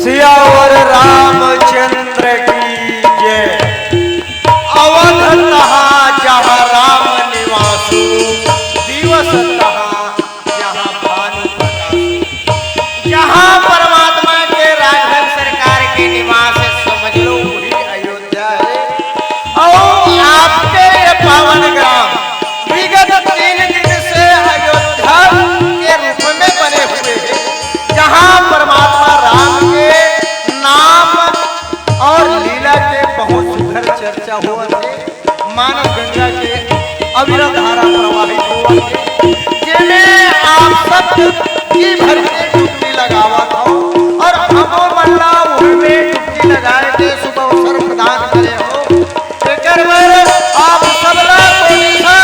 सियावर रामचंद्र की जय। अवध तहाँ जहाँ राम निवासु, दिवस तहाँ जहाँ भानु प्रकाशु। जहाँ परमात्मा के राघव सरकार के निवास है, समझ लो वही अयोध्या है। और आपके ये पावन ग्राम विगत 3 दिन से अयोध्या के रूप में बने हुए हैं, जहाँ परमात्मा राम के नाम और लीला के बहुत सुंदर चर्चा हुआ है। मानव गंगा के अविरत धारा प्रवाहित हुआ है, जिन्हें आप सब जी भर के डुबकी लगावा था और हमो मल्ला में डुबकी लगाए थे, शुभ अवसर प्रदान करे हो। आप सबला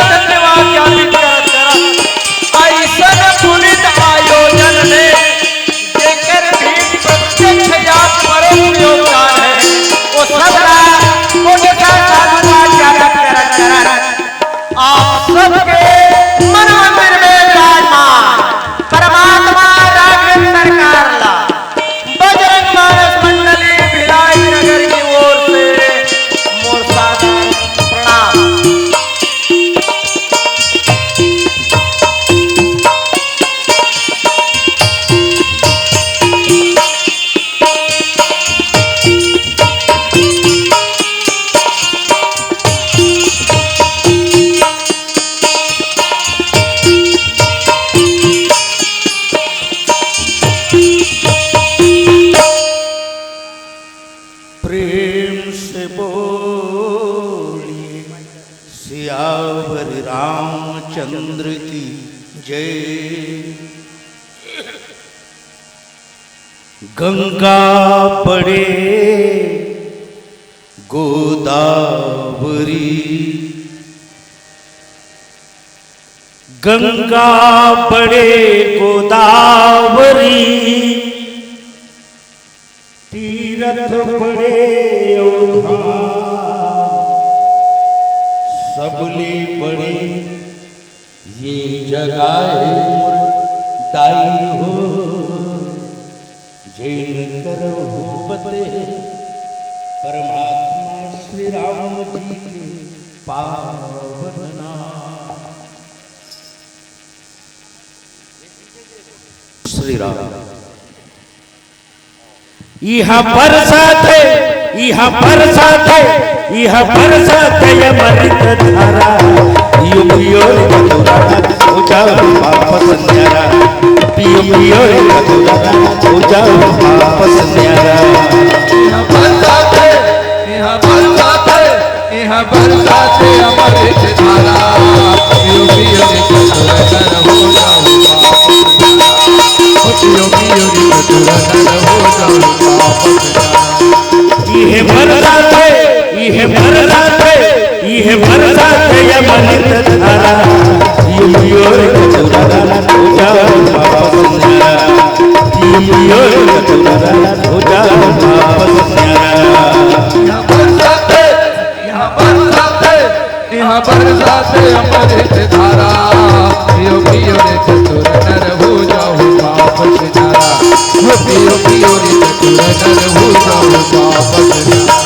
धन्यवाद ज्ञापित करत ऐसा पुनित आयोजन में जेकर भी प्रत्यक्ष या परोक्ष योगदान है, वो सबला आप सबके मन मंदिर में विराजमान परमात्मा राघव सरकार ला बजरंग मानस मंडली भिलाई नगर की ओर से मोर सादर प्रणाम। प्रेम से बोलिए सियावर रामचंद्र की जय। गंगा पड़े गोदावरी, गंगा पड़े गोदावरी, तीरथ पड़े सबले पड़े ये जगह दाई हो। जैन करो पते परमात्मा श्री राम जी के पावन नाम। श्री राम यहाँ बरसात है, यहाँ बरसात है, यहाँ बरसात है अमृत धारा। पियो पियो मधुरा हो जाओ वापस न्यारा, पियो पियो मधुरा हो जाओ वापस न्यारा। यहाँ बरसात है, यहाँ बरसात है, यहाँ बरसात है अमृत धारा। पियो पियो मधुरा हो जाओ वापस न्यारा, पियो पियो मधुरा हो जाओ वापस न्यारा। ये बरसात है, ये बरसात है, ये बरसात है अमृत धारा। पियो पियो मधुरा हो जाओ वापस न्यारा, पियो पियो मधुरा हो जाओ वापस न्यारा। यहाँ बरसात है, यहाँ बरसात है, यहाँ बरसात है अमृत धारा। पियो पियो रे चतुर नर हो जाओ वापस न्यारा, पियो पियो रे चतुर नर हो जाओ वापस न्यारा।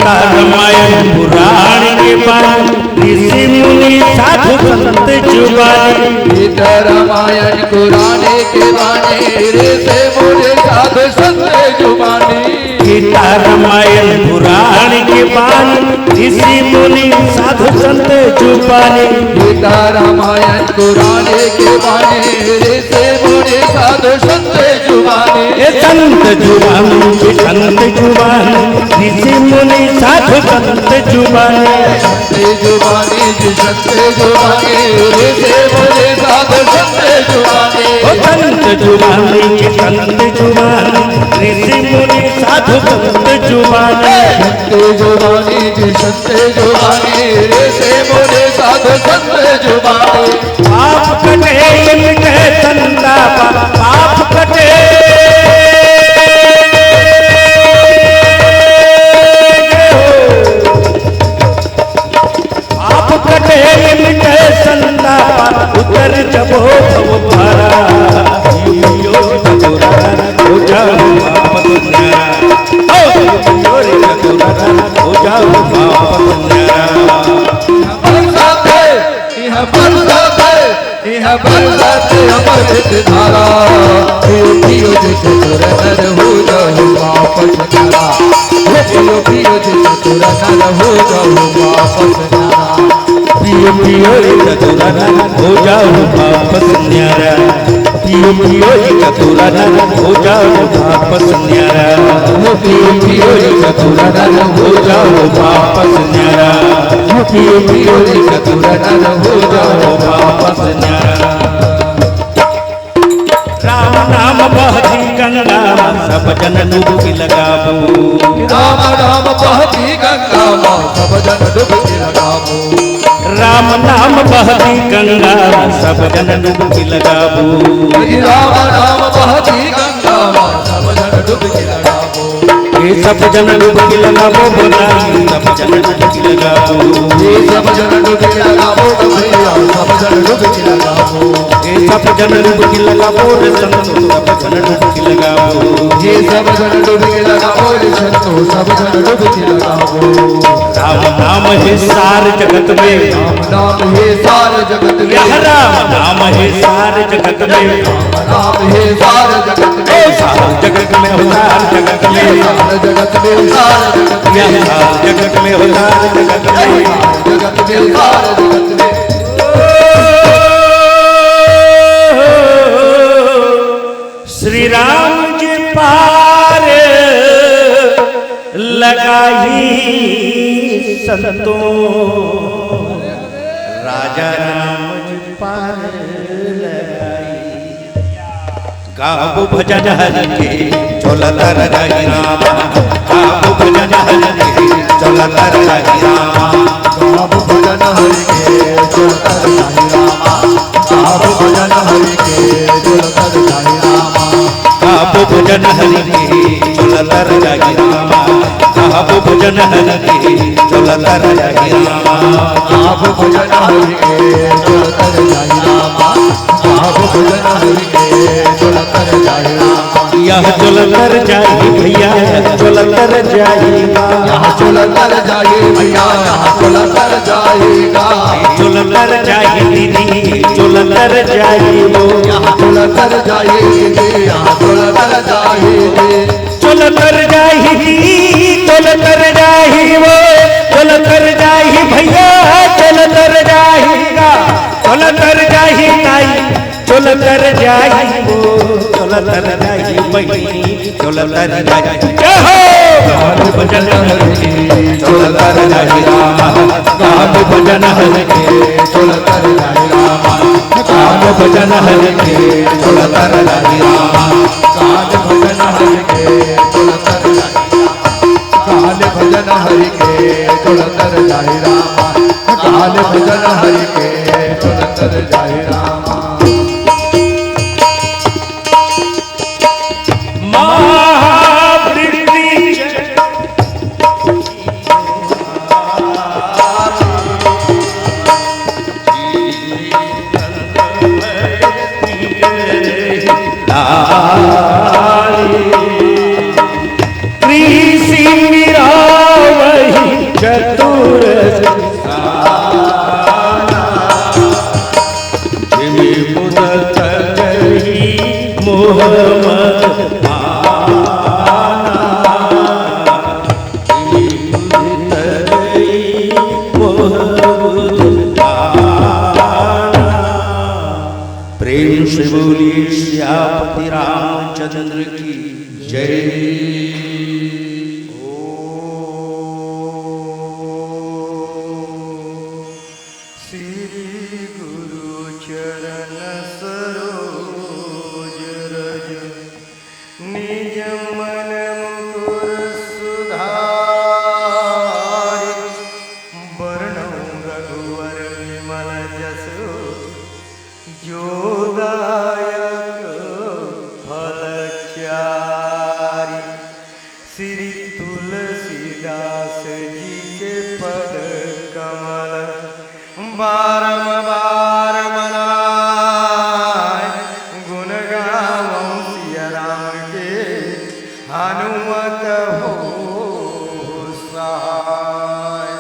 रामायण पुराण के बानी ऋषि मुनि साधु संत जुबानी। गीता रामायण कुरान के बानी ऋषि मुनि साधु संत जुबानी। गीता रामायण पुराण के बानी ऋषि मुनि साधु संत जुबानी। गीता रामायण कुरान के बानी ऋषि मुनि साधु संत जुबानी। संत जुबानी, संत जुबानी, ऋषि मुनि साधु संत जुबानी। संत जुबानी जी संत जुबानी ऋषि मुनि साधु संत जुबानी। संत जुबानी के संत जुबानी ऋषि मुनि साधु संत जुबानी संते जुबानी जी संते जुबानी रे से मोरे साधु संत जुबानी पाप कटे इनके संताप पाप कटे पाप कटे इनके संताप उतर जबो भव भारा यो हो जाओ वापस न्यारा ओ रे हो जाओ वापस न्यारा बरसाते यह बरसाते यह बरसाते अमृत धारा पियो पियो जिसे तुर नर हो जाओ वापस न्यारा पियो पियो जिसे तुर नर हो जाओ वापस न्यारा पियो पियो चतुरा हो जाओ वापस न्यारा पियो पियो चतुरा हो जाओ वापस न्यारा पियो पियो चतुरा हो जाओ वापस न्यारा पियो पियो चतुरा हो जाओ वापस न्यारा राम नाम बहती गंगा सब जन डुबकी लगाबो राम नाम बहती गंगा माँ सब जन डुबकी लगाबो राम नाम बहती गंगा सब जन डुबकी लगाबो राम नाम बहती गंगा माँ सब जन डुबकी लगाबो ये सब जन डुबकी लगाबो बोलाई सब जन डुबकी लगाबो ये सब जन डुबकी लगाबो भैया सब जन डुबकी लगाबो ये सब जन डुबकी लगाबो रे संतो सब जन डुबकी लगाबो ये सब जन डुबकी लगाबो रे संतो सब जन डुबकी लगाबो राम नाम है सार जगत में राम नाम है सारे जगत में यह राम नाम है सार जगत में राम है सारे जगत में सार जगत में हो सार जगत में सारे जगत में सारे जगत में यह सार जगत में हो सार जगत में जगत में सारे जगत में श्री राम जी पार लगाई संतों राजा राम जी पार लगाई गावो भजन हरि के चलत रही रामा गावो भजन हरि के चलत रही रामा आप भजन हरि के चलत रही रामा आप भजन हरि के चलत रही रामा गावो भजन हरि के चलत रही रामा गावो भजन हरि के चलत रही रामा आप भजन हरि के चलत रही रामा आप भजन हरि के चलत रही रामा यह चलकर जाई भैया चलकर जाएगा यहाँ चलकर जाए भैया यहाँ चलकर जाएगा चलकर जाए दीदी चलकर जाए वो यहाँ चलकर जाएगी यहाँ चलकर जाएगी चलकर जाए दीदी चलकर जाए वो चलकर जाए भैया चलकर जाएगा चलकर जाए ताई चलकर जाए वो चलकर जाए बहिनी चलकर जाए जय हो भजन हरि चलकर जाए रामा गाव भजन हरि चलकर जाए रामा गाव भजन हरि चलकर जाए रामा काल भजन हरि के चलकर जाए काल भजन हरि के चलकर जाए रामा काल भजन हरि के चलकर जाए रामा प्रेम से बोलिए श्यापति रामचंद्र की जय। श्री गुरु चरण सरोज जोदायक फलचारी श्री तुलसीदास जी के पद कमल बारंबार मनाए गुण गावों सिया राम के हनुमत हो सहाय।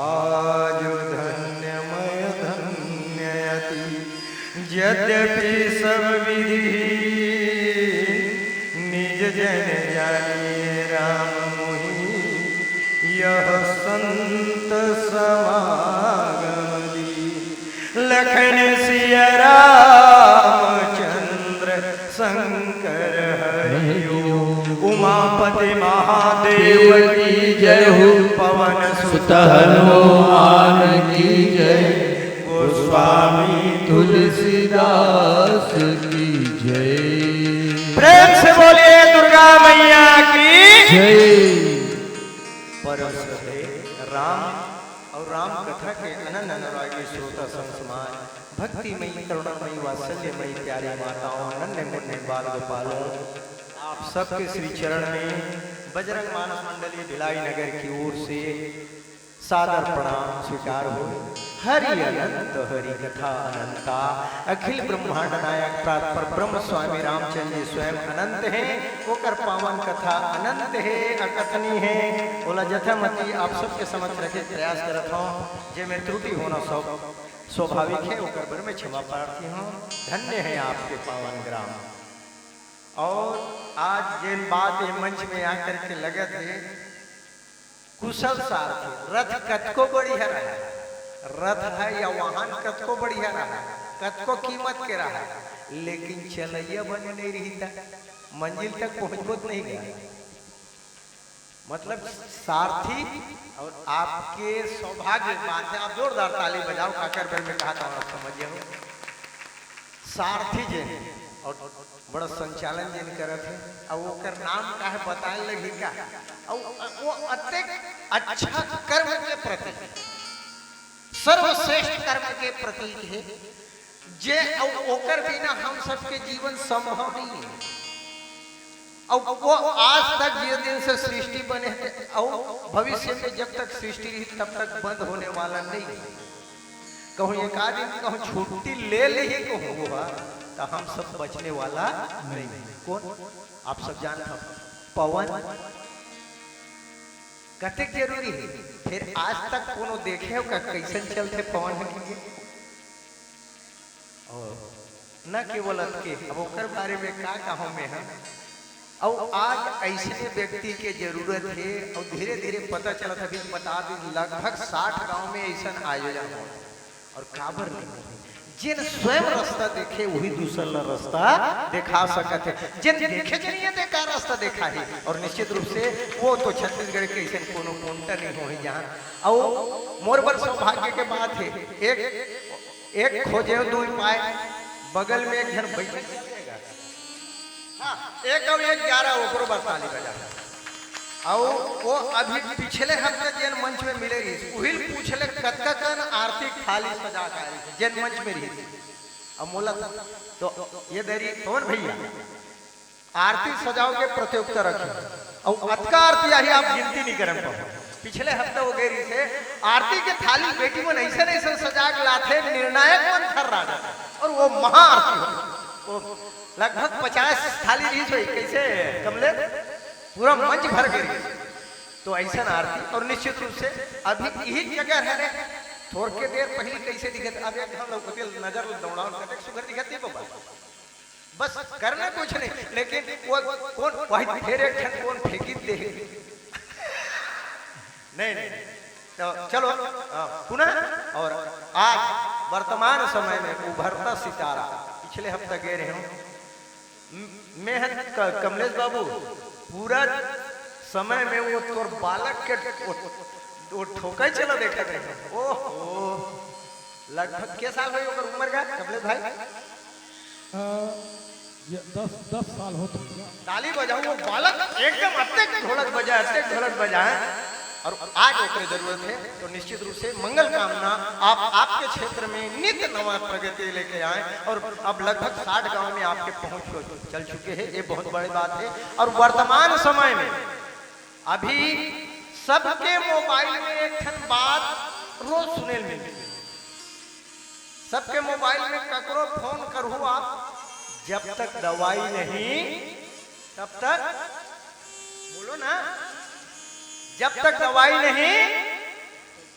आज धन्यमय धन्ययति यद्यपि सब विधि निज जन जानिए राम मोहि यह संत समागम दी। लखन सिया रामचंद्र शंकर हरिओ उमापति महादेव की जय हो। पवन सुत हनुमान की जय। गोस्वामी तुलसीदास की जय। प्रेम से बोलिए दुर्गा मैया की जय। परम श्रद्धेय राम और राम कथा के अनन्य अनुरागी श्रोता संसमान भक्तिमयी करुणामयी वात्सल्यमयी प्यारी माताओं अनन्य मुन्ने बाल गोपालों, आप सबके श्री चरण में बजरंग मानस मंडली भिलाई नगर की ओर से सादर प्रणाम स्वीकार हो। हरि अनंत हरि कथा अनंता अखिल ब्रह्मांड नायक प्रात ब्रह्म स्वामी रामचंद्र जी स्वयं अनंत है। होकर पावन कथा अनंत है अकथनी है। बोला जथामती आप सबके समक्ष रखे प्रयास करत हूँ। जे में त्रुटि होना स्वाभाविक है होकर बर में क्षमा प्रार्थी हूँ। धन्य है आपके पावन ग्राम। और आज जिन बात ये मंच में आकर के लगे थे कुशल सारथी रथ कतको बढ़िया रहा, रथ है या वाहन कतको बढ़िया रहा, कतको कीमत के रहा, लेकिन चलैया बने नहीं रही था, मंजिल तक पहुंचबोत नहीं गया। मतलब सारथी और आपके सौभाग्य बात है। आप जोरदार ताली बजाओ काकर बेल में कहा था आप समझिए हो। सारथी जे और बड़ा संचालन जिन करत है और ओकर नाम का है बताए लगी का और वो अत्यंत अच्छा कर्म के प्रतीक सर्वश्रेष्ठ कर्म के प्रतीक है जे ओकर बिना हम सबके जीवन संभव नहीं है। और वो आज तक ये दिन से सृष्टि बने और भविष्य में जब तक सृष्टि रही तब तक बंद होने वाला नहीं है। कहूँ एक आदमी कहूँ छुट्टी ले ली कहूँ हुआ तो हम सब बचने वाला नहीं। कौन आप सब जानते हो पवन कतक जरूरी है। फिर आज तक कोनो देखे हो कैसे चलते पवन के और न केवल के अब ओकर बारे में का कहूँ मैं हम और आज ऐसे व्यक्ति के जरूरत है। और धीरे धीरे पता चला था बता दी लगभग 60 गांव में ऐसा आयोजन हो और काबर नहीं जिन स्वयं रास्ता देखे वही दूसरा रास्ता दिखा सकते हैं। जिन देखे नहीं देखा रास्ता देखा है और निश्चित रूप से वो तो छत्तीसगढ़ के ऐसे कोनो काउंटर नहीं हो जहाँ और मोर बर सौभाग्य के बात है। एक खोजे दो पाए बगल में एक जन बैठे एक और एक 11 ओकरो बरताली बजा और वो अभी पिछले हफ्ते जैन मंच में मिले रही उहिल पूछले कतका कन आर्थिक थाली सजा का जैन मंच में रही अब मोला तो ये देरी कौन भैया आरती सजाओ के प्रतियोगिता रखी और अतका आरती आई आप गिनती नहीं करें पाओ। पिछले हफ्ते वो गेरी से आरती के थाली बेटी में ऐसे ऐसे सजा के लाते निर्णायक मन कर रहा और वो महा आरती हो लगभग 50 थाली रीच हुई कैसे कमले पूरा मंच भर गई। तो ऐसा आरती और निश्चित रूप से अभी यही जगह है थोड़ी के देर पहले कैसे दिखत अब एक हम लोग नजर दौड़ाओ करते सुगर दिखती है बाबा बस करना कुछ नहीं लेकिन वो कौन वही फिर एक ठन कौन फेंकी दे नहीं तो चलो पुनः और आज वर्तमान समय में उभरता सितारा पिछले हफ्ते गए रहे हूँ मैं कमलेश बाबू पूरा समय में वो तोर बालक के वो ठोका चला देखा गए ओहो लगभग क्या साल हुई होकर उम्र का कमलेश भाई 10 साल होते ताली बजाऊ वो बालक एकदम अत्यंत ढोलक बजाए और आज ओकरे जरूरत है, तो निश्चित रूप से मंगल कामना आप आपके क्षेत्र में नित्य नवा प्रगति लेके आए। और अब लगभग 60 गांव में आपके पहुंच चल चुके हैं, ये बहुत बड़ी बात है। और वर्तमान समय में अभी सबके मोबाइल में एक ठन बात रोज सुने मिलती है, सबके मोबाइल में ककरो फोन करू आप, जब तक दवाई नहीं तब तक बोलो ना, जब तक दवाई नहीं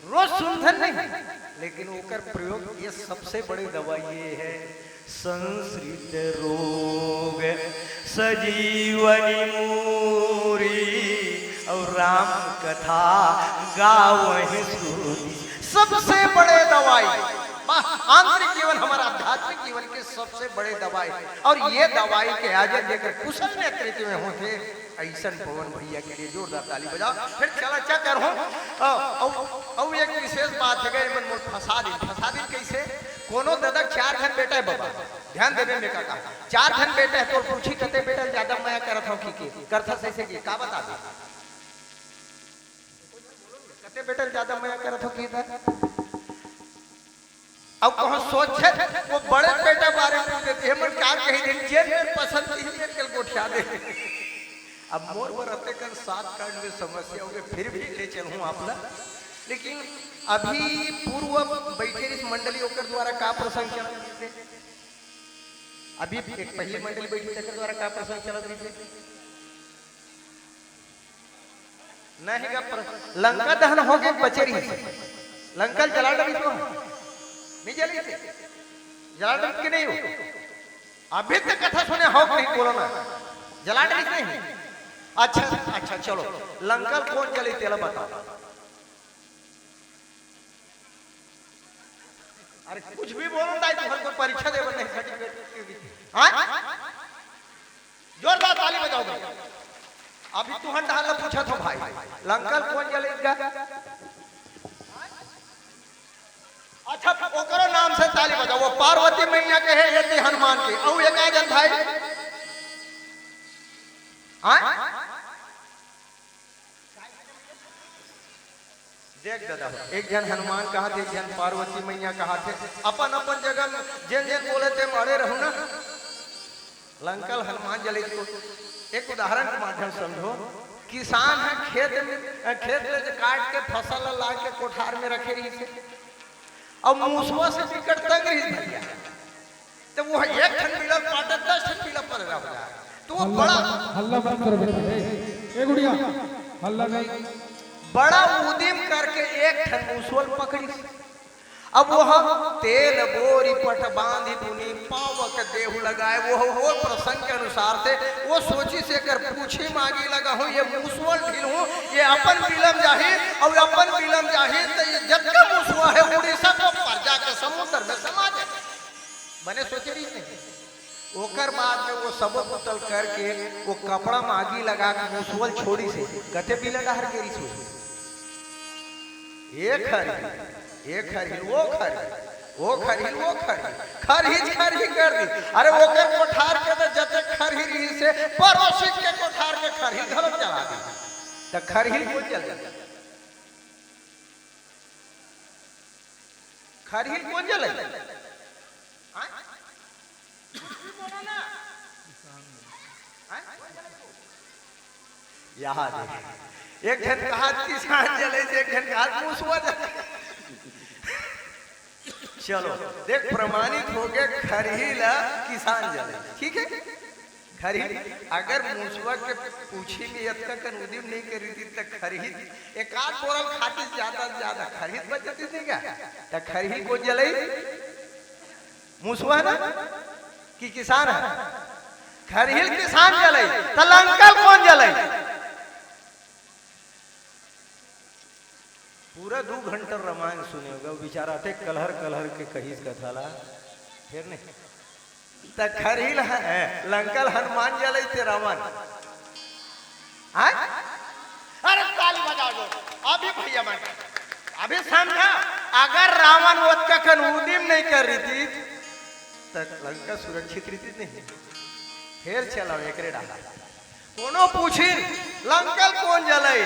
रोज सुनधन नहीं। लेकिन ओकर प्रयोग ये सबसे बड़ी दवाई ये है, संस्कृत रोग सजीवनी मूरी और राम कथा गावहि सूरी। सबसे बड़े दवाई आंतरिक जीवन, हमारा आध्यात्मिक जीवन के सबसे बड़े दवाई। और ये दवाई के आजन जेकर कुशल नेतृत्व में होते ऐसा पवन भैया के लिए जोरदार ताली बजाओ। फिर चला क्या कर हूँ एक विशेष बात है, मन मोल फंसा दी कैसे। कोनो दादा 4 घन बेटा है बाबा, ध्यान देवे में का 4 घन बेटा है, तो पूछी कते बेटा ज्यादा माया करत हूँ की करता ऐसे की का बता दे, कते बेटा ज्यादा माया करत हूँ की। अब कहो सोचे वो बड़े बेटा बारे में देते हैं, मन क्या कही दिन जेल में पसंद ही मेरे कल गोठिया दे। अब मोर बरते कर 7 कांड में समस्या हो गए, फिर भी ले चलूं आपला। लेकिन अभी पूर्व बैठे इस मंडली होकर द्वारा का प्रसंग चल रहे थे, अभी एक पहली मंडली बैठी तक द्वारा का प्रसंग चल रही थे नहीं का लंका दहन हो गए बचेरी, लंका जला डरी तो नहीं जली थे, जला डरी के नहीं हो। अभी तक कथा सुने हो नहीं बोलो ना, जला डरी नहीं। अच्छा चलो, लंका कौन जली तेला बताओ। अरे कुछ भी बोलो ना, तुम्हारे को परीक्षा दे नहीं सर्टिफिकेट। हाँ जोरदार ताली बजाओ भाई। अभी तुहन डाल पूछा था भाई, लंका कौन जलेगा। अच्छा ओकरो नाम से ताली बजाओ। वो पार्वती मैया के है, ये हनुमान के। औ एक आ जन भाई, हाँ देख दादा, एक जन हनुमान कहा थे, एक जन पार्वती मैया कहा थे। अपन अपन जगह में जिन जिन बोले थे मरे रहू ना। लंकल हनुमान जले को एक उदाहरण के माध्यम समझो। किसान है, खेत में काट के फसल ला के कोठार में रखे रही थे, अब मूसवा से टिकट तक रही भैया, तो वो एक ठन मिला पाटा 10 ठन मिला पर रहा हो जाए। तो वो बड़ा हल्ला बंद करो बेटा, ए गुड़िया हल्ला नहीं। बड़ा उद्यम करके एक ठन मूसवल पकड़ी। अब वह तेल बोरी पट बांधी दुनी पावक देहु लगाए। वो प्रसंग के अनुसार से वो सोची से कर पूछी मांगी लगा हूँ, ये मूसवल ढील हूँ, ये अपन बिलम जाही और अपन बिलम जाही, तो ये जब का मूसवा है उड़ीसा को पर जाके समुद्र में समा जाए। बने सोचे रही नहीं। ओकर बाद में वो सब पुतल करके वो कपड़ा मांगी लगा के मूसवल छोड़ी से कते भी लगा हर केरी सोची एक खरी वो खरी कर दी। अरे वो के कोठार के तो जते खरी रही से पड़ोसी के कोठार के खरी घर चला दी, तो खरी को जल जाता। खरी कौन जले यहाँ एक घन कहा किसान जले से, एक घन कहा मूसवा जले। चलो देख प्रमाणित हो गया, खरहिला किसान जले, ठीक है। खरहिल अगर मूसवा के पूछी में अब तक उद्यम नहीं करी थी, तो खरहिल एक आध बोरल खाती ज्यादा खरहिल बच जाती थी क्या। तो खरहिल को जले मूसवा ना कि किसान है, खरहिल किसान जले, तो लंकल कौन जले। पूरा 2 घंटा रामायण सुने होगा, बेचारा थे कलहर के कही कथा ला फिर नहीं। तो खरहिल है लंकल हनुमान जले थे रावण। अरे ताली बजाओ जो अभी भैया मान अभी समझा। अगर रावण वो कखन उद्यम नहीं कर रही थी तो लंका सुरक्षित रहती नहीं। फिर चलो एक डाला कोनो पूछी लंकल कौन जले,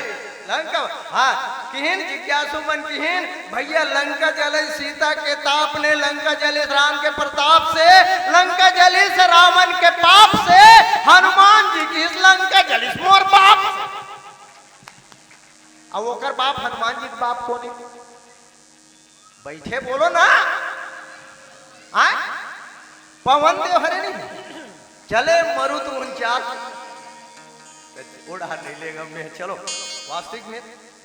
लंका हाँ किहिन जिज्ञासु मन किहिन भैया लंका जले सीता के ताप ने लंका जले राम के प्रताप से लंका जली से रावण के पाप से हनुमान जी की इस लंका जली मोर बाप अब ओकर बाप हनुमान जी के बाप कौन है बैठे बोलो ना हाँ पवन देव हरे नहीं चले मरुत 49 उड़ा नहीं लेगा मैं चलो वास्तविक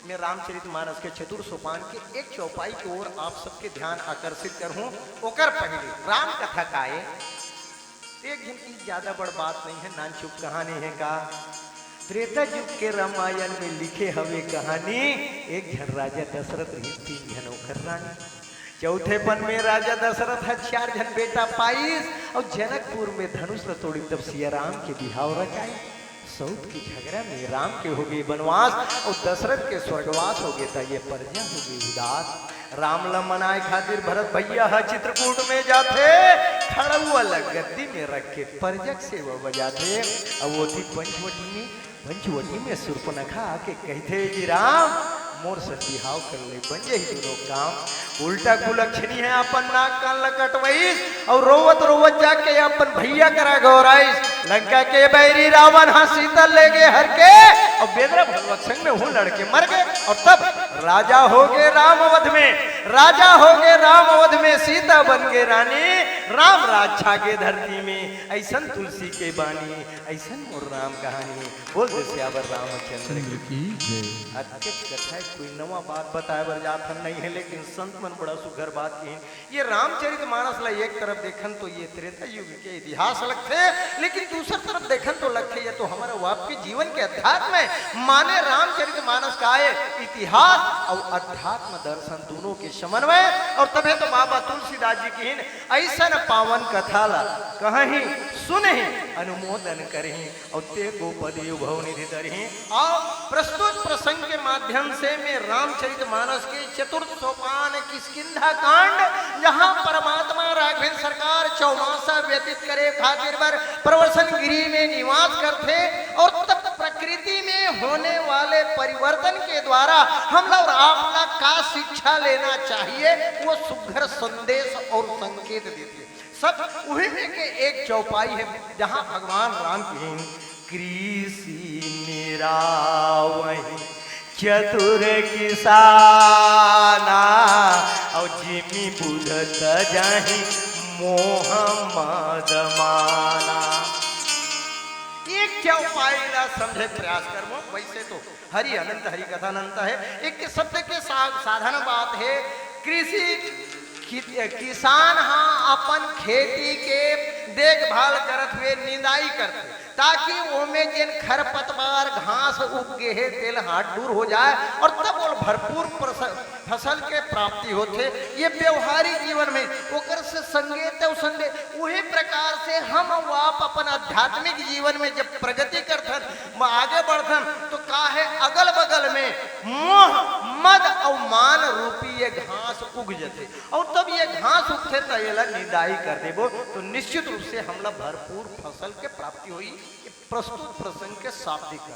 में रामचरितमानस के चतुर सोपान के एक चौपाई की ओर आप सबके ध्यान आकर्षित करूं ओकर पहले राम कथा का एक दिन की ज्यादा बड़ बात नहीं है नान चुप कहानी है का त्रेता युग के रामायण में लिखे हवे कहानी एक जन राजा दशरथ रही 3 जन ओकर रानी चौथेपन में राजा दशरथ है 4 जन बेटा पाइस और जनकपुर में धनुष न तोड़ी तब सिया राम के बिहाव रचाई सऊत की झगड़ा में राम के हो गए वनवास और दशरथ के स्वर्गवास हो गए था ये प्रजा हो गई उदास राम लमनाए खातिर भरत भैया है चित्रकूट में जाते खड़ुआ गद्दी में रख के परजक से वो बजाते अब वो थी पंचवटी में सुर्पनखा आके कहते जी राम मोर से बिहाव कर ले बन जाई दोनों काम उल्टा कुलक्षणी है अपन नाक कान लकटवाइस और रोवत रोवत जाके अपन भैया करा गौराइस लंका के बैरी रावण हाँ सीता ले गए हर के और बेदरा भगवत संग में हूँ लड़के मर गए और तब राजा हो गए राम अवध में सीता बन गए रानी राम राज छा गए धरती में ऐसन तुलसी के बानी ऐसन मोर राम कहानी बोल दे सियावर रामचंद्र की जय। अत्यक्ष कथा है कोई नवा बात बताए बर जात नहीं है लेकिन संत मन बड़ा सुघर बात की ये रामचरितमानस ला एक तरफ देखन तो ये त्रेता युग के इतिहास लगते लेकिन दूसरी तरफ देखन तो लगते ये तो हमारे आपके जीवन के अध्यात्म है माने रामचरितमानस का है इतिहास और अध्यात्म दर्शन दोनों के समन्वय और तभी तो बाबा तुलसीदास जी की ऐसा पावन कथा ला कहीं सुने अनुमोदन करें और ते गोपद युभव निधि तरही और प्रस्तुत प्रसंग के माध्यम से मैं रामचरितमानस के चतुर्थ सोपान किष्किंधा कांड जहां परमात्मा राघवेंद्र सरकार 54 व्यतीत करे खातिर पर प्रवसन गिरी में निवास करते और तब प्रकृति में होने वाले परिवर्तन के द्वारा हम लोग आपका का शिक्षा लेना चाहिए वो सुघर संदेश और संकेत देते सब वही में के एक चौपाई है जहां भगवान राम की कृषि निरावहि चतुर किसाना और जिमी बुझत जाहि मोहम्मद माना एक चौपाई ला समझे प्रयास करमो वैसे तो हरि अनंत हरि कथा अनंत है एक शब्द के साधन बात है कृषि किसान हाँ अपन खेती के देखभाल करत हुए निंदाई करते ताकि ओमे जिन खरपतवार घास उग गए है तेल हाथ दूर हो जाए और तब वो भरपूर फसल के प्राप्ति होते ये व्यवहारिक जीवन में ओकर से संगेत वही प्रकार से हम आप अपन आध्यात्मिक जीवन में जब प्रगति करथन आगे बढ़थन तो का है अगल बगल में मोह मद और मान रूपी ये घास उग जाते और तब ये घास उगते तो ये निदाई कर देबो तो निश्चित रूप से हमला भरपूर फसल के प्राप्ति हुई प्रस्तुत प्रसंग के शाब्दिक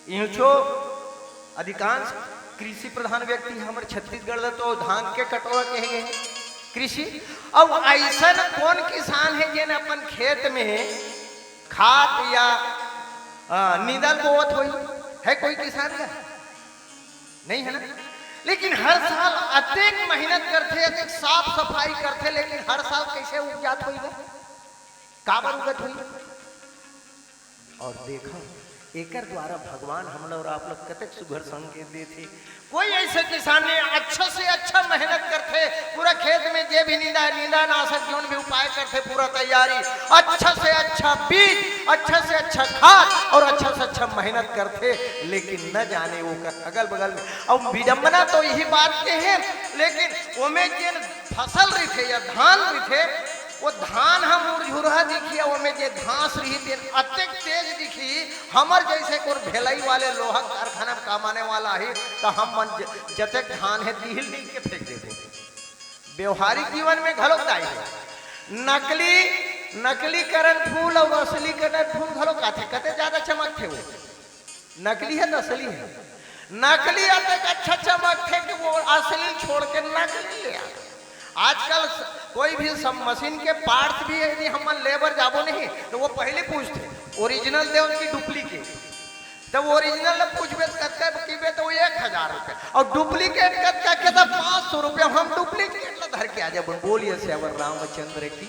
यूं अधिकांश कृषि प्रधान व्यक्ति हमारे छत्तीसगढ़ तो धान के कटोरा कहे गए कृषि अब ऐसा कौन किसान है जिन अपन खेत में खाद या निदल बोवत हुई है कोई किसान का नहीं है ना लेकिन हर साल अत्यधिक मेहनत करते अधिक साफ सफाई करते लेकिन हर साल कैसे उग जात हुई काबर उगत हुई और देखो एकर द्वारा भगवान हम लोग और आप लोग कतक सुघर संकेत देते कोई ऐसे किसान ने अच्छा से अच्छा मेहनत करते पूरा खेत में जे भी नींदा नाशक जो भी उपाय करते पूरा तैयारी अच्छा से अच्छा बीज अच्छा से अच्छा खाद और अच्छा से अच्छा मेहनत करते लेकिन न जाने वो अगल बगल में और विडंबना तो यही बात के है लेकिन ओमे जिन फसल रही थे या धान रही थे वो धान हम उर्झुरहा दिखिए वो में जे घास रही थी अत्यधिक तेज दिखी हमर जैसे कोई भेलाई वाले लोहा कारखाना में कमाने वाला है तो हम मन जतक धान है दिल नील के फेंक देते व्यवहारिक जीवन में घलोक दाई है नकली करण फूल और असली करण फूल घलोक आते कते ज्यादा चमकते वो नकली है तो असली है। नकली आते अच्छा चमक थे कि वो असली छोड़ के नकली ले आते। आजकल कोई भी सब मशीन के पार्ट्स भी यदि हम लेबर जाबो नहीं तो वो पहले पूछते ओरिजिनल दे उनकी डुप्लीकेट। जब ओरिजिनल पूछबे कत्का कीबे तो 1000 रुपये और डुप्लीकेट कत्का के तो 500 रुपये। हम डुप्लीकेट ला धर के आ जाए। बोलिए श्यावर रामचंद्र की।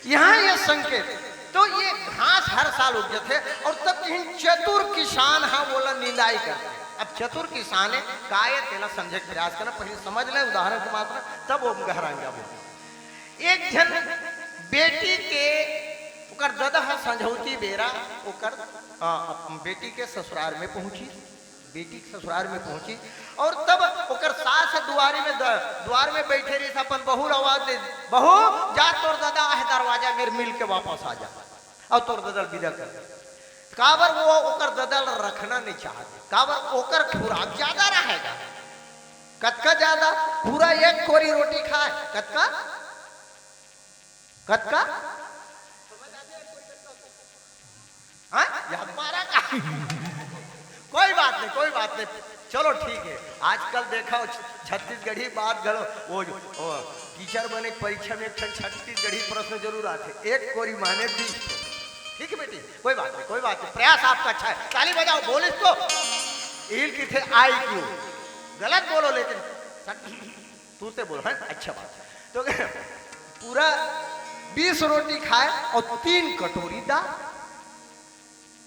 यहाँ ये संकेत तो ये घास हर साल उगते थे और तब चतुर किसान हाँ बोला निंदाई करते। अब चतुर किसान है काय तेला समझे प्रयास करना पहले समझ ले उदाहरण के मात्र तब वो गहराएंगे। बोल एक जन बेटी के उकर दादा संझौती बेरा उकर बेटी के ससुराल में पहुंची। बेटी के ससुराल में पहुंची और तब उकर सास द्वार में बैठे रही अपन बहू आवाज दे बहू जा तोर दादा है दरवाजा मेरे मिल के वापस आ जा और तोर ददल विदा कर। काबर वो ओकर ददल रखना नहीं चाहते। काबर ओकर खुराक ज्यादा रहेगा। कतका ज्यादा पूरा एक कोरी रोटी खाए कतका कतका याद मारा का कोई बात नहीं कोई बात नहीं चलो ठीक है। आजकल देखा छत्तीसगढ़ी बात गलो वो टीचर बने परीक्षा में छत्तीसगढ़ी प्रश्न जरूर आते। एक कोरी माने 20। ठीक है बेटी कोई बात नहीं कोई बात नहीं प्रयास आपका अच्छा है। ताली बजाओ बोले तो ईल की थे आई क्यों गलत बोलो लेकिन तू से बोलो है अच्छा बात। तो पूरा 20 रोटी खाए और 3 कटोरी दाल।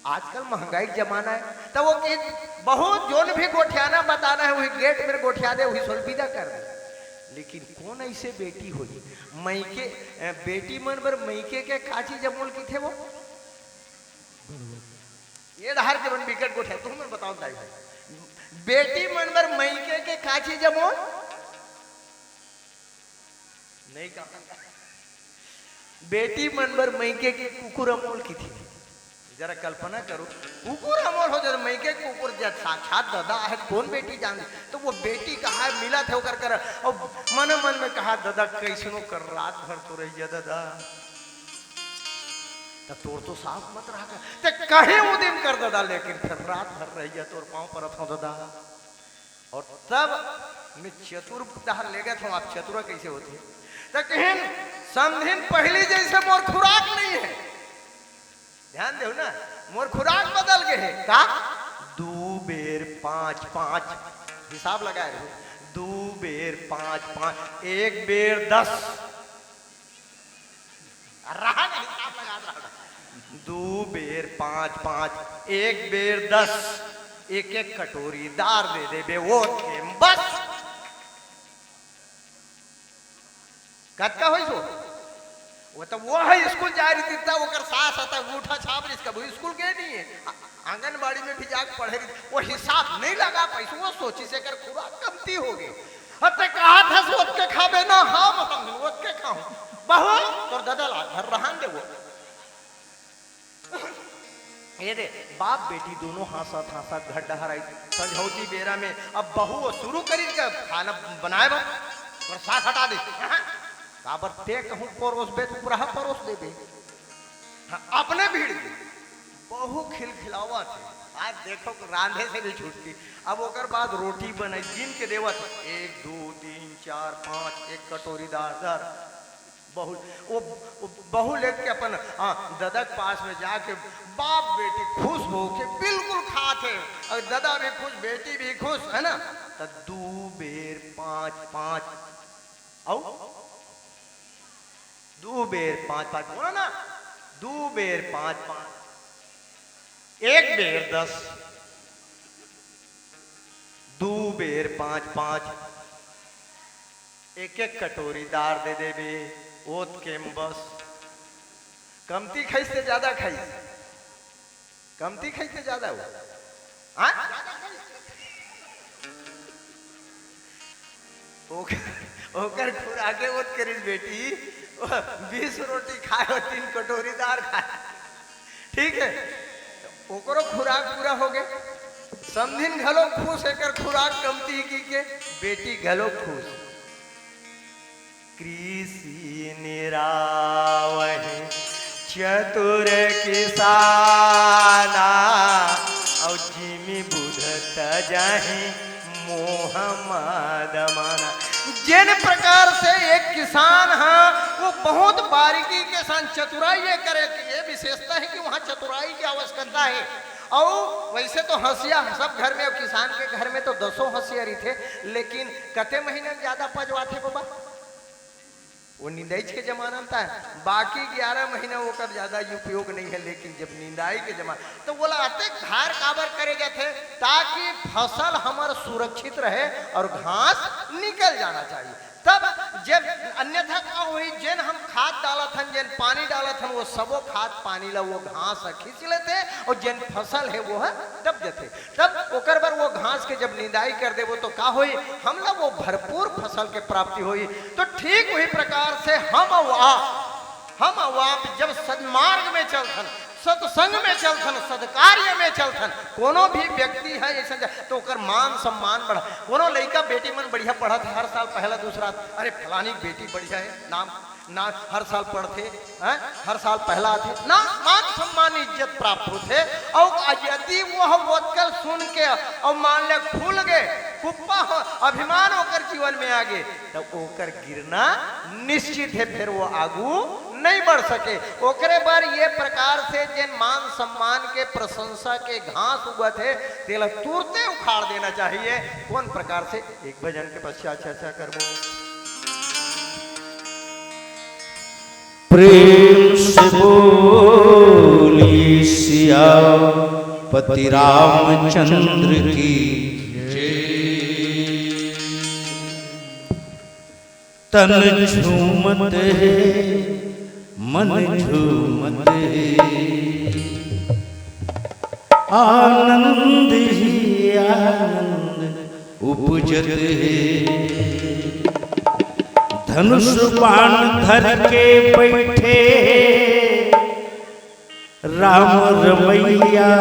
आजकल महंगाई का जमाना है तो वो बहुत जोन भी गोठियाना बताना है वही गेट में गोठिया दे वही सोलविदा कर दे। लेकिन कौन ऐसे बेटी हुई मैके बेटी मन बर मैके के काची जमोल की थे वो ये धार के मन विकेट गोठिया तुम मैं बताओ दाई भाई बेटी मन बर मैके के काची जमोल नहीं कहा। बेटी मन बर मैके के कुकुर अमोल की थी। जरा कल्पना करो कुकुर अमोल हो जब मैके कुकुर जब साक्षात दादा है कौन बेटी जान तो वो बेटी कहा मिला थे कर कर और मन मन में कहा दादा कैसनो कर रात भर तो रही दादा तो तोर तो साफ मत रहा ते कहे उदिम कर दादा लेकिन फिर रात भर रही तोर पाँव पर था दादा। और तब मैं चतुर दहर ले गया था। आप चतुर कैसे होते तो कहें समझिन पहली जैसे मोर खुराक नहीं है। ध्यान दो ना मोर खुराक बदल गए है का 2 बेर 5 5 हिसाब लगाए 2 बेर 5 5 1 बेर 10 रहा ना हिसाब लगा रहा 2 बेर 5 5 1 बेर 10 एक एक कटोरी दार दे दे बे वो बस कत का होई सो वो तो वो है स्कूल जा रही थी तब वो सास आता अंगूठा छाप रही इसका स्कूल गए नहीं है आंगनबाड़ी में भी जाकर पढ़े रही वो हिसाब नहीं लगा पैसे वो सोची से कर खुराक कमती हो गई। अब कहा था सोच के खाबे ना हम सोच के खाऊं बहू तो ददल घर रहन दे वो ये दे बाप बेटी दोनों हाथ घर डहर आई संझौती बेरा में। अब बहू शुरू करी खाना बनाए और साथ हटा दे काबर ते कहूं परोस बे तो पूरा परोस दे बे। हाँ, अपने भीड़ बहु खिलखिलावा थे। आज देखो रांधे से भी छूटती। अब ओकर बाद रोटी बनाई जिन के देवत 1 2 3 4 5 एक कटोरी दार बहु वो बहु लेके अपन दादा के पास में जाके बाप बेटी खुश हो के बिल्कुल खाते और दादा भी खुश बेटी भी खुश है ना। तो 2 बेर 5 5 आओ 2 बेर 5 5 बोला ना 2 बेर 5 5 1 बेर 10 2 बेर 5 5 एक एक कटोरी दार दे दे बे ओत के बस कमती खाई से ज्यादा खाई कमती खाई से ज्यादा हुआ ओकर खुराके ओत करी बेटी 20 रोटी खाए 3 कटोरी दार खाए ठीक है ओकरो खुराक पूरा हो गए। समझिन घलो खुश है खुराक कमती की के बेटी घलो खुश। कृषि निरावहि चतुर किसाना और जिमी जाही मोह माद माना। जिन प्रकार से एक किसान है वो बहुत बारीकी के साथ चतुराई ये करे, ये विशेषता है कि वहाँ चतुराई की आवश्यकता है। और वैसे तो हंसिया सब घर में, किसान के घर में तो 10 हंसियारी थे, लेकिन कते महीने ज्यादा पजवा थे बाबा, वो निंदाई के जमाना में था, बाकी 11 महीना वो कर ज्यादा उपयोग नहीं है। लेकिन जब निंदाई के जमाना तो बोला अते धार काबर करे जाते ताकि फसल हमार सुरक्षित रहे और घास निकल जाना चाहिए। तब जब अन्यथा का हुई जेन हम खाद डालत हन, जेन पानी डालत हन, वो सबो खाद पानी ला वो घास खींच लेते और जेन फसल है वो है दब जाते। तब ओकर बर वो घास के जब निंदाई कर दे वो तो का होई, हम ला वो भरपूर फसल के प्राप्ति होई। तो ठीक वही प्रकार से हम जब सन्मार्ग में चलथन, सत्संग में चलथन, सदकार्य में चलथन, कोनो भी व्यक्ति है ऐसा तो ओकर मान सम्मान बढ़ा। कोनो लड़का बेटी मन बढ़िया पढ़त हर साल पहला दूसरा, अरे फलानी बेटी बढ़िया है, नाम ना हर साल पढ़ते हैं, हर साल पहला आते ना, मान सम्मान इज्जत प्राप्त होते। और यदि वह वोत्कल सुन के और मान ले फूल गए कुप्पा हो, अभिमान होकर जीवन में आगे, तब ओकर गिरना निश्चित है, फिर वो आगू नहीं बढ़ सके। ओकरे बार ये प्रकार से जिन मान सम्मान के प्रशंसा के घास उगत है तेला तुरते उखाड़ देना चाहिए। कौन प्रकार से, एक भजन के पश्चात चर्चा करबो। प्रेम से बोली सियापति रामचंद्र की तन झूमत है मन झूमत है, आनंद ही आनंद उपजत है। धनुष बाण धर के बैठे राम रमैया,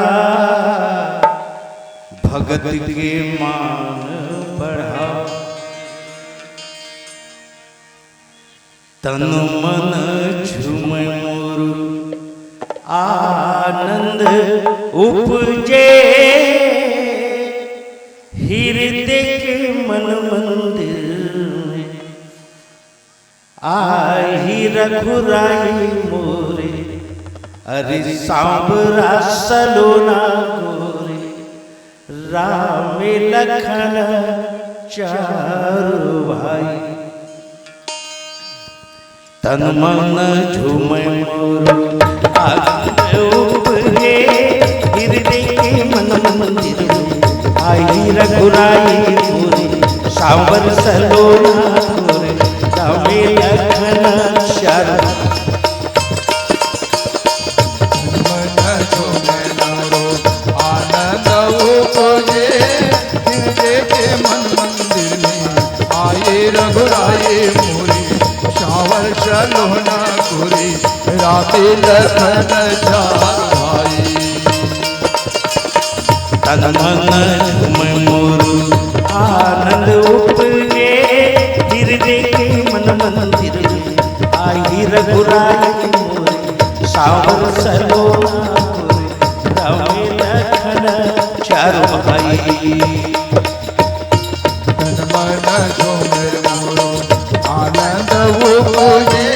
भगत के मान बढ़ा। तन मन झूमे मोर आनंद उपजे, हृदय के मन मंदिर आही रघुराई मोरे, अरे सांबरा सलोना गोरे, राम लखन चारु भाई। तन मन झूमे मोर आनंद उपजे, हृदय के मन मंदिर आई रघुराई मोरे, सांबर सलोना गोरे, रामे लखन चारु। मन झूमे मोरो आनंद उपजे, हृदय के मन मंदिर में आए रघुराई मोरे, सांवर सलोना गोरे, रामे लखन चारु भाई। तन मन झूमे मोर आनंद उपजे, हृदय के मन मंदिर आई रघुराई मोरे, सांवर सलोना गोरे, रामे लखन चारु भाई। तन मन झूमे मोरो आनंद उपजे,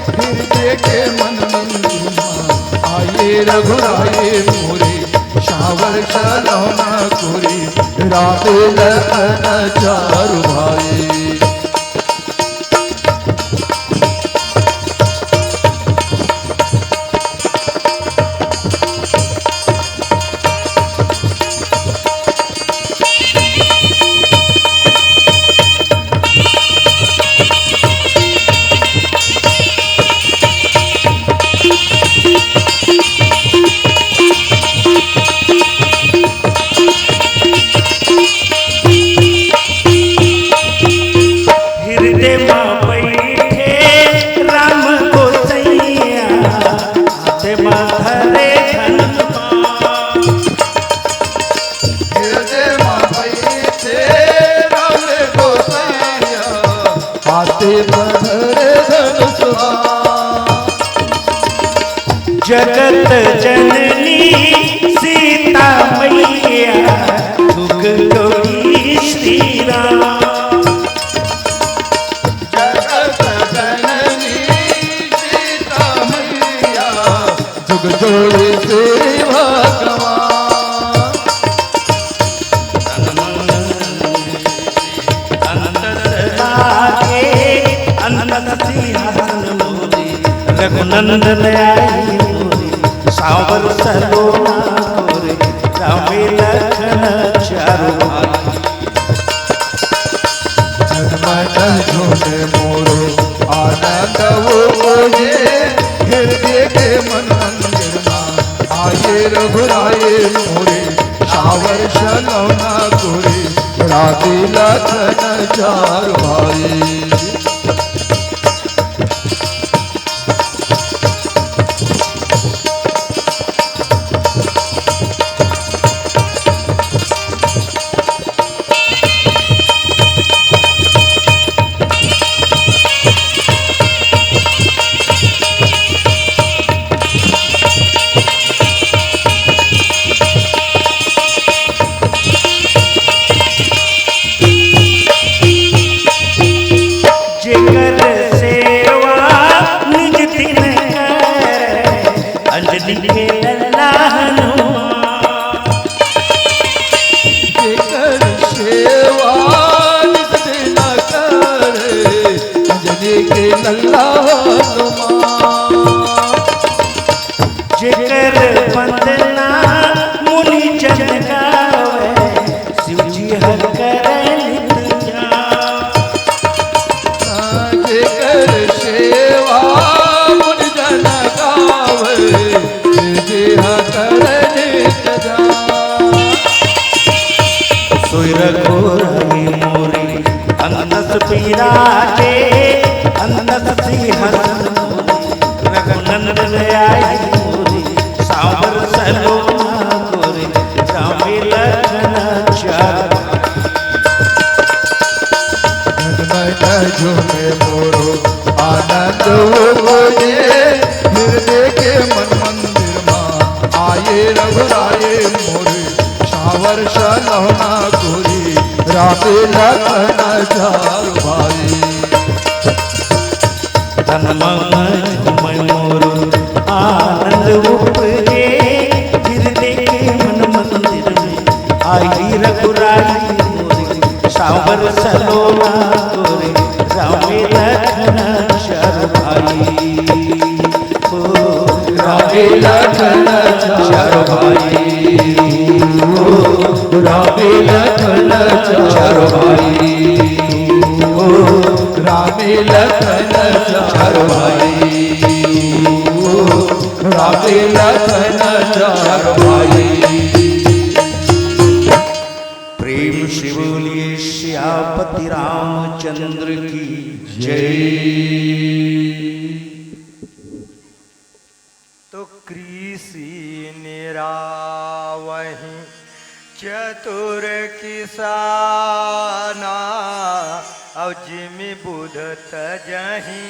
हृदय के मन मंदिर में आए रघुराई मोरे, सांवर सलोना गोरे, रामे लखन चारु भाई। जगत जननी सीता मैया, जुग जोगी श्री राम। जगत जननी सीता मैया जुग जोड़ी श्री भगवान। रघुनंदन आई मोरी सावर सलोना मोरे रामे लखन चारु भाई। मन झूमे मोरो आनंद होए हृदय के मन मंदिर में आये रघुराए मोरे सावर सलोना गोरे राधे लखन चार भाई। जेकर वंदना मुनि जन गावे शिव जी हर करे नित जाप। जेकर सेवा मुनि जन गावे शिव जी हर करे नित जाप। सोई रघुराई मोरी अंतस पीराटे अंतस सिंहासन रघुनंदन आई मोरी सावर सलोना गोरे रामे लखन चारु। झूमे मोरो आनंद होए हृदय के मन मंदिर में आये रघुराए मोरे सावर सलोना गोरी राधे लखन चार भाई। तन मन मोरो आनंद उपजे हृदय के मन मंदिर में आई रघुराई मोरे सावर सलोना गोरे रामे लखन चारु भाई। राधे लखन चार भाई। राधे लखन चार भाई। रामे लखन चार भाई। राधे लखन चार भाई। प्रेम से बोलिए श्यापति रामचंद्र की जय। तो कृषि निरावहि चतुर किसाना और जिमि बुध तजहि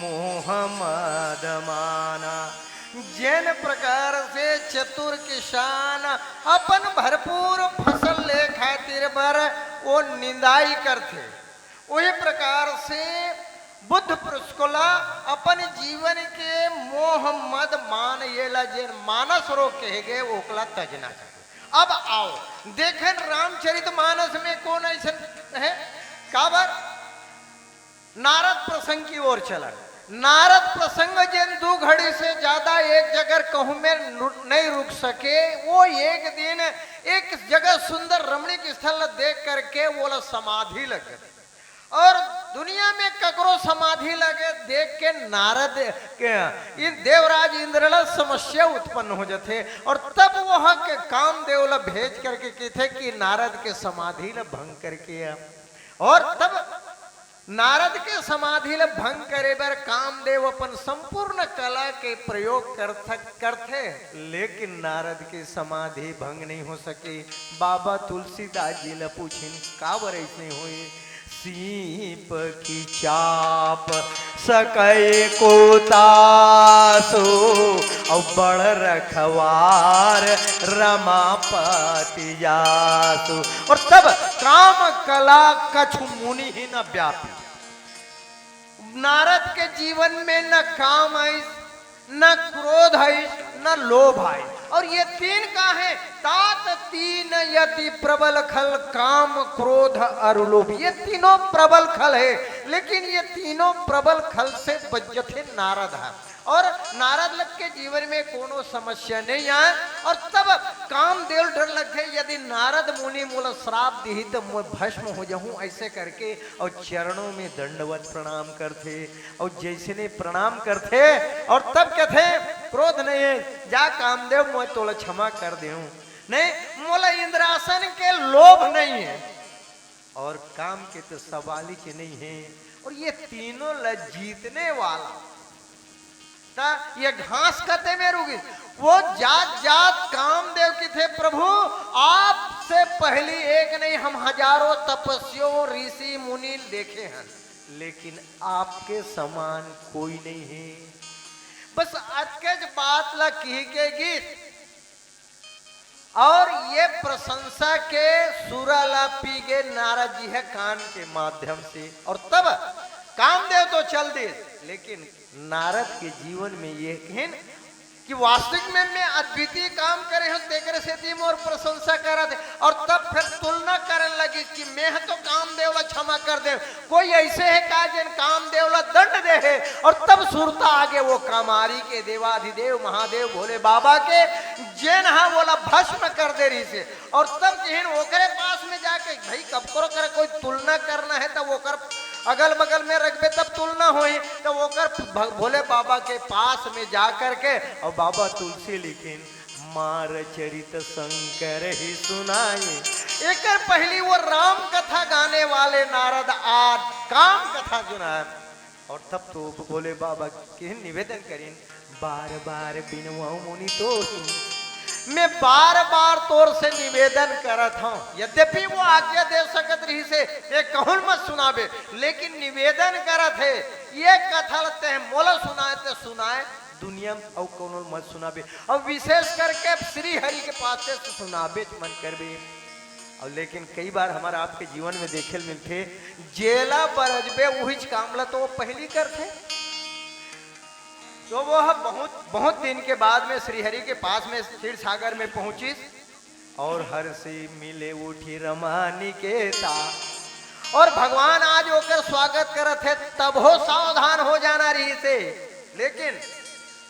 मोह मद माना। जिन प्रकार से चतुर किसान अपन भरपूर फसल ले खातिर बर वो निंदाई करते, वही प्रकार से बुद्ध पुरुष को ला अपन जीवन के मोह मद मान ये ला जिन मानस रो कहे गए ओकला तजना चाहिए। अब आओ देखें रामचरित मानस में कौन ऐसा है काबर नारद प्रसंग की ओर चला। नारद प्रसंग जिन 2 घड़ी से ज्यादा एक जगह कहूं में नहीं रुक सके, वो एक दिन एक जगह सुंदर रमणीक स्थल देख करके वो समाधि लगे और दुनिया में ककरो समाधि लगे देख के नारद के इन देवराज इंद्र समस्या उत्पन्न हो जाते और तब वह के कामदेव ला भेज करके कहते कि नारद के समाधि ला भंग करके और तब नारद के समाधि ला भंग करे बर कामदेव अपन संपूर्ण कला के प्रयोग करते, लेकिन नारद के समाधि भंग नहीं हो सके। बाबा तुलसीदास जी ला पूछिन का बर ऐसे हुई। सीप की चाप सकै को तासो और बड़ रखवार रमापति जासु। और तब काम कला कछु मुनि ही न व्यापी। नारद के जीवन में न काम है, न क्रोध है, न लोभ है। और ये तीन का है, तात तीन यति प्रबल खल, काम क्रोध और लोभ। ये तीनों प्रबल खल है, लेकिन ये तीनों प्रबल खल से बचते नारद है। और नारद लग के जीवन में कोनो समस्या नहीं आए। और तब कामदेव डर लगे, यदि नारद मुनि मूल श्राप दी तो मैं भस्म हो जाऊं, ऐसे करके और चरणों में दंडवत प्रणाम करते। और जैसे ने प्रणाम करते और तब कहते क्रोध नहीं है, जा कामदेव मैं तोला क्षमा कर दूं, नहीं मोला इंद्रासन के लोभ नहीं है और काम के तो सवाल ही के नहीं है। और ये तीनों ल जीतने वाला ये घास कते में रुकी। वो जात जात कामदेव की थे, प्रभु आपसे पहली एक नहीं, हम हजारों तपस्वियों ऋषि मुनि देखे हैं, लेकिन आपके समान कोई नहीं है। बस अटकेज बात ला की के गीत और ये प्रशंसा के सुरा ला पी गए नारद जी है कान के माध्यम से। और तब कामदेव तो चल दे, लेकिन नारद के जीवन में ये कहन कि वास्तविक में मैं अद्वितीय काम करे हूं, तेकर से तीम और प्रशंसा करा दे। और तब फिर तुलना करने लगी कि मैं तो कामदेव ला क्षमा कर दे, कोई ऐसे है का जिन कामदेव ला दंड दे है। और तब सुरता आगे वो कामारी के देवाधिदेव महादेव भोले बाबा के जेन हा बोला भस्म कर दे रही से। और तब जिन ओकरे पास में जाके भाई कब करो करे कोई तुलना करना है तो वो अगल बगल में रखबे तब तुलना होई, तो वो भोले बाबा के पास में जाकर के और बाबा तुलसी लिखिन मार चरित शंकर ही सुनाए। एक पहली वो राम कथा गाने वाले नारद आज काम कथा सुनाए। और तब तो भोले बाबा के निवेदन करें, बार बार बिनवाऊ मुनि तो मैं बार बार तौर से निवेदन करत हूं, यद्यपि वो आज्ञा दे सकत रही से ये कहून मत सुनाबे, लेकिन निवेदन करत है ये कथा लगते हैं मोला सुनाए तो सुनाए, दुनिया में और कोनो मत सुनाबे। और विशेष करके श्री हरि के पास से सुनाबे मन करबे। और लेकिन कई बार हमारा आपके जीवन में देखे मिलते, जेला बरजबे वही कामला तो वो पहली करते। तो वो बहुत दिन के बाद में श्रीहरि के पास में क्षीर सागर में पहुंची और हर से मिले उठी रमानी के ता। और भगवान आज होकर स्वागत करत है, तब हो सावधान हो जाना रही से। लेकिन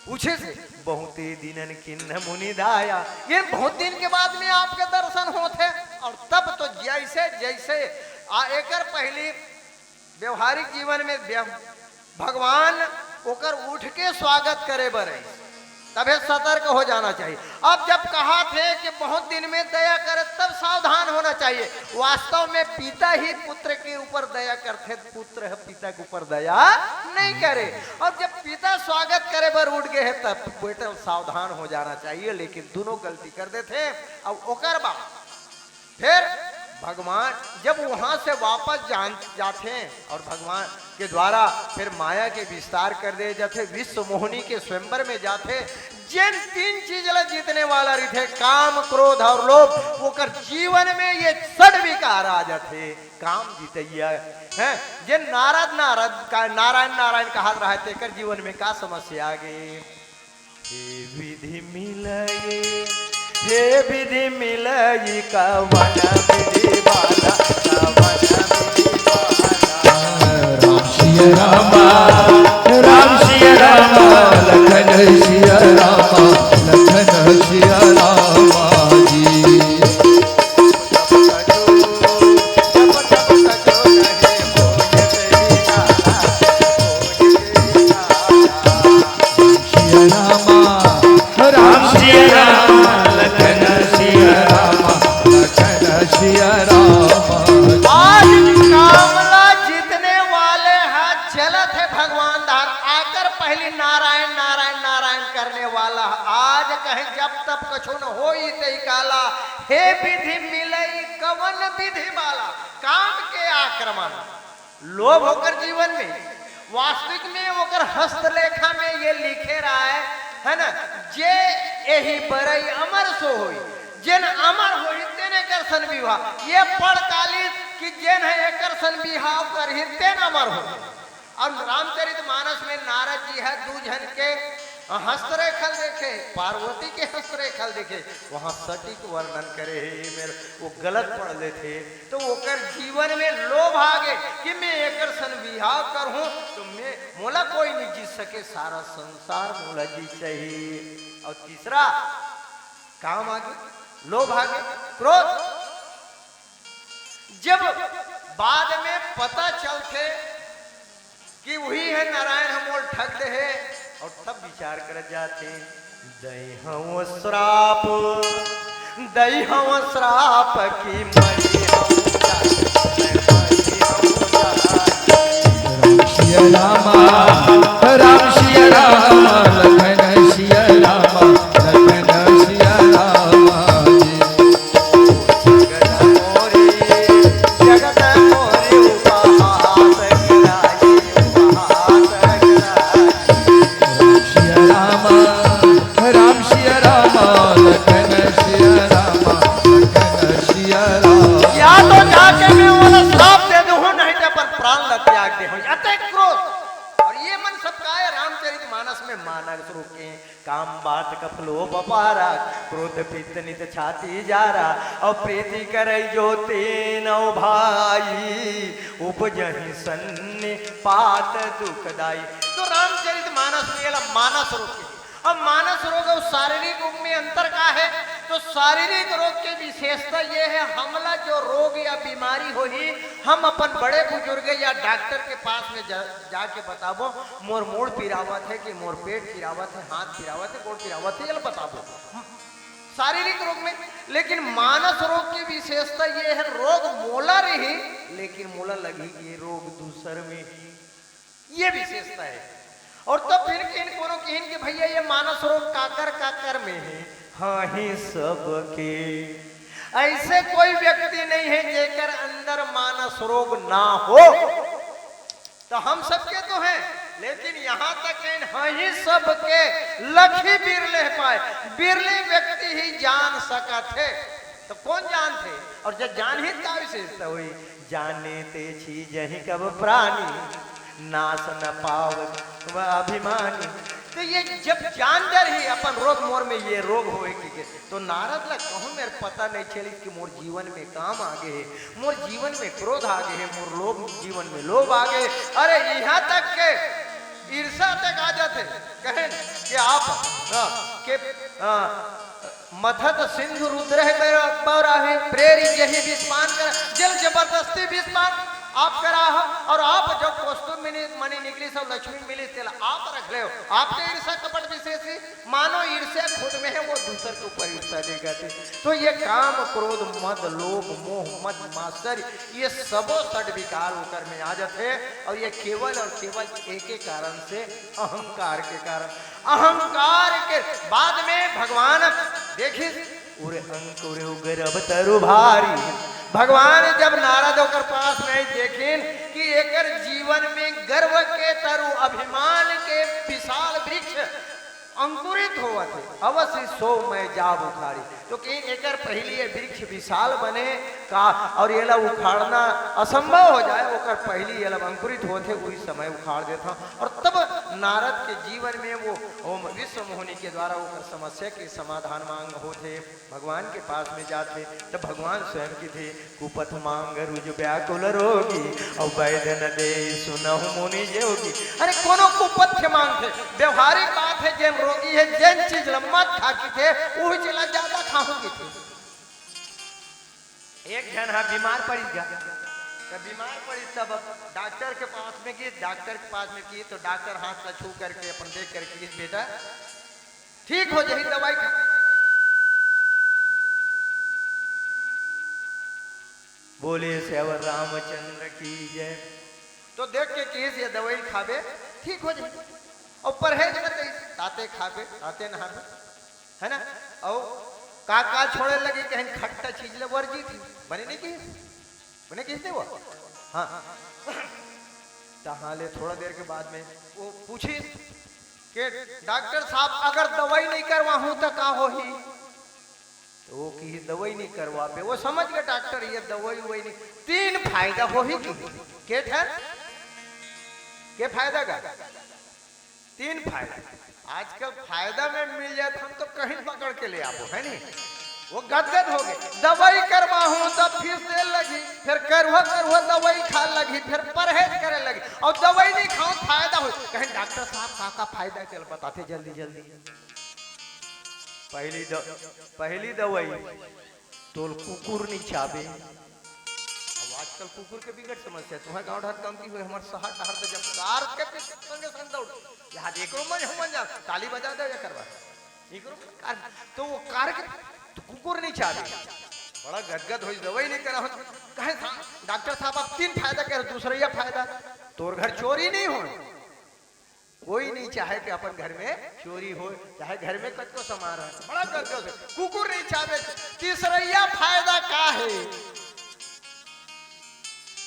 पूछे से बहुत दिनन किन्न मुनि दाया, ये बहुत दिन के बाद में आपके दर्शन होते। और तब तो जैसे जैसे एकर पहली व्यवहारिक जीवन में भगवान ओकर उठ के स्वागत करे बरे, तबे सतर्क हो जाना चाहिए। अब जब कहा थे कि बहुत दिन में दया करे, तब सावधान होना चाहिए। वास्तव में पिता ही पुत्र के ऊपर दया करते, पुत्र पिता के ऊपर दया नहीं करे। और जब पिता स्वागत करे बर उठ गए है, तब बेटा सावधान हो जाना चाहिए। लेकिन दोनों गलती कर देते। अब ओकर बाद फिर भगवान जब वहां से वापस जाते हैं और भगवान के द्वारा फिर माया के विस्तार कर दे जाते, विश्व मोहिनी के स्वयंवर में जाते, जिन तीन चीज जीतने वाला रही, काम क्रोध और लोभ, वो कर जीवन में ये सड़ विकार आ जाते, काम जीतैया है। जिन नारद का नारायण नारायण कहा रहा है, तेकर जीवन में का समस्या आ गई। हे विधि मिलये, हे विधि मिलई कवन विधि बाला, कवन विधि बाला। राम सिया रामा, राम सिया रामा, लखन सिया रामा, लखन सिया रामा जी। राम सिया रामा, लखन सिया रामा, लखन सिया रामा। आज कामला जीतने वाले हैं, चलत है भगवान दार आकर पहली नारायण नारायण नारायण करने वाला। आज कहे जब तब कछु न होई तई काला, हे विधि मिलई कवन विधि वाला। काम के आक्रमण लोभ होकर जीवन में, वास्तविक में होकर हस्तलेखा में ये लिखे रहा है, है ना, जे यही बरई अमर सो होई, जेन अमर होई तेने कर सन विवाह। ये पढ़ कालिस कि जेन है एकर सन विवाह कर ही तेन अमर हो। और रामचरितमानस में नारद जी है दूजन के हस्तरेखल देखे, पार्वती के हस्तरेखल देखे, वहां सटीक वर्णन करे मेरे वो गलत पढ़ लेते तो ओकर जीवन में लोभ आगे कि मैं एकर सन विवाह करूं तो मैं मोला कोई नहीं जीत सके, सारा संसार मोला जीत चाहिए। और तीसरा काम आगे, लोभ आगे, क्रोध। जब बाद में पता चलते कि वही है नारायण हमोल ठग दे है, और तब विचार कर जाते दई हूँ श्राप, दई हूँ श्राप की मरी सिया रामा राम सिया रामा लखन सिया रामा लखन सिया रामा जगत मोरी जगत मोरी उपहास गिराई, उपहास गिराई। सिया राम सिया रामा लखन सिया रामा लखन सिया रामा। या तो जाके मैं वाला श्राप दे दूं, नहीं तो पर प्राण लग त्याग दे हूं। अतः क्रोध और ये मन सबका है। रामचरितमानस में मानस रोके काम बात कफलो बपारा, क्रोध पित्त नित छाती जारा, और प्रीति करे जो तेनो भाई, उपजहि सन्नि पात दुखदाई। तो रामचरितमानस में मानस रोके। अब मानस रोग और शारीरिक रोग में अंतर का है? तो शारीरिक रोग की विशेषता ये है, हमला जो रोग या बीमारी हो ही हम अपन बड़े बुजुर्ग या डॉक्टर के पास में जाके बताबो मोर मूड़ पिरावत है कि मोर पेट पिरावत है, हाथ पिरावत है, गोड़ पिरावत है, ये बताबो शारीरिक रोग में। लेकिन मानस रोग की विशेषता ये है, रोग मोला रही लेकिन मोला लगी ये रोग दूसर में ही, ये विशेषता है। और तब फिर कोनो कहन कि भैया ये मानस रोग काकर में है। हाँ ही सबके ऐसे कोई व्यक्ति नहीं है जेकर अंदर मानस रोग ना हो। तो हम सबके तो हैं, लेकिन यहाँ तक हाँ ही सबके लखी बिरले पाए, बिरले व्यक्ति ही जान सका थे। तो कौन जान थे? और जब जान ही का विशेषता हुई, जाने ते छी जही कब प्राणी, नाश न पाव वह अभिमानी। तो ये जब जान जर ही अपन रोग मोर में ये रोग होए कि तो नारद लग कहूँ मेरे पता नहीं चली कि मोर जीवन में काम आगे है, मोर जीवन में क्रोध आगे है, मोर लोभ जीवन में लोभ आगे। अरे यहाँ तक के ईर्षा तक आ जाते कहें कि आप के मथत सिंधु रुद्र है है प्रेरी यही विस्मान कर, जल जबरदस्ती विस्मान आप करा हो। और आप जो कौस्तुभ मणि निकली सब लक्ष्मी मिली तेल आप रख ले हो। आपके ईर्षा कपट विशेषी मानो ईर्ष्या खुद में है, वो दूसरे के ऊपर ईर्षा देगा। तो ये काम क्रोध मद लोभ मोह मद मात्सर्य ये सबो षड विकार होकर में आ जाते हैं। और ये केवल और केवल एक ही कारण से, अहंकार के कारण। अहंकार के बाद में भगवान देखिए उरे अंकुरे उगरब तरु भारी। भगवान जब नारद होकर पास में देखिन कि एकर जीवन में गर्व के तरु अभिमान के विशाल वृक्ष अंकुरित हुआ थे, अवश्य सो मैं जाब उखाड़ी। तो कि एकर पहली ये वृक्ष विशाल बने का और ये ला उखाड़ना असंभव हो जाए, ओकर पहली ये ला अंकुरित होते उस समय उखाड़ देता। और तब नारद के जीवन में वो विश्व मोहिनी के द्वारा ओकर समस्या के समाधान मांग होते, भगवान के पास में जाते। तब भगवान स्वयं की थे कुपथ मांग रुज व्याकुल रोगी, और वैद्य न दे सुनहु मुनि जोगी। अरे कोनो कुपथ्य मांगते, व्यवहारिक बात है, जेन रोगी है जेन चीज मत खा की थे वही चीज ज्यादा खाऊंगी थे। एक जन है बीमार पड़ी गया, तो बीमार पड़ी तब डॉक्टर के पास में की, डॉक्टर के पास में की तो डॉक्टर हाथ का छू करके अपन देख करके बेटा ठीक हो जाए दवाई खा। बोले श्यावर रामचंद्र की जय। तो देख के किस ये दवाई खावे ठीक हो जाए, और परहेज न ताते खावे ताते नहावे, है ना। और का छोड़े लगे कहीं खट्टा चीज ले वर्जी थी बने नहीं की बने किसने वो। हाँ तहां ले थोड़ा देर के बाद में वो पूछी कि डॉक्टर साहब अगर दवाई नहीं करवाऊं तो का हो ही, तो वो की दवाई नहीं करवा पे, वो समझ गए डॉक्टर ये दवाई वही नहीं, 3 फायदा हो ही के ठहर के फायदा का 3 फायदा। आजकल फायदा में मिल जाए हम तो कहीं पकड़ के ले आपो है नहीं, वो गदगद हो गए। दवाई करवाऊं तब फीस दे लगी, फिर करवा दवाई खा लगी, फिर परहेज करे लगी, और दवाई नहीं खाऊं फायदा हो। कहीं डॉक्टर साहब का फायदा चल बताते जल्दी जल्दी। पहली दवाई तो कुकुर नहीं चाबे। अब आजकल कुकुर के बिगड़ समस्या तुम्हारे गांव ढार कमती हुए हमारे शहर टहर तो जब कार के संगे संग दौड़ यहाँ देखो मन जा ताली बजा दे या करवा कार, तो वो कार के तो कुकुर नहीं चाबे। बड़ा गदगद हो, दवाई नहीं करा हो कहे डॉक्टर साहब आप 3 फायदा कह रहे, दूसरा यह फायदा तोर घर चोरी नहीं हो। कोई नहीं चाहे कि अपन घर में चोरी हो, चाहे घर में कच को समा रहा है, बड़ा गदगद है, कुकुर नहीं चाहे। तीसरा फायदा का है,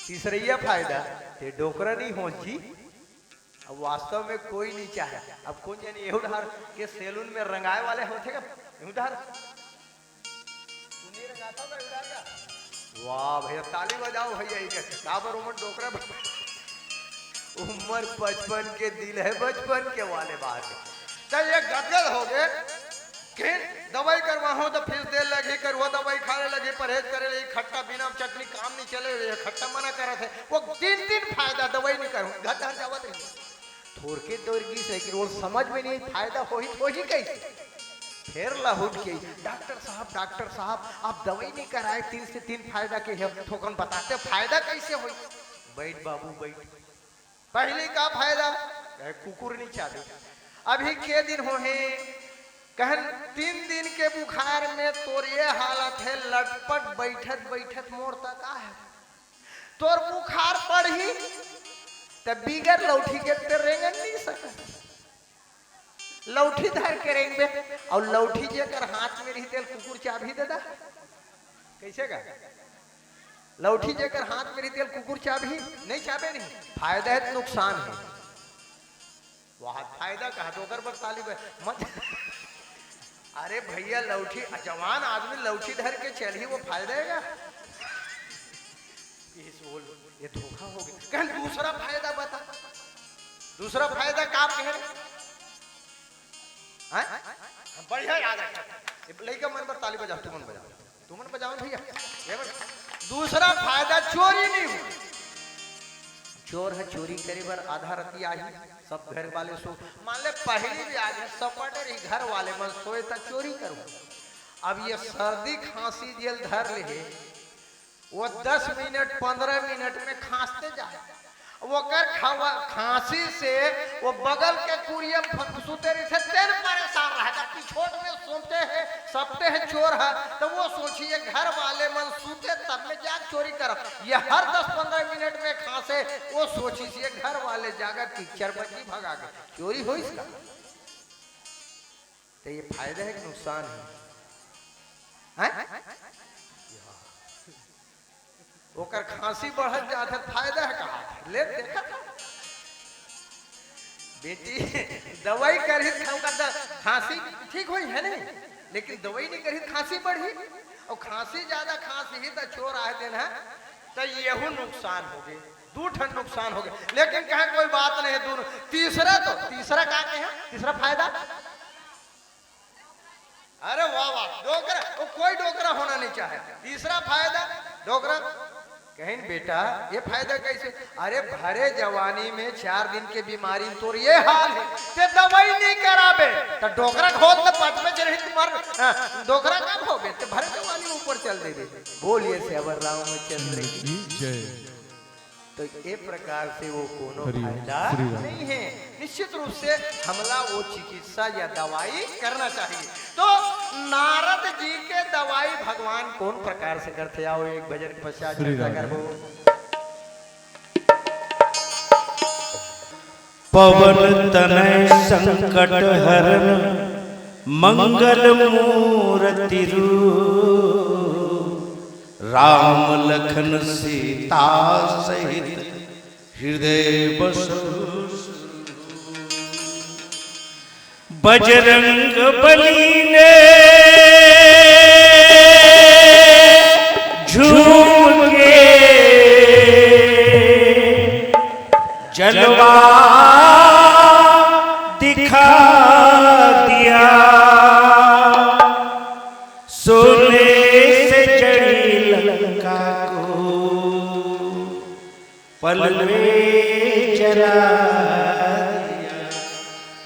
तीसरा फायदा ते डोकरा नहीं हो जी। अब वास्तव में कोई नहीं चाहे। अब कौन जाने ये उधार के सैलून में रंगाए वाले होते का उधार वाह भैया ताली बजाओ भैया, काबर उमर डोकरा उम्र 55 के दिल है बचपन के वाले बात है। तो ये गदगद हो गए कि दवाई करवाओ तो फीस दे लगी, करवा दवाई खाने लगे, परहेज करे लगे, खट्टा बिना चटनी काम नहीं चले, खट्टा मना करा थे। वो 3 फायदा दवाई नहीं करूँ घर घर जावत रही थोड़ के दौड़गी से कि वो समझ में नहीं फायदा हो ही कैसे। फिर लहुट के डॉक्टर साहब आप दवाई नहीं कराए, 3 से 3 फायदा के है, ठोकन बताते फायदा कैसे हो। बैठ बाबू बैठ। पहले का फायदा कुकुर नहीं चाहते। अभी के दिन हो है कहन 3 दिन के बुखार में तोर ये हालत है, लटपट बैठत मोर तक आ है, तोर बुखार पड़ी तब बिगर लौठी के ते रेंगन नहीं सका। लौठी धर के रेंगे और लौठी जेकर हाथ में रही तेल कुकुर चाबी दे दा कैसे का। लौठी जेकर हाथ में रही तेल कुकुर चाबी नहीं चाबे नहीं। फायदा है तो नुकसान है। वहां फायदा कहा तो कर बस ताली मत। अरे भैया लौठी जवान आदमी लौठी धर के चली वो फायदा है ये धोखा हो गया। कहीं दूसरा फायदा बता, दूसरा फायदा का कह रहे बढ़िया याद रखा लड़का मन पर ताली बजाओ, तुमन बजाओ भैया। दूसरा फायदा चोरी नहीं हुई। चोर है चोरी करे बार आधा रती आई सब घर वाले सो मान ले पहली भी आज सपट रही घर वाले मन सोए था चोरी करूं। अब ये सर्दी खांसी जेल धर ले वो 10 मिनट 15 मिनट में खांसते जाए। वो कर खांसी से वो बगल के कुरिया सुते रहे थे तेल परेशान रहता पिछोट में सोते हैं सबते है चोर है। तो वो सोचिए घर वाले मन सूते तब में जाग चोरी कर ये हर 10-15 मिनट में खांसे। वो सोचिए घर वाले जागा पिक्चर बची भगा के चोरी हो इसका। तो ये फायदा है कि नुकसान है? ओकर खांसी बढ़त जाता फायदा है कहा ले देखा बेटी दवाई करी खांसी ठीक हुई है नहीं, लेकिन दवाई नहीं करी खांसी बढ़ी और खांसी ज्यादा खांसी ही तो चोर आए दिन है। तो यहू नुकसान हो गए, 2 ठन नुकसान हो गए। लेकिन कहे कोई बात नहीं दोनों। तीसरा क्या कहे तीसरा फायदा। अरे वाह वाह डोकरा कोई डोकरा होना नहीं चाहे। तीसरा फायदा डोकरा कहीं बेटा ये फायदा कैसे। अरे भरे जवानी में 4 दिन के बीमारी तोर ये हाल है ते दवाई नहीं कराबे तो डोकरा खोद में पट में चढ़ी तुम्हार डोकरा कब हो गए ते भरे जवानी में ऊपर चल दे। बोलिए श्यावर रामचंद्र की जय। तो ये प्रकार से वो कोनो फायदा नहीं है। निश्चित रूप से हमला वो चिकित्सा या दवाई करना चाहिए। तो नारद जी के दवाई भगवान कौन प्रकार से करते आओ एक भजन पश्चात चर्चा करबो। पवन तनय संकट हरन मंगल मूर्ति रूप राम लखन सीता सहित हृदय बसु। बजरंग बली ने झूम के जलवा दिखा दिया, सोने से जड़ी लंका को पल में जला दिया।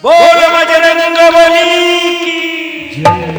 बोल बजरंग बली की जय।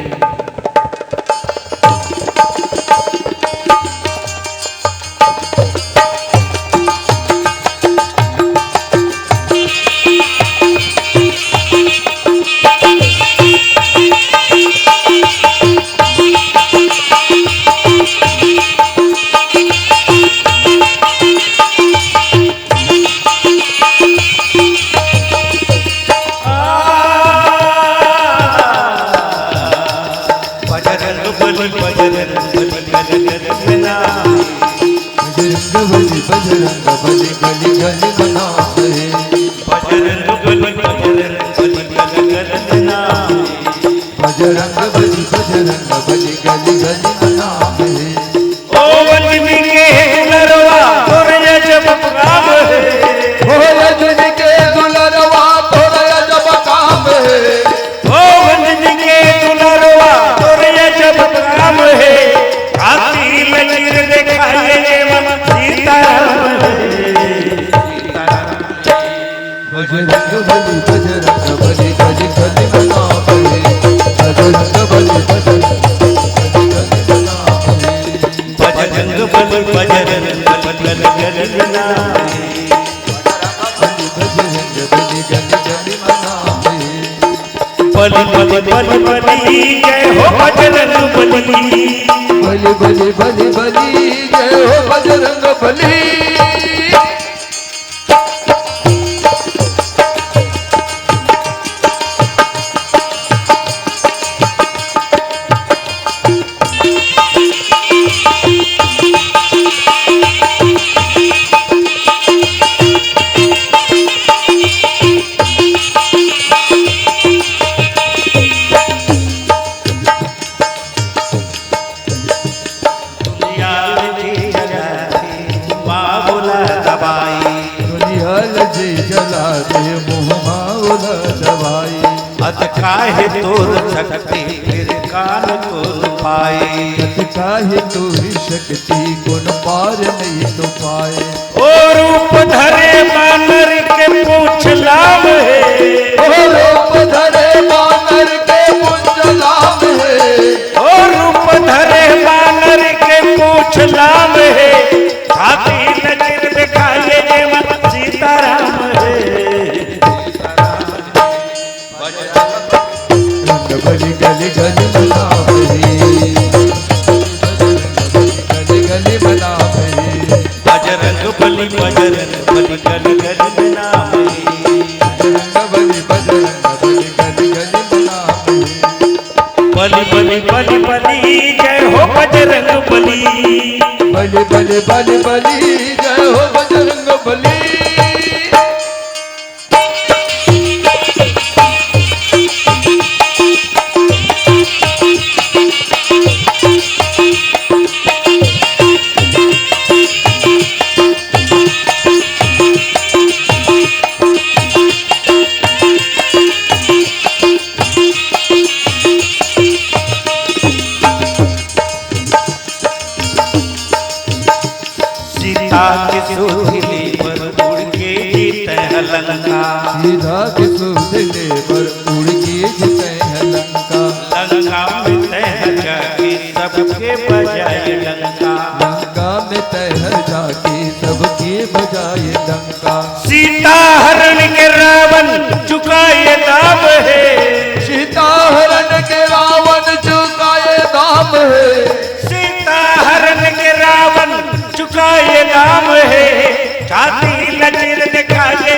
काहे तोर शक्ति फिर कान को पाए, काहे तोरी शक्ति गुण पार नहीं तो पाए। ओ रूप धरे बानर के पूछ लाभ है, ओ रूप धरे बानर के पूछ लाभ है, ओ रूप धरे बानर के पूछ लाभ है, हाथी नजर दिखाए जेवन सीताराम है। गली गली गली बना गली गली बना बजरंग बली बजरंग बली गली गली बना बली बजरंग बली गली गली बना बली बली बली बली जय हो बजरंग बली, बली बली बली बली जय हो बजरंग बली। सीधा के सुधले पर उड़ के जीते हैं लंका, लंका में तहर जाके सबके बजाए लंका, लंका में तहर जाके सबके बजाए लंका। सीता हरण के रावण चुकाए दाम है, सीता हरण के रावण चुकाए दाम है, सीता हरण के रावण चुकाए दाम है, छाती लकीर दिखाए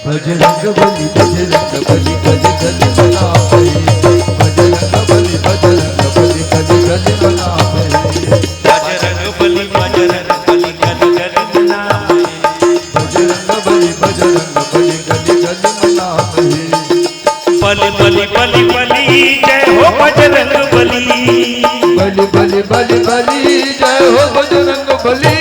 बजरंग बली बजरंग बली गली गली बना बजरंग बली बजरंग बली गली गली बना बजरंग बली बजरंग बली गली गली बना बजरंग बली बजरंग बली बली बली जय हो बजरंग बली। बलि बलि बलि बलि जय हो बजरंग बली।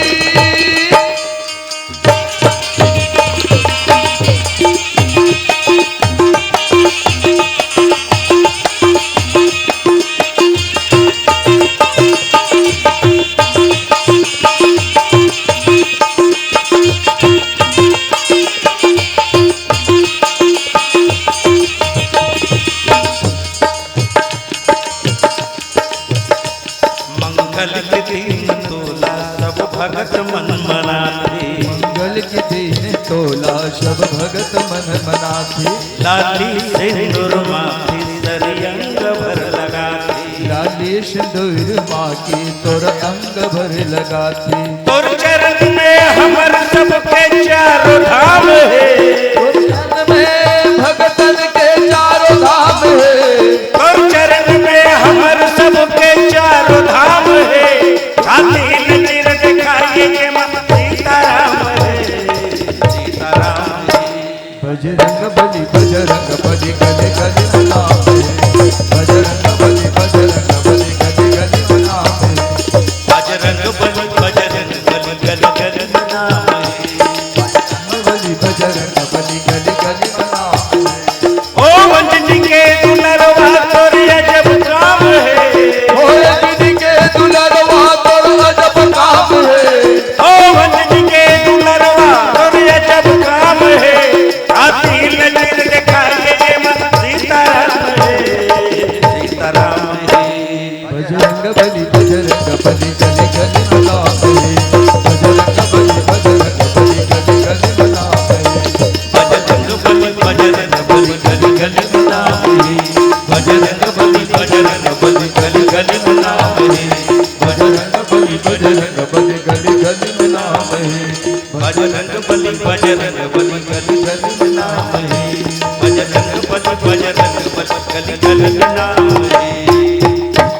मंगल के दिन तोला सब भगत मन मनाते। मंगल के दिन तोला सब भगत मन मनाते। लाली सिंदूर माथे सरी अंग भर लगाते। लाली सिंदूर माँ की तोर अंग भर लगाते। तोर चरण में हमर सबके चारों धाम है। तोर चरण में भगतन के चारों धाम है। तोर चरण में हमर सबके चारों धाम है। खाती नजर दिखाइए के मां सीताराम है, सीताराम है। बजरंग बली गली गली मनाते। बजरंग बली गली गली मनाते। बजरंग बली गली गली मनाते। बली बजरंग बली गली गली मनाते। ओ वंजनी के दुलरवा तोर अजब काम है। ओ अग्नि के दुलरवा तोर अजब काम है। ओ वंजनी के दुलरवा तोर अजब काम है। आती नजर दिखाइए के मां सीताराम है, सीताराम है। बजरंग बली गली गली मनाते। बजरंग बली गली गली मनाते। बजरंग बली गली गली मनाते। बजरंग बली गली गली मनाते। बजरंग बली गली गली मनाते। बजरंग बली गली गली मनाते। बजरंग बली गली गली मनाते।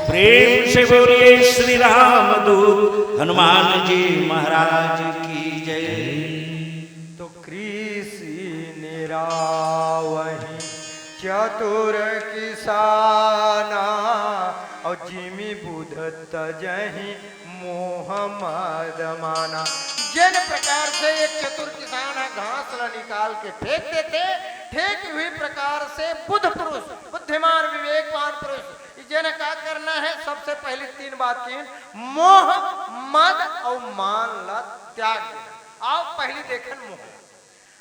प्रेम से बोलिए श्री राम दूत हनुमान जी महाराज की जय। तो कृषि निरावही चतुर किसाना और जिमी बुध तजही मोह मद माना। जिन प्रकार से एक चतुर किसान घास ला निकाल के फेंक देते, ठीक हुई प्रकार से बुद्ध पुरुष, बुद्धिमान विवेकवान पुरुष जिन्हें क्या करना है, सबसे पहले तीन बात की, मोह मद और मान ला त्याग देना। आओ पहली देखन मोह।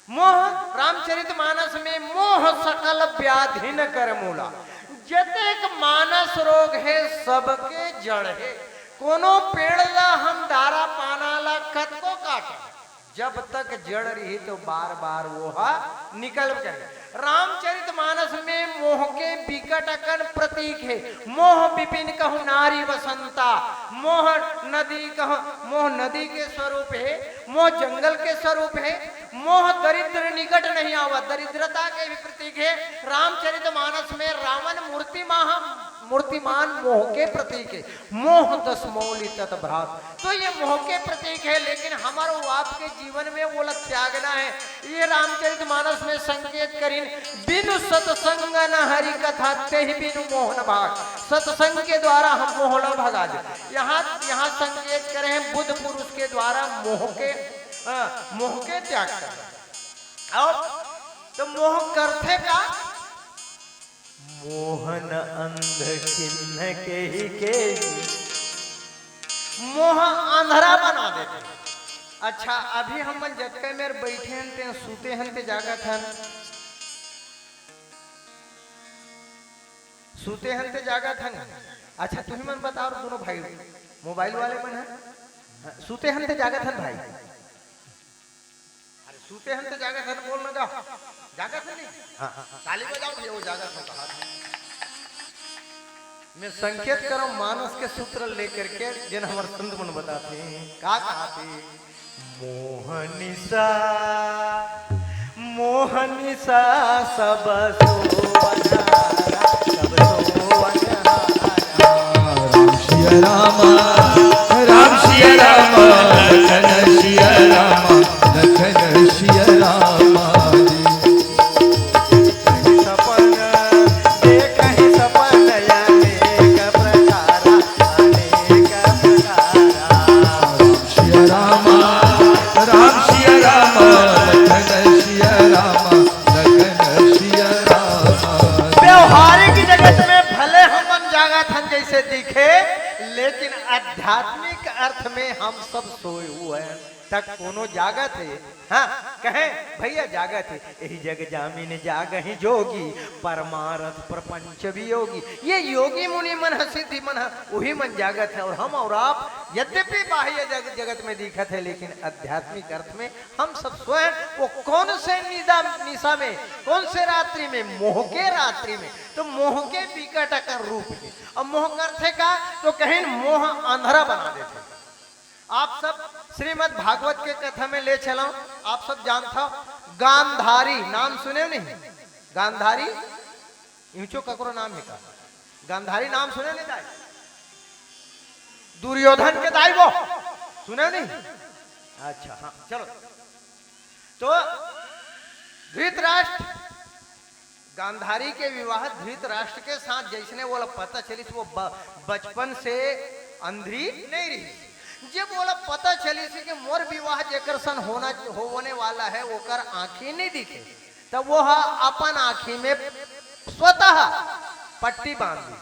मोह रामचरितमानस में मोह सकल व्याधि न कर मूला। जतेक मानस रोग है सबके जड़ है। कोनो पेड़ ला हम दारा पाना ला कत को काटे, जब तक जड़ रही तो बार बार वो निकल जाए। रामचरितमानस में मोह के विकट अकन प्रतीक है। मोह विपिन कहूँ नारी वसंता। मोह नदी कहूँ, मोह नदी के स्वरूप है। मोह जंगल के स्वरूप है। मोह दरिद्र निकट नहीं आवा, दरिद्रता के भी प्रतीक है। रामचरितमानस में रावण मूर्तिमान मोह के प्रतीक है। मोह दस मौली तत्भ्रात, तो ये मोह के प्रतीक है। लेकिन हमारे आपके जीवन में वो त्यागना है। ये रामचरितमानस में संकेत करीन, बिनु सत्संग न हरि कथा ते ही बिनु मोहन भाग। सत्संग के द्वारा हम मोह न भगा दे। यहाँ संकेत करे हैं बुद्ध पुरुष के द्वारा मोह के त्याग कर। और तो मोह करते का मोहन अंध किन्न के ही के मोह अंधरा बना देते। अच्छा अभी हम जतके मेरे बैठे हन ते सूते हन ते जागत हन, सूते हन ते जागत हन। अच्छा तुम्हें मन बताओ दोनों भाई मोबाइल वाले मन है सूते हन ते जागत हन भाई। अरे सूते हन ते जागत हन बोल लगा जागत हन नहीं। हाँ ताली बजाओ भैया वो जागत हन कहा। मैं संकेत करो मानस के सूत्र लेकर के जिन हमारे संत मन बताते हैं का कहते मोहनिसा सब सोवनहारा सब सोवनहारा। राम सिया राम राम सिया राम लखन सिया राम लखन सिया राम। सपन लेकिन आध्यात्मिक अर्थ में हम सब सोए हुए हैं तक कोनो जागत है। हाँ कहे भैया जागत है, यही जग जामिन जागहि जोगी परमारथ प्रपंच वियोगी। ये योगी मुनि मन है, सिद्धि मन है, वही मन जागत है। और हम और आप यद्यपि बाह्य जगत में दिखत है, लेकिन आध्यात्मिक अर्थ में हम सब स्वयं वो कौन से निशा में, कौन से रात्रि में, मोह के रात्रि में। तो मोह के विकट का रूप है। और मोह करते का तो कहीं मोह अंधेरा बना देते। आप सब श्रीमद् भागवत के कथा में ले चला, आप सब जानता गांधारी नाम सुने नहीं? गांधारी यूचो ककरो नाम है का? गांधारी नाम सुने नहीं दाई? दुर्योधन के दाई वो सुने नहीं? अच्छा हाँ चलो। तो धृतराष्ट्र गांधारी के विवाह धृतराष्ट्र के साथ जैसने वो पता चली वो बचपन से अंधी नहीं रही। जब बोला पता चली थी कि मोर विवाह जेकर सन होने वाला है ओकर आंखी नहीं दिखे, तब वो अपन आंखी में स्वतः पट्टी बांध दी।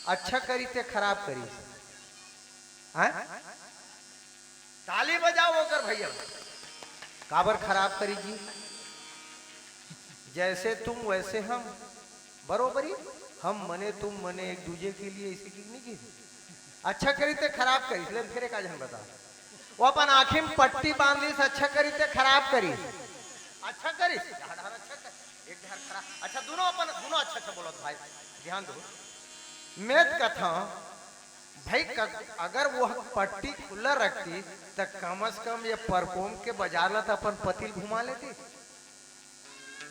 अच्छा करी ते खराब करी। ताली बजाओ ओकर भैया। काबर खराब करी जी? जैसे तुम वैसे हम, बरोबरी हम मने तुम मने एक दूजे के लिए इसी की नहीं की। अच्छा करी ते खराब करी, फिर एक आज हम बता। वो अपन आंखें में पट्टी बांध ली, अच्छा करी ते खराब करी। अच्छा करी अच्छा कर, एक ढार खराब। अच्छा दोनों अपन दोनों अच्छा अच्छा बोलो भाई, ध्यान दो। मैं कथा भाई अगर वो पट्टी खुला रखती तो कम से कम ये परकोम के बाजार ला तो अपन पतिल घुमा लेती।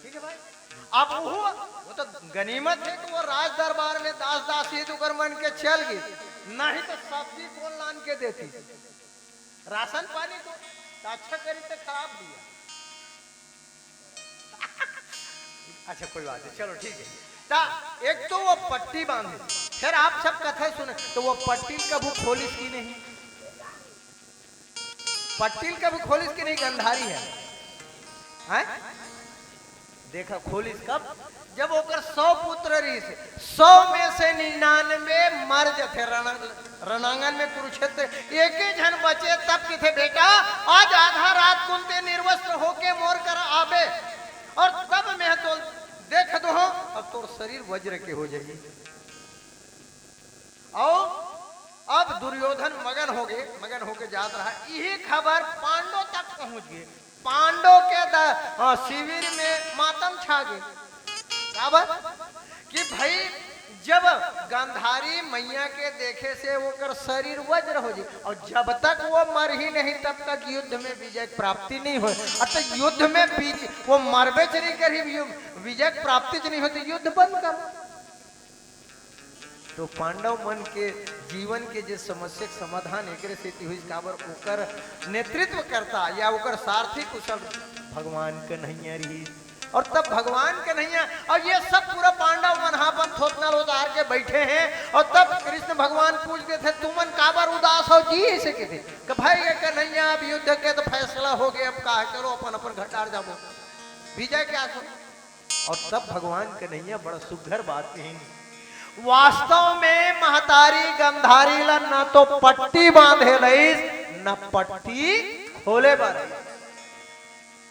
ठीक है भाई। अब वो तो गनीमत है कि वो राज दरबार में दास दासी दुकर मन के चल गई, नहीं तो सब्जी कौन लान के देती, राशन पानी को तो अच्छा करी तो खराब दिया। अच्छा कोई बात नहीं, चलो ठीक है। एक तो वो पट्टी बांधे, फिर आप सब कथा सुने तो वो पट्टी कभी खोलिस की नहीं, पट्टी कभी खोलिस की नहीं। गंधारी है देखा खोलिस कब? जब ओकर 100 पुत्र रही से 100 में से 99 मर जाते रणांगन में कुरुक्षेत्र, एक ही जन बचे। तब किथे बेटा आज आधा रात कुंते निर्वस्त्र होके मोर कर आबे, और तब मैं तो देख दो अब तोर शरीर वज्र के हो जाएगी। और अब दुर्योधन मगन हो के जात रहा। यही खबर पांडव तक पहुंच गए। पांडव के शिविर में मातम छा गए। कि भाई जब गांधारी मैया के देखे से वो कर शरीर वज्र हो जाए, और जब तक वो मर ही नहीं तब तक युद्ध में विजय प्राप्ति नहीं हो। अतः युद्ध में वो मरबे चली कर ही विजय प्राप्ति नहीं होती, युद्ध बंद कर। तो पांडव मन के जीवन के जो समस्या समाधान एक हुई काबर ओकर नेतृत्व करता या ओकर सारथी कुशल भगवान कन्हैया रही। और तब भगवान कन्हैया और ये सब पूरा पांडव मन हापन थोतना उतार के बैठे हैं। और तब कृष्ण भगवान पूछते थे तुमन काबर उदास हो जी? ऐसे कहते कि भाई ये कन्हैया अब युद्ध के तो फैसला हो गया, अब का करो अपन अपन घटार जाबो विजय क्या सो। और तब भगवान कन्हैया बड़ा सुघर बात कही, वास्तव में महतारी गंधारी ला न तो पट्टी बांधे लईस न पट्टी खोले बारे।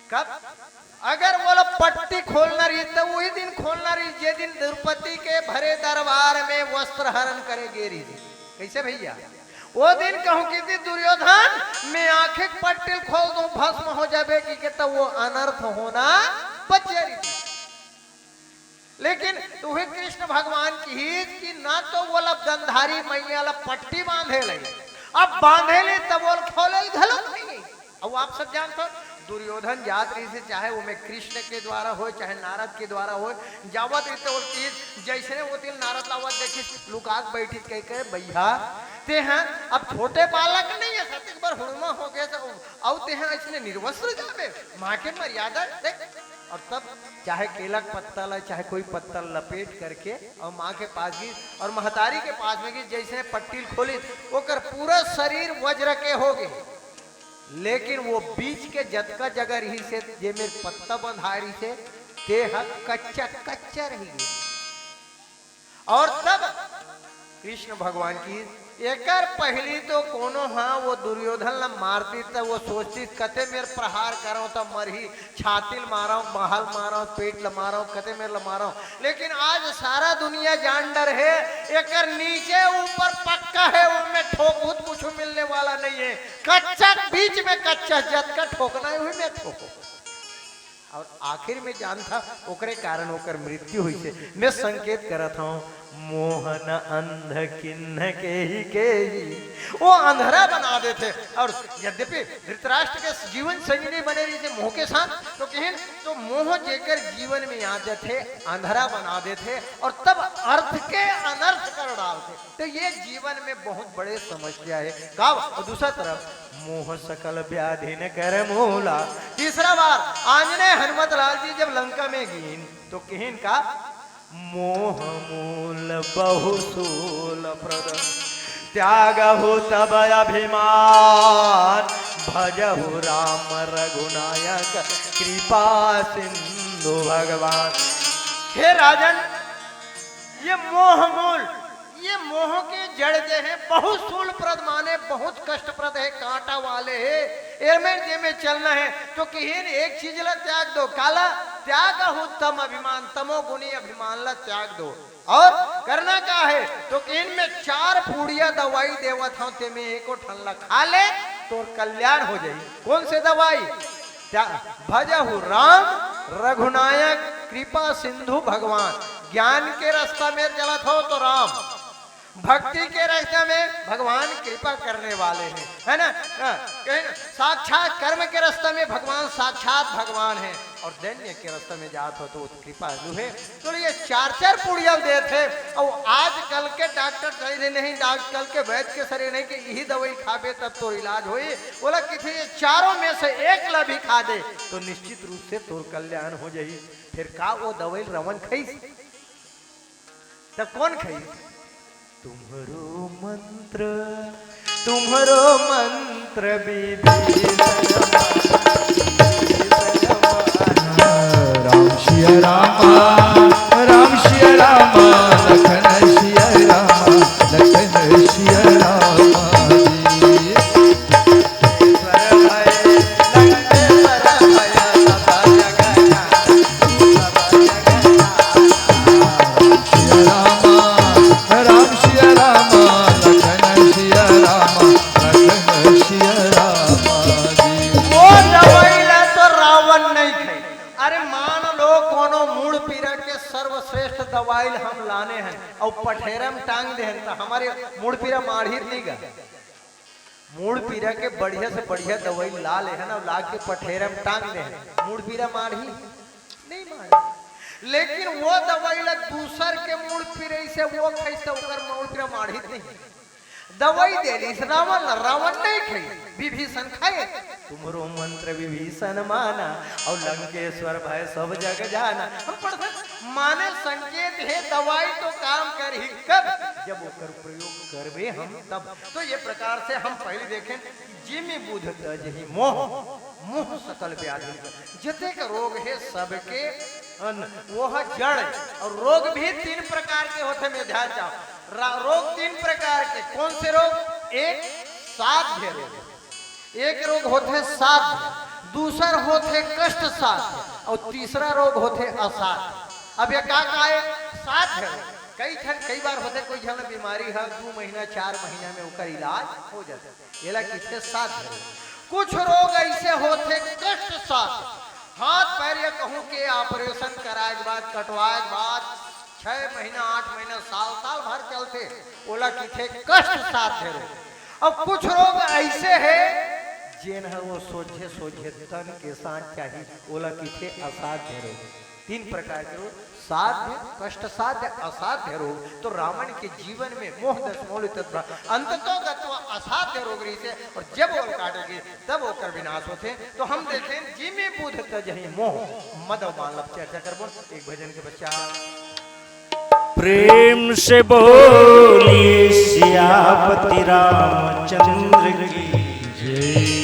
कब? अगर वो लोग पट्टी खोलना रही तो वही दिन खोलना रही जे दिन द्रौपदी के भरे दरबार में वस्त्र हरण करे गेरी। कैसे भैया? वो दिन कहूं कि दुर्योधन मैं आंखें पट्टी खोल दूं भस्म हो जाबे कि तो वो अनर्थ होना बच जारी। लेकिन तुम्हें कृष्ण भगवान की हित की ना तो वो लोग गंधारी मैया ला पट्टी बांधे लगे, अब बांधे ले तब वो खोले गलत नहीं। अब आप सब जानते हो दुर्योधन जात रही से चाहे वो में कृष्ण के द्वारा हो चाहे नारद के द्वारा हो, जावत रहते वो चीज जैसे वो दिन नारद लावत देखी लुकाक बैठी कह के भैया ते हैं अब छोटे बालक नहीं है, सत्य बार हुड़मा हो गया तो अब ते हैं इसने निर्वस्त्र जाबे माँ के मर्यादा देख। और तब चाहे केला पत्ता ला चाहे कोई पत्ता लपेट करके और माँ के पास गई और महतारी के पास में गई, जैसे पट्टी खोली वो कर पूरा शरीर वज्र के हो गए। लेकिन वो बीच के जतका जगह रही से जे मेरे पत्ता बंधारी से देह कच्चा कच्चा रही गई। और तब कृष्ण भगवान की एकर पहली तो कोनो हाँ वो दुर्योधन ला मारती तो वो सोचती कते मेर प्रहार करो तो मरही, छातिल मारो, बहाल मारो, पेट ला मारो, कते मेर ला मारो। लेकिन आज सारा दुनिया जान डर है, एकर नीचे ऊपर पक्का है, उनमें ठोक कुछ मिलने वाला नहीं है। कच्चा बीच में कच्चा जत का ठोकना है वही में ठोको। और आखिर में जान था ओकरे कारण होकर मृत्यु हुई से मैं संकेत करत हूँ मोहन अंध किन्न के ही वो अंधेरा बना देते। और यद्यपि धृतराष्ट्र के जीवन संगिनी बने रही थे मोह के साथ, तो कहें तो मोह जेकर जीवन में आते थे अंधेरा बना देते और तब अर्थ के अनर्थ कर डालते। तो ये जीवन में बहुत बड़े समस्या है का। और दूसरा तरफ मोह सकल व्याधि न कर मूला। तीसरा बार आंजनेय हनुमत लाल जी जब लंका में गिन तो कहें का मोह मूल बहुसूल प्रद त्यागहु तब अभिमान भजहु राम रघुनायक कृपा सिंधु भगवान। हे राजन, ये मोह मूल, ये मोह के जड़ जे है बहुत सूलप्रद माने बहुत कष्टप्रद है, कांटा वाले है। एयरमेंट जे में चलना है तो कहीं एक चीज ला त्याग दो, काला त्याग हो तम अभिमान, तमो गुणी अभिमान ला त्याग दो। और करना क्या है तो इनमें 4 पूड़िया दवाई देवत हूं, ते में एको ठल्ला खा ले तो कल्याण हो जाए। कौन से दवाई? भजहु राम रघुनायक कृपा सिंधु भगवान। ज्ञान के रास्ता में चलत हो तो राम, भक्ति के रास्ते में भगवान कृपा करने वाले हैं, है ना। साक्षात कर्म के रास्ते में भगवान साक्षात भगवान है, और दैन्य के रास्ते में जात हो तो कृपा है। तो ये 4 पुड़िया दे थे। और आजकल के डॉक्टर चाहिए नहीं, आजकल के वैद्य के सरे नहीं कि यही दवाई खाबे तब तो इलाज होई। बोला किसी ये 4 में से एक ला भी खा दे तो निश्चित रूप से तोर कल्याण हो जाये। फिर का वो दवाई रवन खाई तब कौन खाई? तुम्हारो मंत्र राम श्री रामा, राम श्री रामा, लखन श्री रामा, लखन श्री रामा जी। दवाई हम लाने हैं और पठेरम टांग दे तो हमारे मूड पीरा माढ़िर नहीं गा। मूड पीरा के बढ़िया से बढ़िया दवाई ला ले है ना, ला के पठेरम टांग दे मूड पीरा माढ़ी नहीं माढ़ी। लेकिन वो दवाई ला दूसर के मूड पीरे से वो खाई तो मूड पीरा माढ़ी नहीं। दवाई दे ली रावण, रावण नहीं खाई, विभीषण खाए। तुम्हारो मंत्र विभीषण माना और लंकेश्वर भय सब जग जाना। हम पढ़ते माने संकेत है दवाई तो काम कर ही कब जब ओकर प्रयोग करबे हम तब। तो ये प्रकार से हम पहले देखें जिमि बुध तजहि मोह, मोह सकल व्याधि। जते का रोग है सबके वो है जड़। और रोग भी 3 प्रकार के होते में ध्यान जाओ। रोग 3 प्रकार के। कौन से रोग? एक साध्य रोग, एक रोग होते साध्य, दूसरा होते कष्ट साध्य, और तीसरा रोग होते असाध्य। अब ये का है? साध्य रोग कई बार होते कोई जन बीमारी है 2 महीना 4 महीना में उसका इलाज हो जाता है, ये किसके साध्य रोग। कुछ रोग ऐसे होते कष्ट साध्य, हाथ पैर या कहूँ के ऑपरेशन कराए के बाद कटवाए के बाद 6 महीना 8 महीना साल भर चलते, ओला किथे कष्ट साध्य रोग। अब कुछ रोग ऐसे है जिन है वो सोझे तन के साथ चाहिए, ओला किथे असाध्य रोग। 3 प्रकार के रोग, साध्य, कष्ट साध्य, असाध्य रोग। तो रावण के जीवन में मोह दश मूल तत्व अंततो गत्वा असाध्य रोग रही से, और जब वो काटेंगे तब वो कर विनाश होते। तो हम देखें जिमि बुध तजहि मोह मद मान चर्चा करबो एक भजन के बच्चा। प्रेम से बोली सियापति रामचंद्र की जय।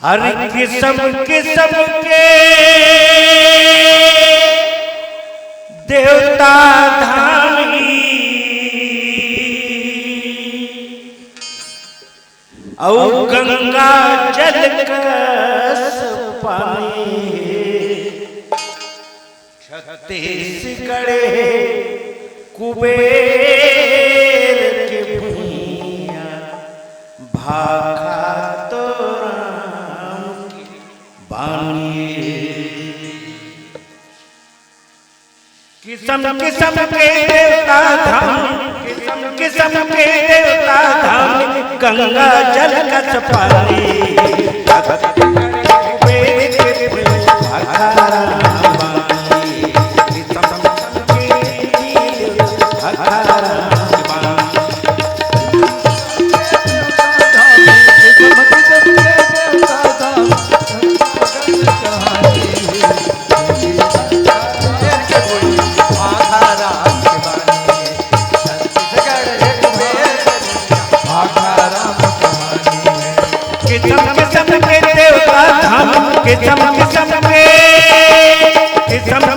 हर किस्म के देवता धामी कस पानी छत्तीसगढ़ कुबेर के भुइया भाखा तो राम की बानी किस्म किस्म के देवता धाम किस्म के देवता धाम गंगा जल कस पानी किस्म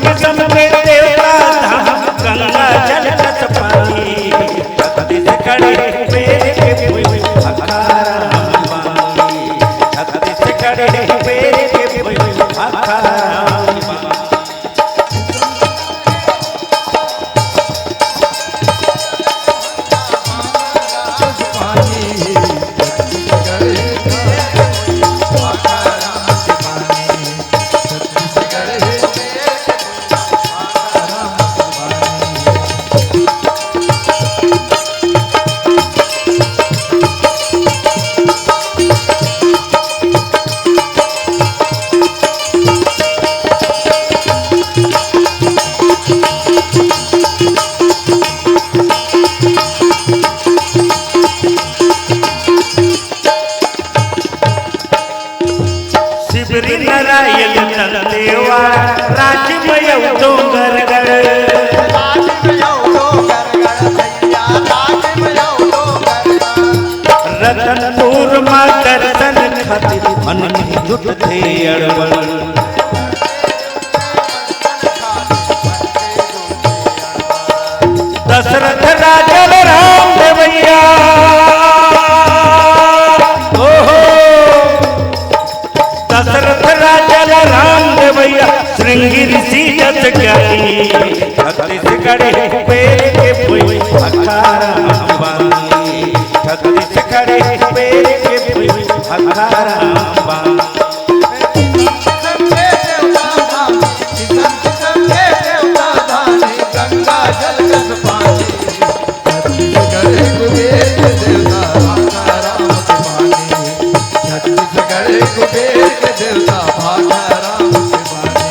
किस्म के देवता धाम गंगा जल कस पानी छत्तीसगढ़ कुबेर के भुइया भाखा राम बानी छत्तीसगढ़ कुबेर के भुइया भाखा राम बानी नारायण नंदेवा राजमय डोंगरगढ़ रतनपुर मां दर्शन खातिर मन में जुट थे अड़बड़ दशरथ राजा राम देवैया दशरथ राजा राम देवैया श्रृंगी ऋषि जस ज्ञानी छत्तीसगढ़ कुबेर के भुइया भाखा राम बानी छत्तीसगढ़ कुबेर के भुइया भाखा राम बानी गंगा जल कस पानी छत्तीसगढ़ कुबेर के देवता भाखा राम के बानी छत्तीसगढ़ कुबेर के देवता भाखा राम के बानी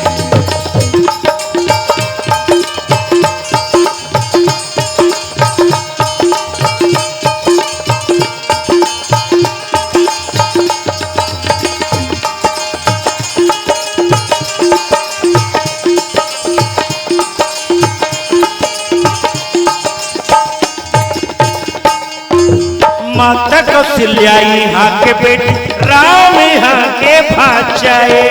माता कौशल्या यहाँ के बेटी राम यहाँ के भाचाए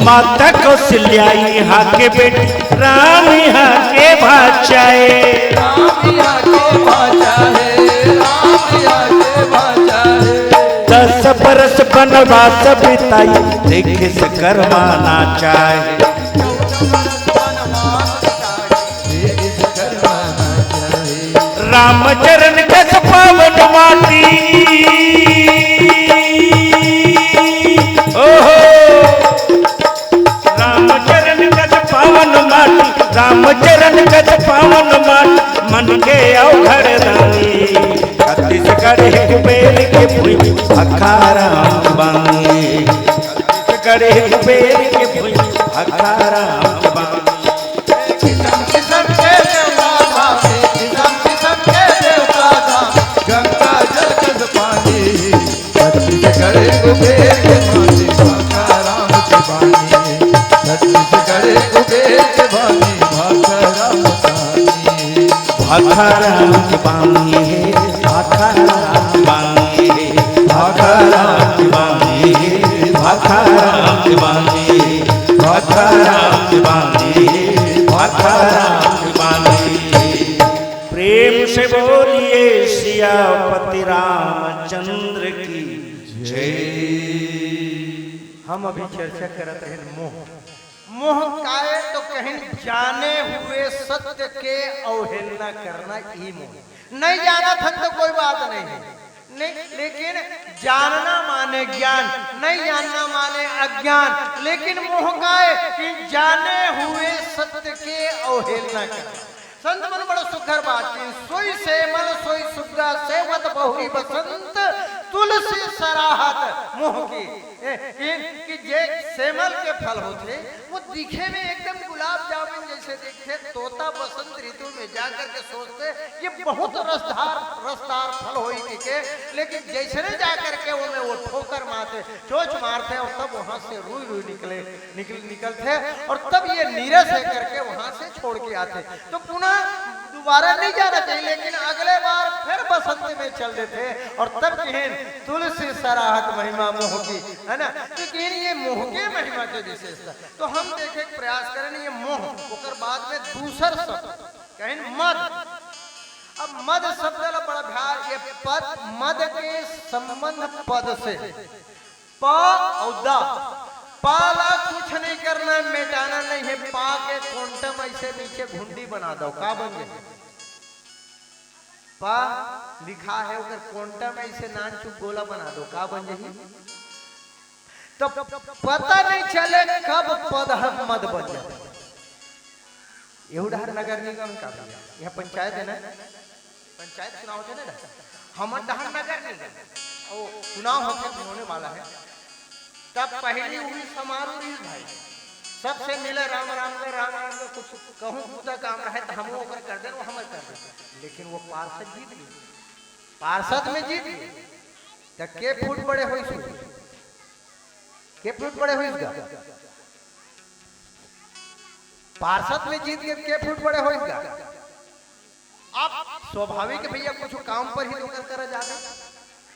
माता कौशल्या यहाँ के बेटी राम यहाँ के भाचाए 10 बरस बनवास बिताई देखे से करवाना चाहे राम चरण कस पावन माटी ओहो राम चरण कस पावन माटी राम चरण कस पावन माटी मन के अवघड़ दानी छत्तीसगढ़ कुबेर के भुइया भाखा राम बानी छत्तीसगढ़ कुबेर के भुइया भाखा राम बानी छत्तीसगढ़ कुबेर के बानी भाखा राम के बानी छत्तीसगढ़ कुबेर के बानी भाखा राम भाखा राम के बानी है भाखा राम के बानी है भाखा राम के बानी है भाखा राम के बानी है भाखा राम के बानी है भाखा राम के बानी प्रेम प्रेम से बोलिए सियापति रामचंद्र की हम अभी चर्चा करत हैं मोह। मोह काहे तो कहीं जाने हुए सत्य के अवहेलना करना ही मोह। नहीं जाना था तो कोई बात नहीं है, नहीं, लेकिन जानना माने ज्ञान, नहीं जानना माने अज्ञान। लेकिन मोह काहे कि जाने हुए सत्य के अवहेलना करना। संत मन बड़ा सुखर बात की, सोई से मन सोई सुग्गा सेवत बहुरी बसंत तुलसी सराहत मोह की। कि जे सेमल के फल होते वो दिखे में एकदम गुलाब जामुन जैसे दिखते, तोता बसंत ऋतु में जाकर के सोचते ये बहुत रसदार फल होई के, लेकिन जैसे ने जाकर के वो ठोकर मारते, चोच मारते और तब वहां से रुई निकलते और तब ये नीरस है करके वहां से छोड़ के आते। तो पुनः दोबारा नहीं जाना चाहिए, लेकिन अगले बार फिर बसंत में चल देते और तब कहें तुलसी सराहत महिमा मोह की, है ना। तो ये मोह के महिमा के विशेषता तो हम देखे प्रयास करें। ये मोह ओकर बाद में दूसर शब्द कहें मद। अब मद शब्द बड़ा ध्यान, ये पद मद के संबंध पद से प और द। पाला कुछ नहीं करना, मिटाना नहीं है। पा के क्वांटम ऐसे नीचे घुंडी बना दो, का बन गए। पा लिखा है उधर क्वांटम ऐसे नान चुप गोला बना दो, का बन जाए। तो पता नहीं चले कब पद हम मद बन जाए। एहुडहर नगर निगम का यह पंचायत है ना, पंचायत चुनाव होते ना, हम डहर नगर निगम और चुनाव होने वाला है। तब पहली हुई समारोह भाई सबसे मिले राम राम के कुछ कहूँ पूजा काम रहे तो हम ओकर कर दे, वो हम कर दे। लेकिन वो पार्षद जीत गए, पार्षद में जीत गए तो के फुट बड़े हुई, के फुट बड़े हुई, पार्षद में जीत गए, के फुट बड़े हुई। अब स्वाभाविक भैया कुछ काम पर ही नौकर करा जाते।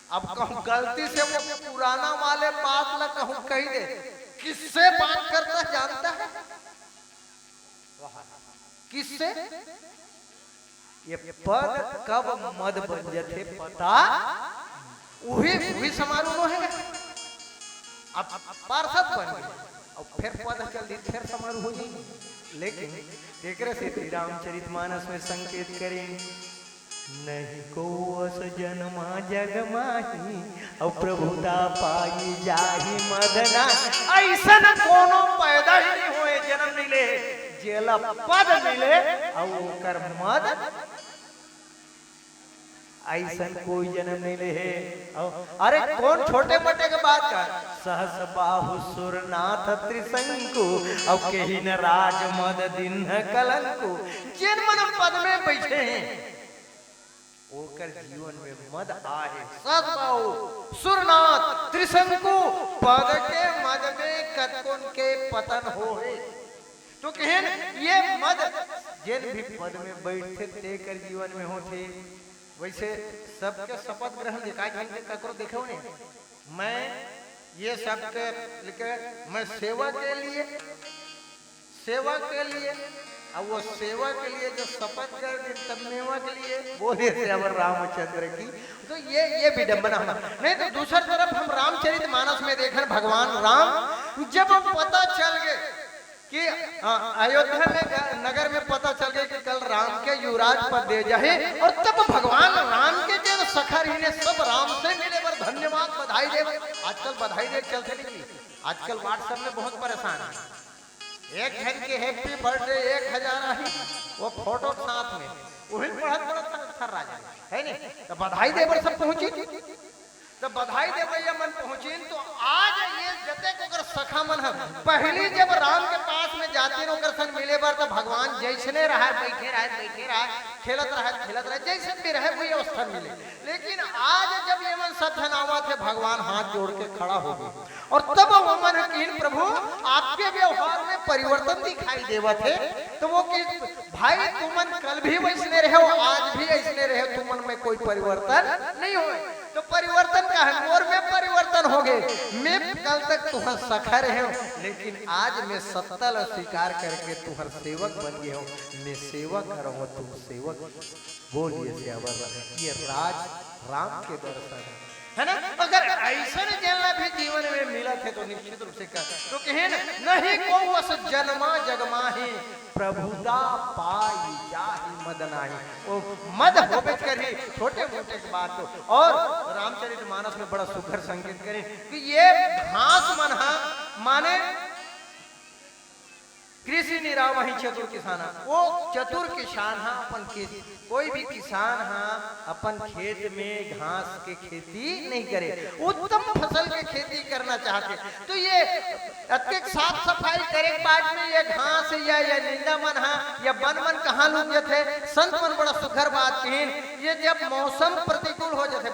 अब कहूँ गलती से वो पुराना वाले बात न कहूँ कही दे, किससे बात करता जानता है, किससे। ये पद कब मद बन जाते पता वही समारोह है। अब पार्षद बन गए और फिर पद चल दी, फिर समारोह हो जाएगी। लेकिन एकरे से श्री रामचरितमानस में संकेत करें, नहीं को अस जन्मा जग माही और प्रभुता पाई जाही मदना। ऐसा न कोनो पैदा ही नहीं होए, जन्म मिले जेला पद मिले और ओकर मद, ऐसा कोई जन्म नहीं ले है। अरे कौन छोटे मोटे के बात का, सहस बाहु सुरनाथ त्रिशंकु और कहीं न राज मद दिन कलंकु। जिन मन पद में बैठे हैं ओकर जीवन में मद आए। सहस बाहु सुरनाथ त्रिशंकु पद के मद में कतकोन के पतन हो। तो कहें ये मद जिन भी पद में बैठे तेकर जीवन में होते। वैसे सबके शपथ ग्रहण दिखाई ककरो देखो नहीं, मैं ये सबके लिखे मैं सेवा के लिए और वो सेवा के लिए जो शपथ कर तमेवा के लिए बोले श्यावर रामचंद्र की। तो ये विडंबना नहीं। तो दूसरी तरफ हम रामचरितमानस में देखें भगवान राम जब पता चल गए कि अयोध्या में नगर में पता चल गया कि कल राम के युवराज पद दे जाए, और तब भगवान राम के जो सखर ही सब राम से मिले पर धन्यवाद बधाई दे। आजकल बधाई दे चलते नहीं, आजकल व्हाट्सएप में बहुत परेशान है। एक घर के हैप्पी बर्थडे 1000 ही वो फोटो साथ में वही बहुत बड़ा थर राजा है नहीं। तो बधाई दे पर सब पहुंची, तो बधाई दे भैया मन पहुंची। तो आज ये जते को सखा मन है पहली जब राम के पास में जाते न सन मिले बार तो भगवान जैसने रहा बैठे रहे खेलत रहे जैसे भी रहे वही अवस्था मिले। लेकिन आज जब ये मन सब धनावा थे भगवान हाथ जोड़ के खड़ा हो गए और तब वो मन कीन प्रभु आपके व्यवहार में परिवर्तन दिखाई देवा थे। तो वो कि भाई तुमन कल भी वैसने रहे हो आज भी ऐसने रहे, तुमन में कोई परिवर्तन नहीं हुए। तो परिवर्तन का है मोर में परिवर्तन हो गए। मैं कल तक तुम्हारा सखा सखर है, लेकिन आज मैं सत्तल स्वीकार करके तुम्हार सेवक बन गया हूँ। मैं सेवक रहो, तुम सेवक। बोलिए श्यावर ये राज राम के दर्शन है ना। अगर ऐसा जलना भी जीवन में मिला थे तो निश्चित रूप से कर तो कहे नहीं को वस जन्मा जगमाही प्रभुता पाई जाहि मद नाही। वो मद होबे करी छोटे मोटे बात तो। और रामचरितमानस में बड़ा सुखर संकेत करें कि ये घास मनहा माने कृषि निराव वही चतुर किसान। वो चतुर किसान हा अपन खेत, कोई भी किसान हा अपन खेत में घास के खेती नहीं करे, उत्तम फसल के खेती करना चाहते। तो ये अत्यधिक साफ सफाई करे बाद में ये घास या निंदा मन हा या बन मन कहाँ लुक जाते। संत मन बड़ा सुखर बात कहीन, ये जब मौसम प्रतिकूल हो जाते,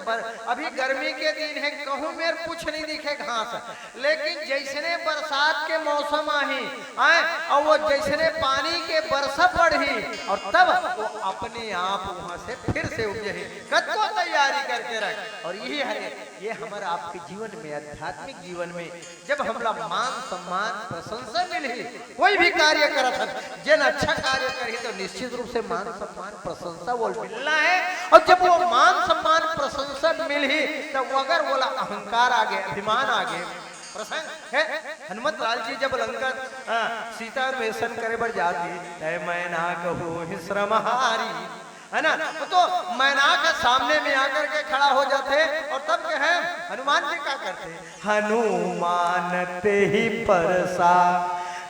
अभी गर्मी के दिन है कहूँ मेरे कुछ नहीं दिखे घास, लेकिन जैसे बरसात के मौसम आही आए और वो जैसे पानी के बरसा पड़ी और तब वो अपने आप वहां से फिर से उगे कद को तैयारी करके रख। और यही है ये हमारा आपके जीवन में आध्यात्मिक जीवन में जब हमला मान सम्मान प्रशंसा मिली, कोई भी कार्य करत हन जिन अच्छा कार्य करी तो निश्चित रूप से मान सम्मान प्रशंसा वो मिलना है। और जब वो मान सम्मान प्रशंसा मिली तब अगर बोला अहंकार आगे अभिमान आगे प्रसंग है। हनुमत लाल जी जब लंका सीता वेशन करे बर जाती है मैं ना कहूँ श्रमहारी है ना, तो मैना के सामने में आकर के खड़ा हो जाते और तब कहे हनुमान जी क्या करते, हनुमान ते ही परसा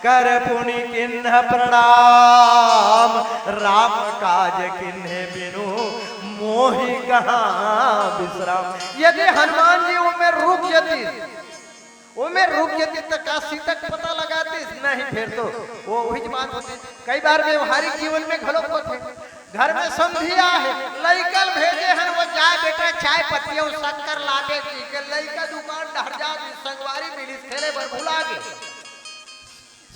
कर पुनि किन्ह प्रणाम राम काज किन्हे बिनु मोहि कहाँ विश्राम। यदि हनुमान जी वो में रुक जाती वो में रुक जाती तक काशी तक पता लगाते नहीं, फिर तो वो वही बात होती। कई बार व्यवहारिक जीवन में घलोक होते, घर में समधिया है लइकल भेजे हन वो जाए बेटा चाय पत्ती और शक्कर लागे के लइका दुकान डर जा संगवारी मिली खेले बर भुला गे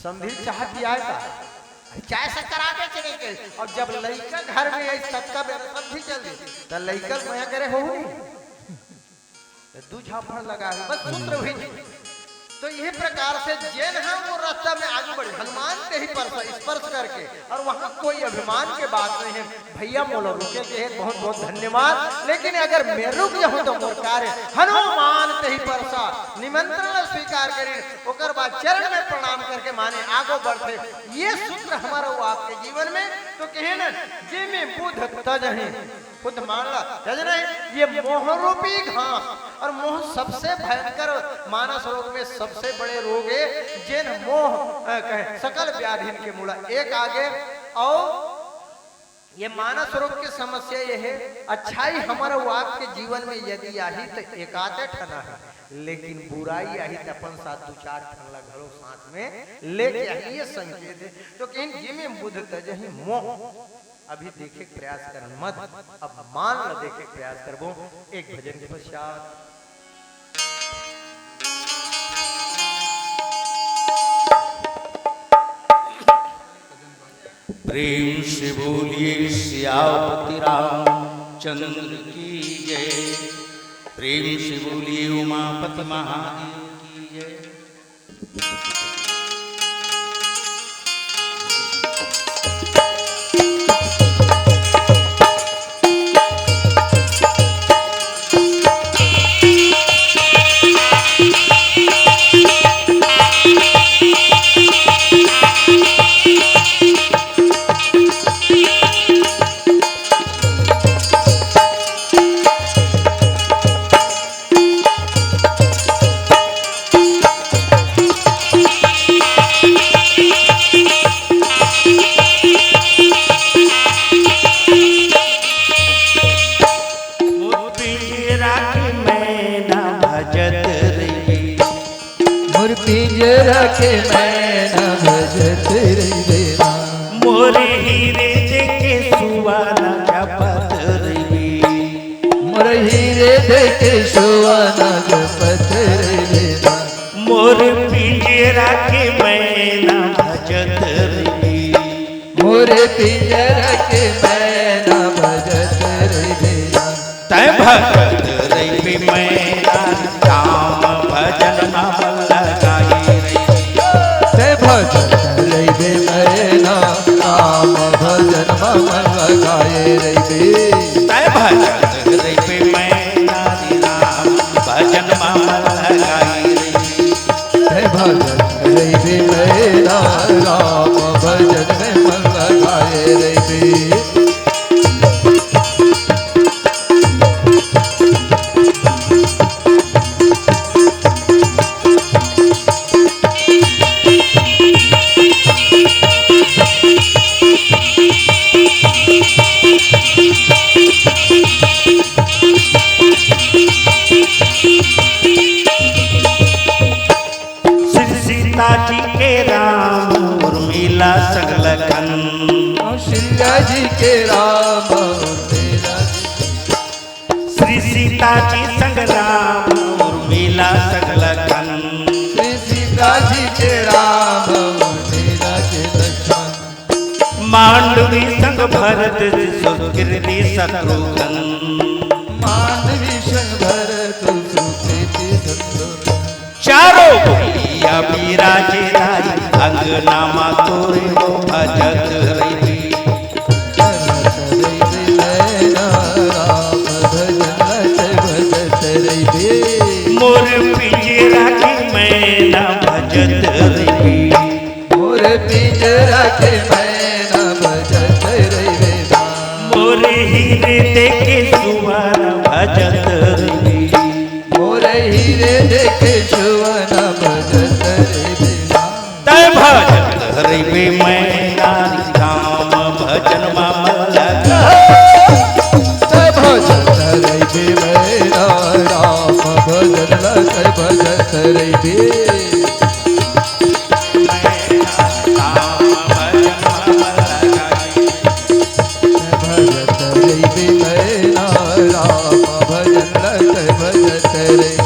समधी चाह पिया का चाय शक्कर आगे चले गए। और जब लइका घर में आई सबका समधी चल दी तो लइकल मैं करे हो दू झापड़ लगा है बस पुत्र हुई। तो यही प्रकार से जैन है वो रास्ता में आगे बढ़े हनुमान के ही स्पर्श करके, और वहां कोई अभिमान के बात नहीं है। भैया मोलो रुके के बहुत बहुत धन्यवाद, लेकिन अगर मैं रुक जाऊं तो मोर कार्य हनुमान के ही परसा निमंत्रण स्वीकार करे ओकर बाद चरण में प्रणाम करके माने आगो बढ़ते। ये सूत्र हमारा वो आपके जीवन में तो कहे न जे में बुध तजहि खुद मान ला जज नहीं। ये मोह रूपी घास, और मोह सबसे भयंकर मानस रोग में सबसे बड़े रोग है जिन मोह कहे सकल व्याधि के मूला एक आगे। और ये मानस रोग की समस्या ये है अच्छाई हमारा वो आपके जीवन में यदि आई तो एक आधे ठना है, लेकिन बुराई आई तो अपन साथ दो चार ठन घरों साथ में लेके आई ये संकेत है। तो कहीं जिमे बुध तजहि मोह अभी देखे प्रयास कर मत, अब मान ल देखे प्रयास करबो एक भजन के पश्चात। प्रेम से बोलिए सियापति रामचंद्र की जय, प्रेम से बोलिए उमापति महादेव की जय। पिंजरा के मैना भजत रे मोरे हीरे देखे सुवाना जपत रे, मोरे हीरे देखे सुवाना जपत रे, मोर पिंजरा के मैना भजत रे, मोरे पिंजरा के मैना भजत रे, तय भगत रे मैना राम भजन में लगाई रे। मामा लगाई भजन रे बे मेरा राम भजन में मन लगाए रे बे सीता जी के राम उर्मिला सगलखन श्रीया जी के राम मेरा श्री सीता जी संग राम उर्मिला सगलखन श्री सीता जी के राम मेरा के लक्ष्मण मांडवी संग भरत सुकृति शत्रुघ्न मांडवी संग भरत सुकृति शत्रुघ्न चारों भैया विराजे राई अंगनामा तोरे हो भजत रही मोर पिंजरा के मैना भजत रही मोर पिंजरा के मैना भजत रही मोर हीरे देखे सुवर भजत रही मोर हीरे देखे सुवन भजत रही तय भजत रही मैना राम भजन मामा लगा भजत रही मेरा राम भजन लग भजत रही भजत रही मेरा राम भजन लग भजत रही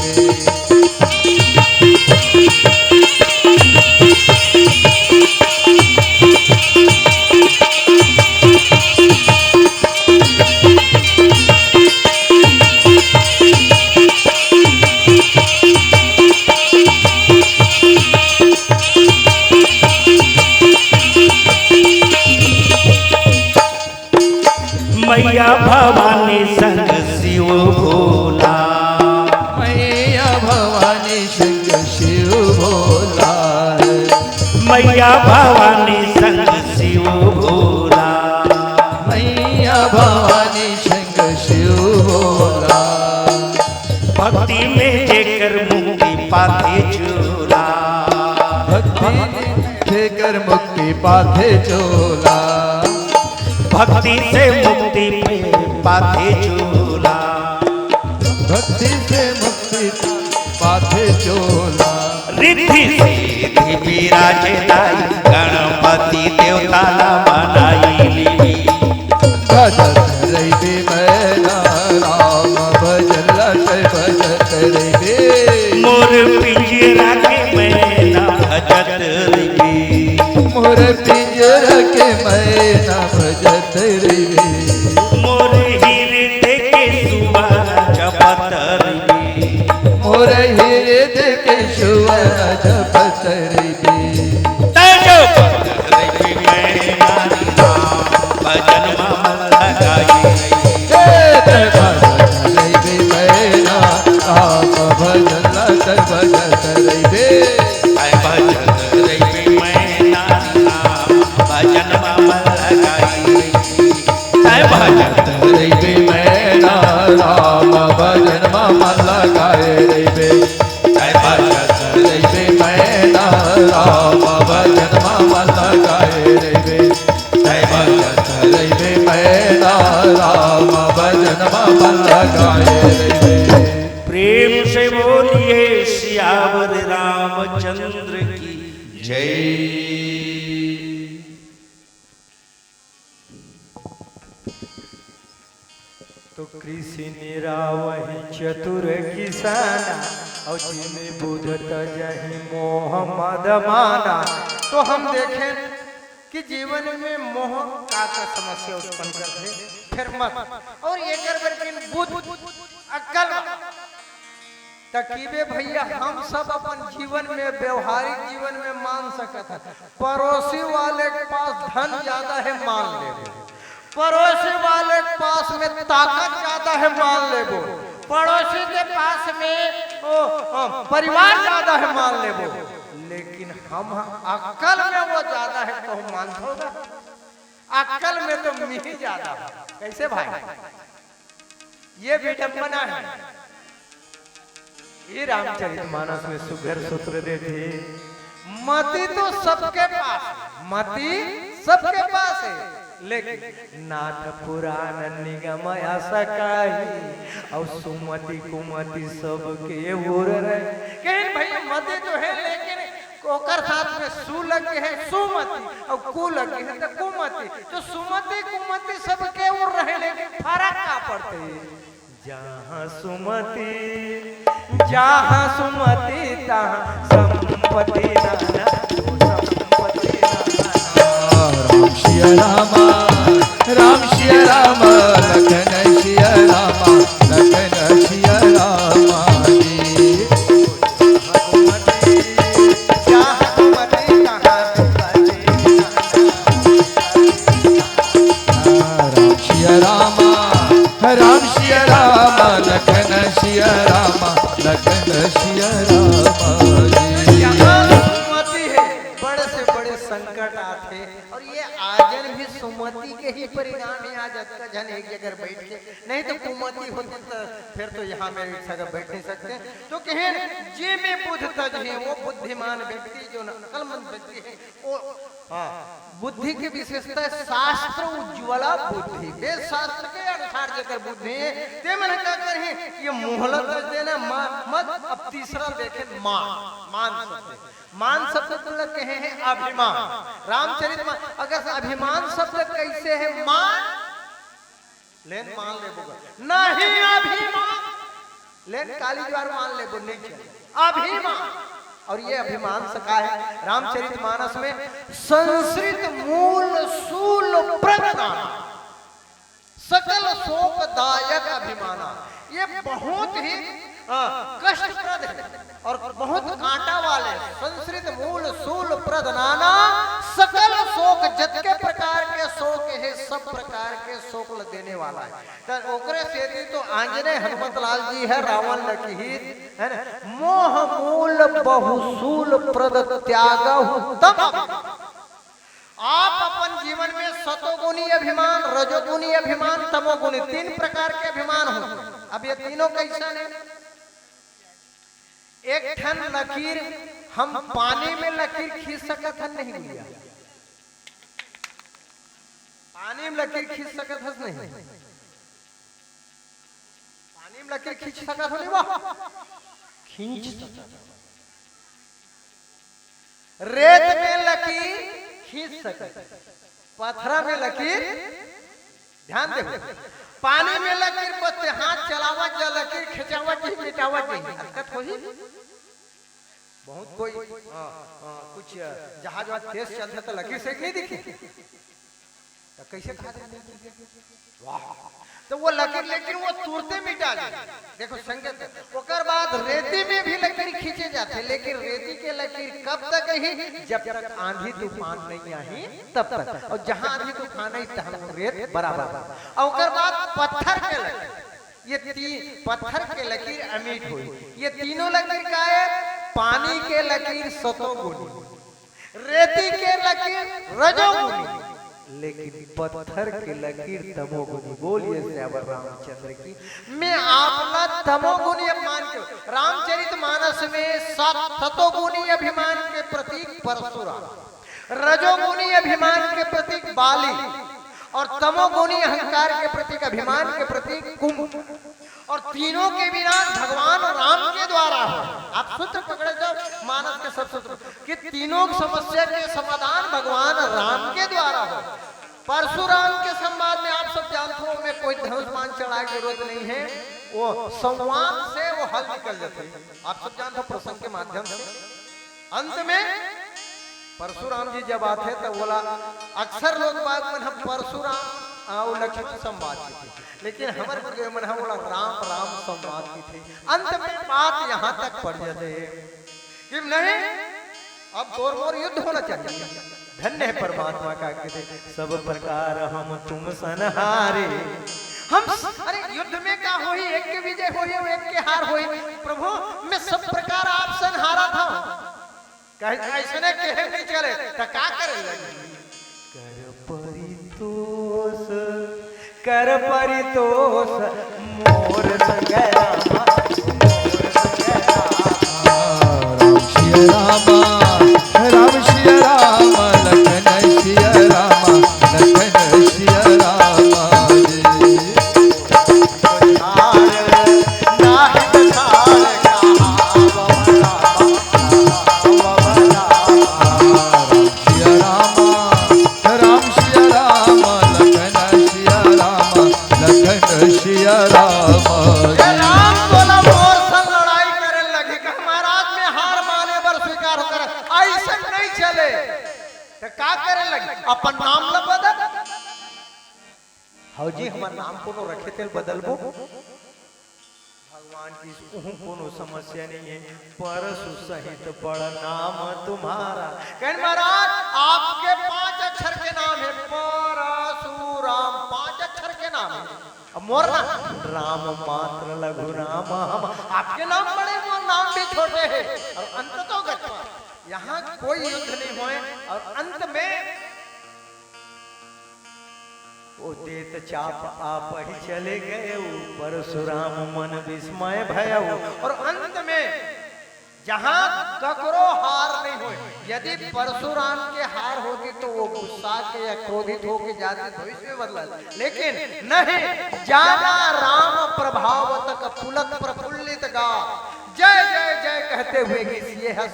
मैया भवानी संग शिव भोला मैया भवानी संग शिव भोला मैया भवानी संग शिव भोला मैया भवानी संग शिव भोला भक्ति में जेकर मुक्ति पाथे चोला भक्ति देकर मुक्ति पाथे चोला भक्ति से मुक्ति में पाथे चोला भक्ति से मुक्ति पाथे चोला रिद्धि सिद्धि विराजे दाई गणपति देवता बनाई ली भजत रही मैना राम भजन लग भजत रही मोर पिंजरा के मैना भजत रही मोर पिंजरा के मैना भजत रही मोर हीरे देखे सुवर जपत रही मोर हीरे देखे सुवन जपत रही तजो रही मैना राम भजन मामा लगाई भजत रही मैना राम भजन लग भजत रही भजत रही मैना राम भजन मामा लगाई भजत रही मैना राम भजन मामा लगाए रे भजत रही मैना राम भजन मामा लगाए रे भजत रही मैना राम भजन मामा लगाए रे प्रेम से बोलिए सियावर रामचंद्र की जय। तो कृषि निरावहि चतुर किसाना और जिन्हें बुझत जही मोह मद माना। तो हम देखें कि जीवन में मोह का समस्या उत्पन्न करते फिर मत और एक बुद्ध अक्ल तकीबे भैया हम सब अपन जीवन में व्यवहारिक जीवन में मान सकते हैं। पड़ोसी वाले के पास धन ज्यादा है मान ले, पड़ोसी वाले के पास में ताकत ज्यादा है मान ले, पड़ोसी के पास में परिवार ज्यादा है मान ले वो, लेकिन हम अक्ल में वो ज्यादा है तो हम मान होगा। अक्ल में तो मी ही ज्यादा है। कैसे भाई? ये विडंबना है। ये रामचरितमानस में सुघर सूत्र देते, मति तो सबके पास, मति सबके पास है, लेकिन नाथ पुराण निगम सकाही और सुमति कुमति सबके उर रहे। कहीं भैया मति तो है, लेकिन ओकर साथ में सु लगे है सुमति और कु लगे है तो कुमति, तो सुमति कुमति सबके उर रहे, लेकिन फर्क क्या पड़ते है? जहाँ सुमति तहाँ संपत्ति नाना, संपत्ति नाना। राम सिया रामा, राम सिया रामा, लखन सिया रामा, लखन सिया रामा जी। जहाँ सुमति तहाँ संपत्ति नाना। राम सिया रामा, राम सिया रामा, लखन सिया रामा, लखन सिया रामा जी। यहाँ सुमति है, बड़े से बड़े संकट आते, और ये आजन भी सुमति के ही परिणाम है। आज का जन एक जगह बैठ के, नहीं तो कुमति होती तो फिर तो यहाँ में एक जगह बैठ नहीं सकते। तो कहें जे में बुद्ध तज है, वो बुद्धिमान व्यक्ति जो अक्लमंद व्यक्ति है, वो बुद्धि की विशेषता है शास्त्र उज्ज्वला बुद्धि। वेद शास्त्र के अनुसार जकर बुद्धि है ते मन क्या करे ये मोहलत देना मत। अब तीसरा देखें मान शब्द, मान शब्द मतलब कहे हैं अभिमान। रामचरितमानस अगर अभिमान शब्द कैसे है? मान लेन मान ले बोगा नहीं, अभिमान लेन काली द्वार मान ले बो नहीं चले, अभिमान। और ये अभिमान सका है रामचरितमानस में संस्कृत मूल सूल प्रदान सकल शोकदायक अभिमाना। ये बहुत ही कष्टप्रद है और बहुत कांटा वाले। संस्कृत मूल सूल प्रदनाना सकल शोक, जतके प्रकार के शोक है सब प्रकार के शोक देने वाला है। तो ओकरे से तो आंजने हनुमत लाल जी है रावण लकीहित है ना, मोह मूल बहुसूल प्रद त्यागहु तम। आप अपन जीवन में सतोगुणी अभिमान, रजोगुणी अभिमान, तमोगुणी, तीन प्रकार के अभिमान होते। अब ये तीनों कैसा है? एक ठन लकीर हम पानी में लकीर खींच सकत हन नहीं भैया? पानी में लकीर खींच सकत हस नहीं? पानी में लकीर खींच सकत हो नहीं? वाह खींच सकत। रेत में लकीर खींच सकत, पत्थरा में लकीर, ध्यान दे, पानी में लकीर बस हाथ चलावा जा लकीर खिंचावा जी मिटावा जी हरकत हो ही। बहुत कोई कुछ जहाज तेज चलते तो लकीर से नहीं दिखी तो कैसे खा देते? वाह, तो वो लकीर लेकिन वो तुरते मिटा दे। देखो संगत, ओकर बाद रेती में भी लकीर खींचे जाते, लेकिन रेती के लकीर कब तक ही? जब तक आंधी तूफान नहीं आई तब तक। और जहां आंधी तूफान आई तहां रेत बराबर। और ओकर बाद पत्थर के लकीर, ये पत्थर के लकीर अमीट हुई। ये तीनों लकीर का है? पानी के लकीर सतोगुणी, रेती के लकीर रजोगुणी, लेकिन पत्थर के लकीर तमोगुणी। बोलिए श्यावर रामचंद्र की। मैं आपका तमोगुणी अभिमान के रामचरितमानस में सतोगुणी अभिमान के प्रतीक परशुराम, रजोगुणी अभिमान के प्रतीक बाली और तमोगुणी अहंकार के प्रतीक अभिमान के प्रतीक कुंभ। और तीनों के विनाश भगवान राम के द्वारा हो। आप सूत्र पकड़े जाओ मानस के सब सूत्र कि तीनों समस्या के समाधान भगवान राम के द्वारा हो। परशुराम के संवाद में आप सब जानते हो, में कोई धनुष्मान चढ़ाए की जरूरत नहीं है, वो संवाद से वो हल निकल जाते हैं। आप सब जानते हो प्रसंग के माध्यम से। अंत में परशुराम जी जब आते तो बोला, अक्सर लोग बात में हम परशुराम लक्ष्मण संवाद की थी, लेकिन हमारे मन हम बोला राम राम संवाद की थी। अंत में बात यहाँ तक पड़ जाते कि नहीं अब तोड़ युद्ध होना चाहिए। धन्य है परमात्मा का कहते सब प्रकार हम तुम सनहारे, हम अरे युद्ध में का होई, एक के विजय होई एक के हार होई। प्रभु मैं सब प्रकार आप सन हारा था, कहे ऐसने कहे नहीं चले तो का करे लगी। कर परितोष मोर संगरा, राम सिया राम, राम सिया राम, लखन सिया राम, लखन सिया राम। अपन नाम ल बदल हौजी, हमार नाम कोनो रखे थे बदलबो। भगवान की कोनो समस्या नहीं है, परशु सहित बड़ा नाम तुम्हारा। कहन महाराज आपके 5 अक्षर के नाम है, परशुराम 5 अक्षर के नाम है। अब मोर ना राम मात्र लघु राम, हम आपके नाम बड़े, मोर नाम भी छोटे हैं। और अंत तो गच्छ, यहाँ कोई युद्ध नहीं हुए और अंत में वो देत चाप आप ही चले गए, परशुराम मन विस्मय भयउ। और अंत में जहां ककरो हार नहीं हुई, यदि परशुराम के हार होती तो वो गुस्सा के या क्रोधित होके जाते भविष्य में बदला, लेकिन नहीं, जाना राम प्रभाव तक पुलक प्रफुल्लित गा, जय जय जय कहते हुए कि ये है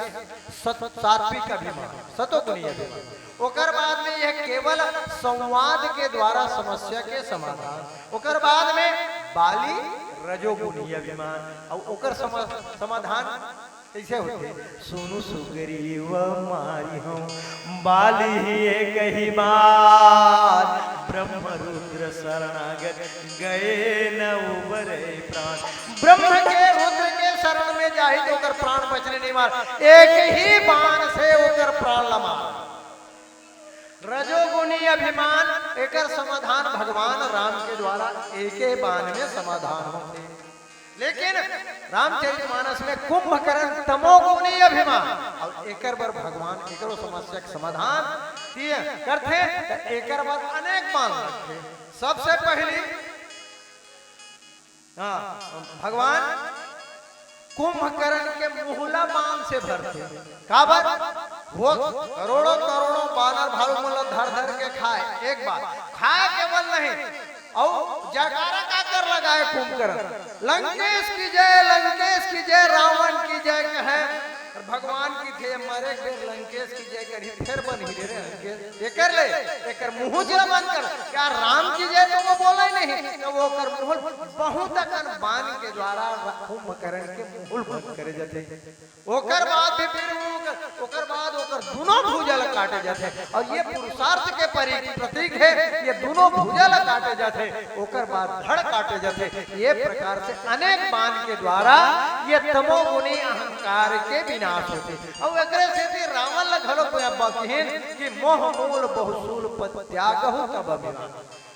सात्विक अभिमान, सतोगुणी अभिमान। ओकर बाद में यह केवल संवाद के द्वारा समस्या के समाधान। ओकर बाद में बाली रजोगुणी अभिमान। और ओकर समाधान कैसे होते, सुनु सुग्रीव मारी हूँ बाली ही एक ही बात, ब्रह्म रुद्र शरणागत गए न उबरे प्राण। ब्रह्म के रुद्र के शरण में जाहि तो ओकर प्राण बचने नहीं मार, एक ही बाण से ओकर प्राण लमा। रजोगुणी अभिमान एकर समाधान भगवान राम के द्वारा एक ही बाण में समाधान होते। लेकिन रामचरितमानस में कुंभकर्ण तमोगुणी अभिमान, और एकर बर भगवान एकरो समस्या के समाधान दिए करते, तो एकर बर अनेक बाण रखते। सबसे पहली भगवान कुंभकर्ण के मुहला बाण से भरते। काबर वो करोड़ों करोड़ों बानर भालू मतलब धर धर के खाए, एक बार खाए केवल नहीं, और जयकारा का कर लगाए कुंभकर्ण, लंकेश की जय, लंकेश की जय, रावण की जय कहे। भगवान की थे मरे फिर लंकेश की जय करी, फिर बन ही रे लंकेश ये कर ले, एकर मुंह जरा बंद कर। क्या राम की जय तो वो बोला ही नहीं, तो वो कर मुंह बहुत अकन बाण के द्वारा कुंभकर्ण के मुंह बंद करे जाते। ओकर बाद भी फिर ओकर बाद ओकर दोनों भुजल काटे जाते, और ये पुरुषार्थ के प्रतीक है, ये दोनों भुजल काटे जाते, ओकर बाद धड़ काटे जाते। ये प्रकार से अनेक बाण के द्वारा ये तमोगुणी अहंकार के विनाश होते। और एकरे से भी रावण लखलो बकहीन कि मोह मूल बहुसूल पद त्यागहु तब अभिमान।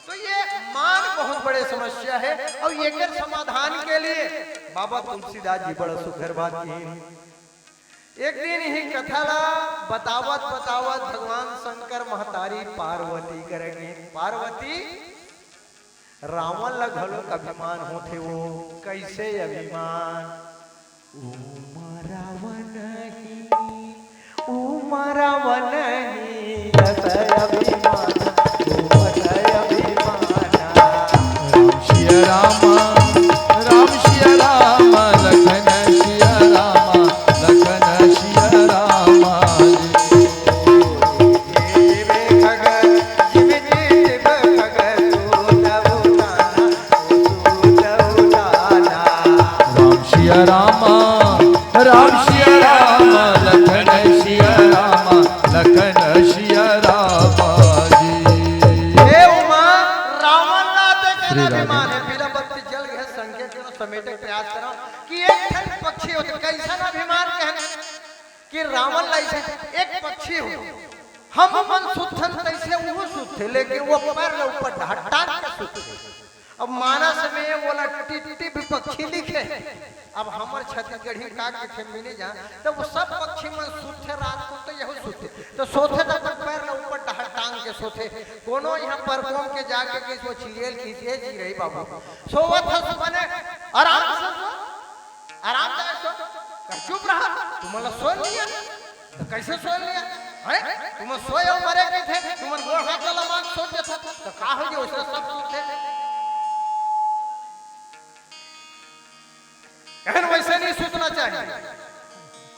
तो ये मान बहुत बड़े समस्या है, और ये समाधान के लिए बाबा तुलसीदास जी बड़ा सुखर बात की। एक दिन ही कथा ला बतावत बतावत भगवान शंकर महतारी पार्वती करेंगे। पार्वती रावण लखलो अभिमान होते, वो कैसे अभिमान, उमरावन ही अभिमान, राम सिया राम, राम सिया राम, लखन सिया राम, लखन सिया राम। राम सिया राम, राम सिया राम, लखन सिया राम, लखन सिया राम जी। हे उमा रावण लाते के अभिमान है, बिना बत्ती जल गए संकेत के समेटे प्रयास करो कि एक ठन पक्षी होते, कैसा अभिमान कहने कि रावण लाइसे एक पक्षी हो, हम मन सुथन तैसे वो सुथे, लेकिन वो पैर ऊपर ढाट के सुथे। अब मानस में बोला टिट्टी भी पक्षी लिखे। अब हमर छत्तीसगढ़ी का के मिले जा तो वो सब पक्षी मन सुते रात को तो यही सुते तो सोते तो अपन पैर न ऊपर डहर टांग के सोते कोनो यहाँ पर कोम के जाके के वो चिड़ियल की से जी रही बाबू सोवत हस बने आराम से आराम से सो चुप रहा तुम लोग सो लिया तो कैसे सो लिया है तुम सोए और मरे के थे तुम गोड़ हाथ वाला मान सो के था तो का हो गया उसका सब सोते कहन वैसे नहीं सूतना चाहिए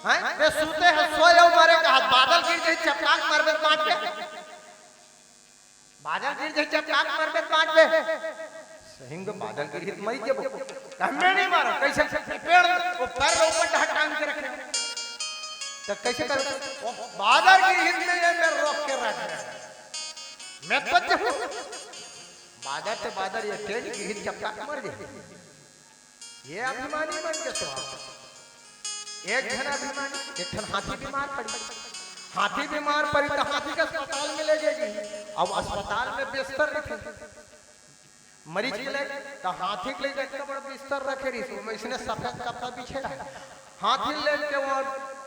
हैं वे सूते हैं सोए और मरे का बादल गिर जाए चपलाक मारबे पांच पे बादल गिर जाए चपलाक मारबे पांच पे सहिंग बादल गिर हित मई देबो हमें नहीं मारो कैसे पेड़ वो पैर ऊपर ढक टांग के रखे तो कैसे कर बादल गिर हित में ये मैं रोक के रख रहा मैं बच बादल से बादल ये टेढ़ी गिर हित चपलाक मार दे ये अभिमानी बन के सो एक जन अभिमानी एक जन हाथी बीमार पड़ी तो हाथी के अस्पताल में ले जाएगी अब अस्पताल में बिस्तर रखे मरीज के लिए तो हाथी के लिए जाके बड़ा बिस्तर रखे रही उसमें इसने सफेद कपड़ा बिछे रहा हाथी ले के वो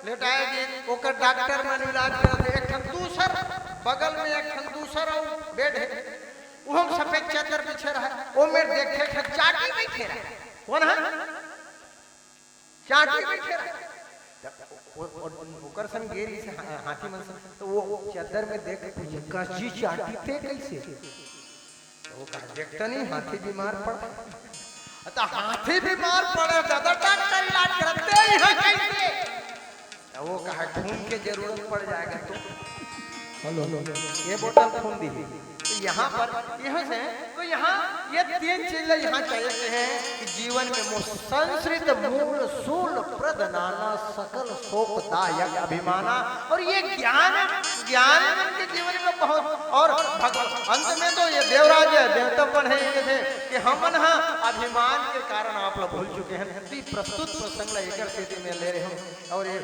लेटाएगी ओकर डॉक्टर मन इलाज करते एक ठन दूसर बगल में एक ठन दूसर बेड है वो सफेद चादर बिछे रहा वो में देखे चाटी बैठे रहा कौन है चाटी बैठे रहा ओकर सन गेरी से हाथी मन तो वो चादर में देख पूछे कच्ची चाटी थे कैसे तो वो कहा देखता नहीं हाथी बीमार पड़ा तो हाथी बीमार पड़े दादा डॉक्टर इलाज करते हैं कैसे तो वो कहा खून की जरूरत पड़ जाएगा तो हेलो ये बोतल खून दी तो यहाँ पर यहाँ से तो यहाँ ये तीन चीजें यहाँ चाहिए हैं कि जीवन में संस्कृत मूल सूल प्रद नाना सकल शोकदायक अभिमाना और ये ज्ञान के जीवन में बहुत और अंत में तो ये देवराज है देवतापन है ये थे कि हम अभिमान के कारण आप लोग भूल चुके हैं प्रस्तुत प्रसंग लेकर स्थिति में ले रहे हैं और ये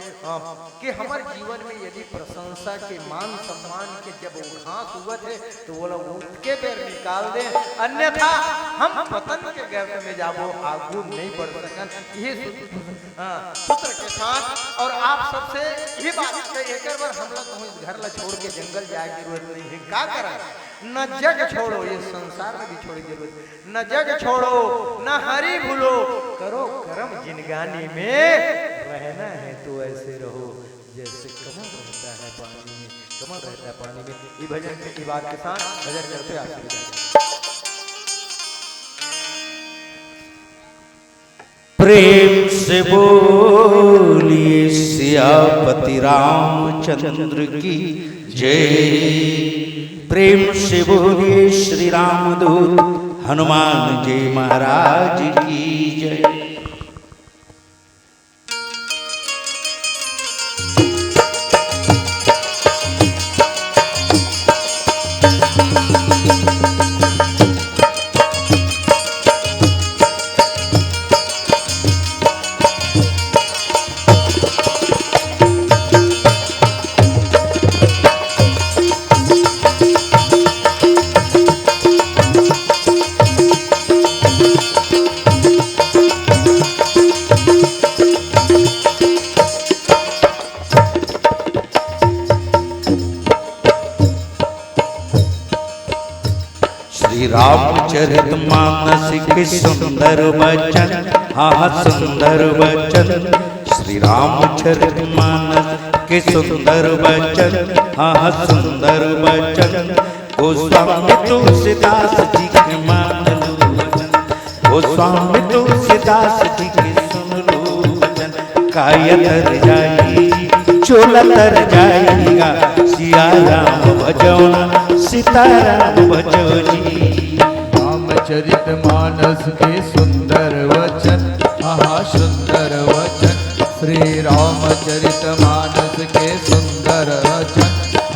कि हमारे जीवन में यदि प्रशंसा के मान सम्मान के जब घास हुए थे तो वो लोग उठ के बेर निकाल दे अन्यथा हम पतन के गर्भ में जाबो आगू नहीं बढ़ सकन ये सूत्र के साथ और आप सबसे ये बात एक बार हम लोग घर ला छोड़ के जंगल जाए की जरूरत नहीं है क्या करा न जग छोड़ो ये संसार में भी छोड़ी जरूरत न जग छोड़ो न हरि भूलो करो कर्म जिनगानी में रहना है तो ऐसे रहो जैसे कमल रहता है पानी में कमल रहता है पानी में ये भजन के बात के साथ भजन करते आगे प्रेम से बोलिए सियापति रामचंद्र की जय प्रेम से बोलिए श्री रामदूत हनुमान जी महाराज की जय। रामचरित मानस के सुंदर वचन हाँ सुंदर वचन श्री रामचरित मानस के सुंदर वचन हाँ सुंदर वचन गोस्वामी तुलसीदास जी के मान लो वचन गोस्वामी तुलसीदास जी के सुन लो वचन काया तर जाएगी चोला तर जाएगा सिया राम भजोना सीताराम भजो जी। रामचरित मानस के सुंदर वचन आहा सुंदर वचन श्री रामचरित मानस के सुंदर वचन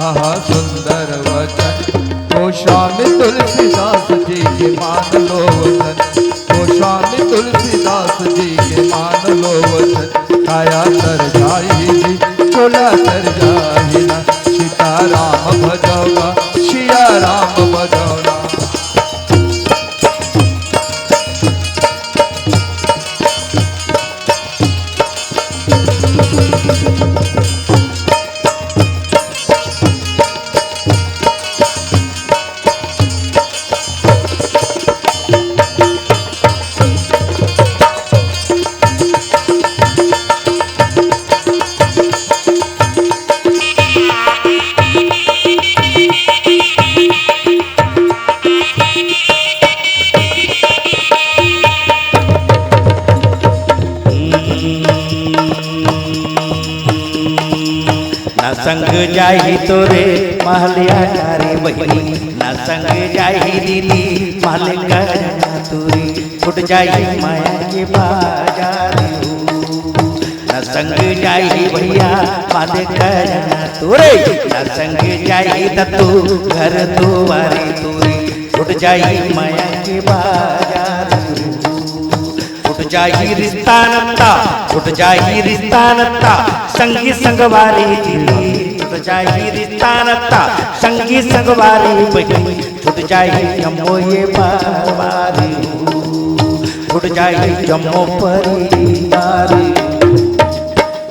आहा सुंदर वचन गोस्वामी तुलसीदास जी के मान लो वचन गोस्वामी तुलसीदास जी के मान लो वचन काया तर जाएगी चोला तर जाएगी ना सीताराम भजोगा सिया राम भजोगा। ना संग जाही तोरे महलिया रे बहिनी ना संग जाही दीदी महल करना तोरी छूट जाही माया के बाजार हो ना संग जाही भैया महल करना तोरे ना संग जाही तू घर दुआरे तोरी छूट जाही माया के बाजार छूट जाही रिश्ता नत्ता छूट जाही रिश्ता नत्ता संगी संगवारी दिली छूट जाही रिश्ता नत्ता संगी संगवारी बहिनी छूट जाही जम्मो ये बारी छूट जाही जम्मो परिवार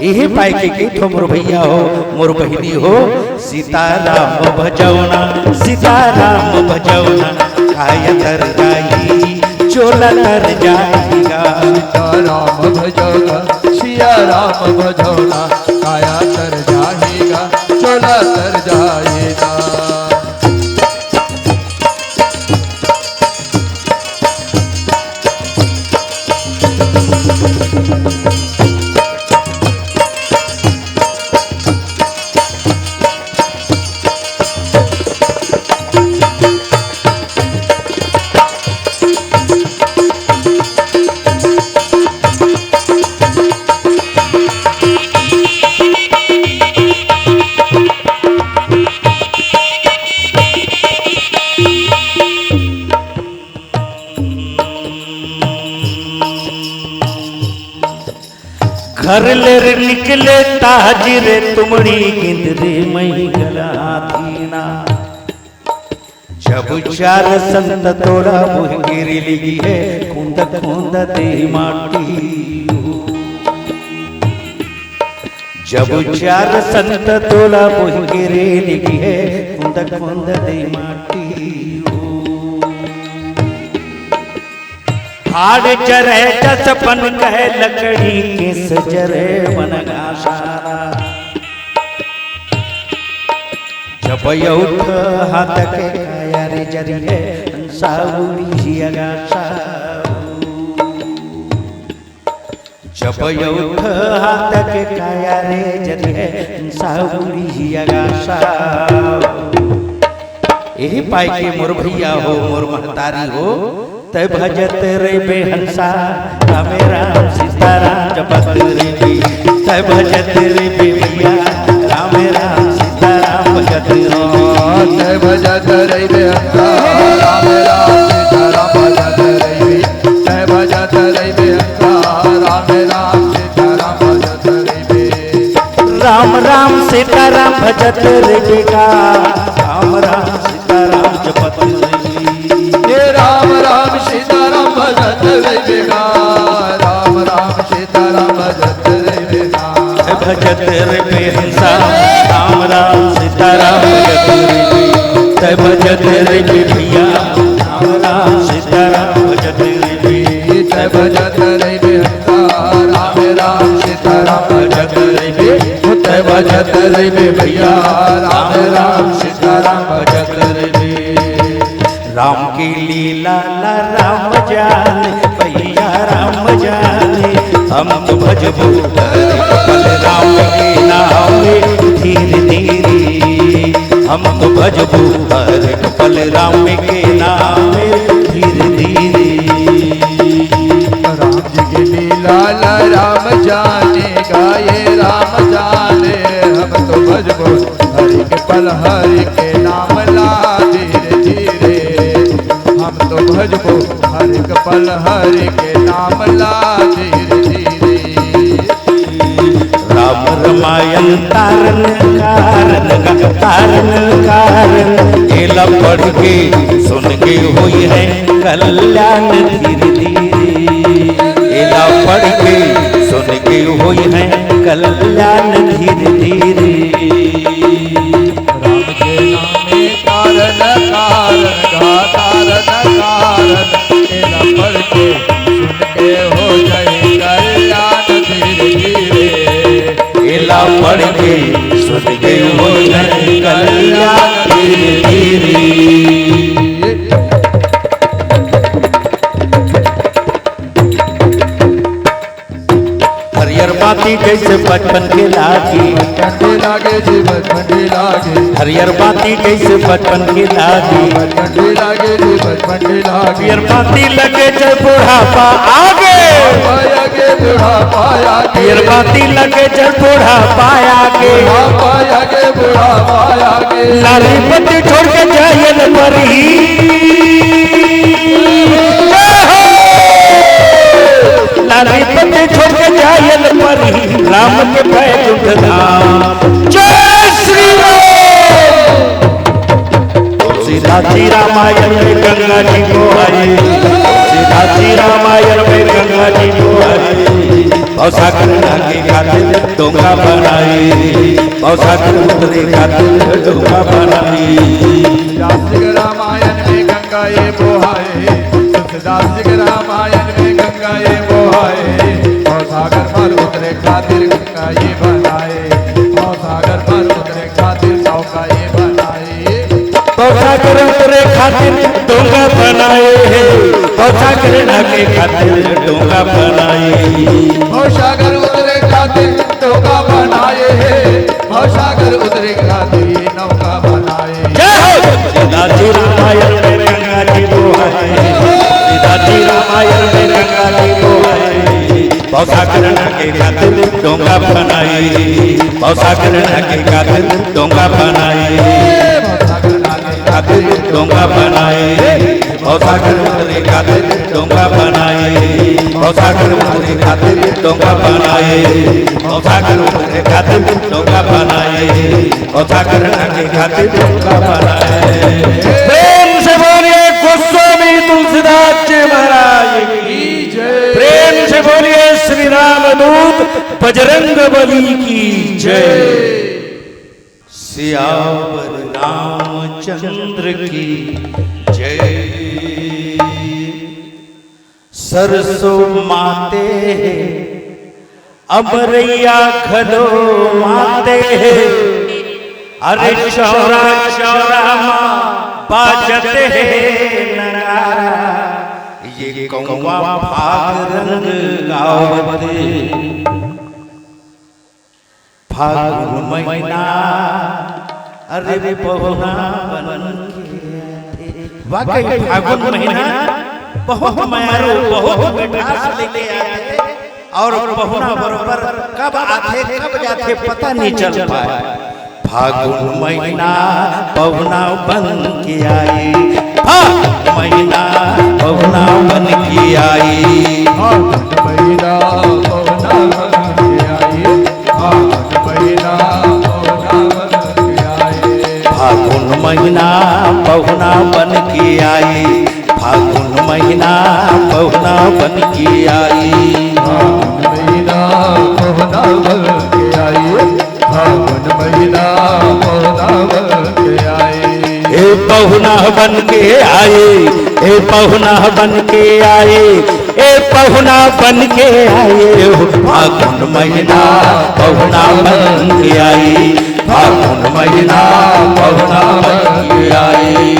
यही पाई के गीत मोर भैया हो मोर बहिनी हो सीताराम भजौना सीताराम भजौना काय तर जाई चोला तर जाएगा सीताराम भजोगा सिया राम भजोना काया तर जाएगा चोला तर जाएगा घर ले निकले ताजिरे तुमड़ी गिंदरे मई गला थीना जब चार संत तोड़ा मुह गिरी लगी है कुंद कुंद दे माटी जब चार संत तोड़ा मुह गिरी लगी है कुंद कुंद दे माटी हाड़ चरे चसपन कहे लकड़ी के सजरे बन गाशारा जब उठ हाथ के काया रे जरिए साउरी जियागाशा जब उठ हाथ के काया रे जरिए साउरी जियागाशा यही पाई के मोर भैया हो मोर महतारी हो तय भजत रे बेहंसा राम राम सीताराम जपत रे बे तय भजत रे भैया राम राम सीताराम भजत रे तय भजत रे बेहंसा राम राम सीताराम भजत रे तय भजत रे बेहंसा राम राम सीताराम भजत रे राम राम सीताराम भजत रे बेगा राम राम सीताराम जपत रे राम राम सीताराम भजत रे बेगा राम राम सीताराम भजत रे बेगा भजत रे बेहंसा राम राम सीताराम भजत रे तय भजत रे भैया राम राम सीताराम भजत रे तय भजत रे बेहंसा राम राम सीताराम भजत रे तय भजत रे भैया राम राम सीताराम भजत रे राम की लीला ला राम जाने भैया राम जाने हम तो भजबू पल राम के नाम में धीरे धीरे हम तो भजबू हर पल राम के नाम में धीरे धीरे राम जी की लीला ला राम जाने गाये राम जाने हम तो भजबू हरि के पल हरि के नाम ला धीरे धीरे हम तो भजबो हर एक पल हरि के नाम ला धीरे धीरे राम रामायण तारन कारण एला पढ़ के सुन के हुई है कल्याण धीरे धीरे एला पढ़ के सुन के हुई है कल्याण धीरे धीरे राम के नामे कारण कारण एला पढ़ के सुन के हो जाए कल्याण धीरे धीरे एला पढ़ के सुन के हो जाए कल्याण धीरे धीरे हरियर बाती जैसे बचपन के लागी, ठंडी लागे जी ठंडी लागे, हरियर बाती जैसे बचपन के लागी, ठंडी लागे जी ठंडी लागे, हरियर बाती लगे जब बुढ़ापा आगे, आगे बुढ़ापा आगे, हरियर बाती लगे जब बुढ़ापा आगे, बुढ़ापा आगे बुढ़ापा आगे, लाली पत्ती छोड़ के जायल परी, लाली पत्ती छोड़ के जायल परी, राम के बैकुंठ धाम। जय श्री राम। तुलसीदास रामायण में गंगा जी को आए, तुलसीदास रामायण में गंगा जी को आए, औसाकर के खातिर डोंगा बनाए, औसाकर उतरे खातिर डोंगा बनाए। रामायण में गंगा ये बोहाए, तुलसीदास जी के रामायण में गंगा ये बोहाए, और सागर पर उतरे खातिर गंगा ये बनाए, और सागर पर उतरे खातिर नौका ये बनाए, औसाकर उतरे खातिर डोंगा बनाए, औसाकर के खातिर डोंगा बनाए, और सागर उतरे खातिर नौका बनाए, और सागर उतरे खातिर ये नौका बनाए। तुलसीदास रामायण में गंगा जी को आए, तुलसीदास रामायण में गंगा जी को आए, औसाकर के खातिर डोंगा बनाए, औसाकर के खातिर डोंगा बनाए, खातिर डोंगा बनाए, औसाकर उतरे खातिर डोंगा बनाए, औसाकर उतरे खातिर डोंगा बनाए, औसाकर उतरे खातिर डोंगा बनाए, औसाकर के खातिर डोंगा बनाए। प्रेम से बोलिए गोस्वामी तुलसीदास जी महाराज की जय। प्रेम से बोलिए श्री रामदूत बजरंग बली की जय। सियावर रामचंद्र की जय। सरसों माते अमरैया खलो माते, अरे चौरा चौरा बाजते नगारा, ये कौवा भाग रंग गावते, फागुन महीना अरे पहुना बन के, वाकई फागुन महीना बहुत मायारू बहुत मिठास लेके आते, और पहुना बरोबर कब आते कब जाते पता नहीं चल पाए। फागुन महीना पहुना बन के आई, फागुन महीना पहुना बन के आई, फागुन महीना पहुना बन के आई, फागुन महीना पहुना बन के आई, फागुन महीना पहुना बन के आई, फागुन महीना पहुना बन के आई, फागुन महीना पहुना बन के आई, फागुन महीना पहुना बन के आई, ए पहुना बन के आए, ए पहुना बन के आए, ए पहुना बन के आए, फागुन महीना पहुना बन के आई, फागुन महीना पहुना बन के आई।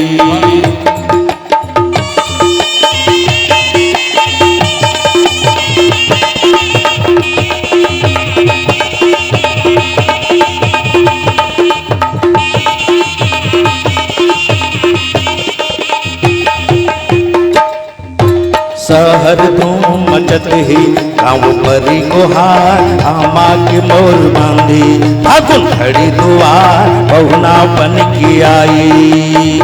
शहर धूम मचत ही गाँव परी गुहार, आमा के मोर बांधी फागुन खड़ी दुआर, पहुना बन के आई,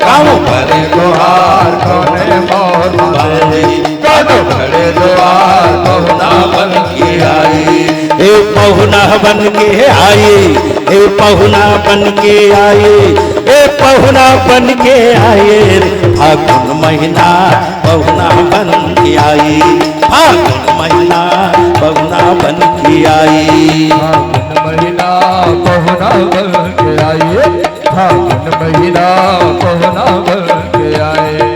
गाँव परी गुहार कौने मोर बांधी खड़े दुआर, पहुना बन के आई, ए पहुना बन के आई, ए पहुना बन के आई, ए पहुना बन के आए, फागुन महीना पहुना बन के आई, फागुन महीना पहुना बन के आई, फागुन महीना पहुना बन के आई, फागुन महीना पहुना बन के आई।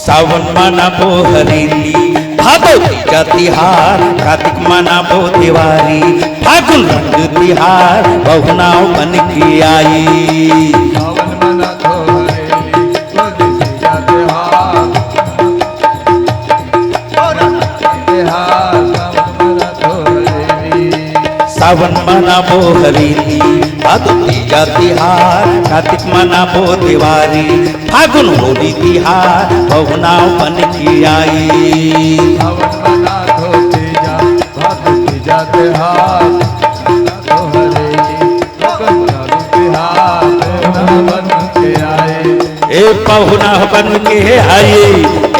सावन माना बोहरीली भादो तीजा तिहार कार्तिक मनाबो दिवाली फागुन रंग तिहार बहुनाव बन के आई सावन मना तो हरेली बोले तीजा त्योहार सावन मनाबो हरेली भादो तीजा तिहार कार्तिक मनाबो दिवाली फागुन होली तिहार बहुनाव बन के आई सावन मना तो तीजा भादो तीजा त्योहार तो हरेली तिहार बन के आए ए पहुना बन के आए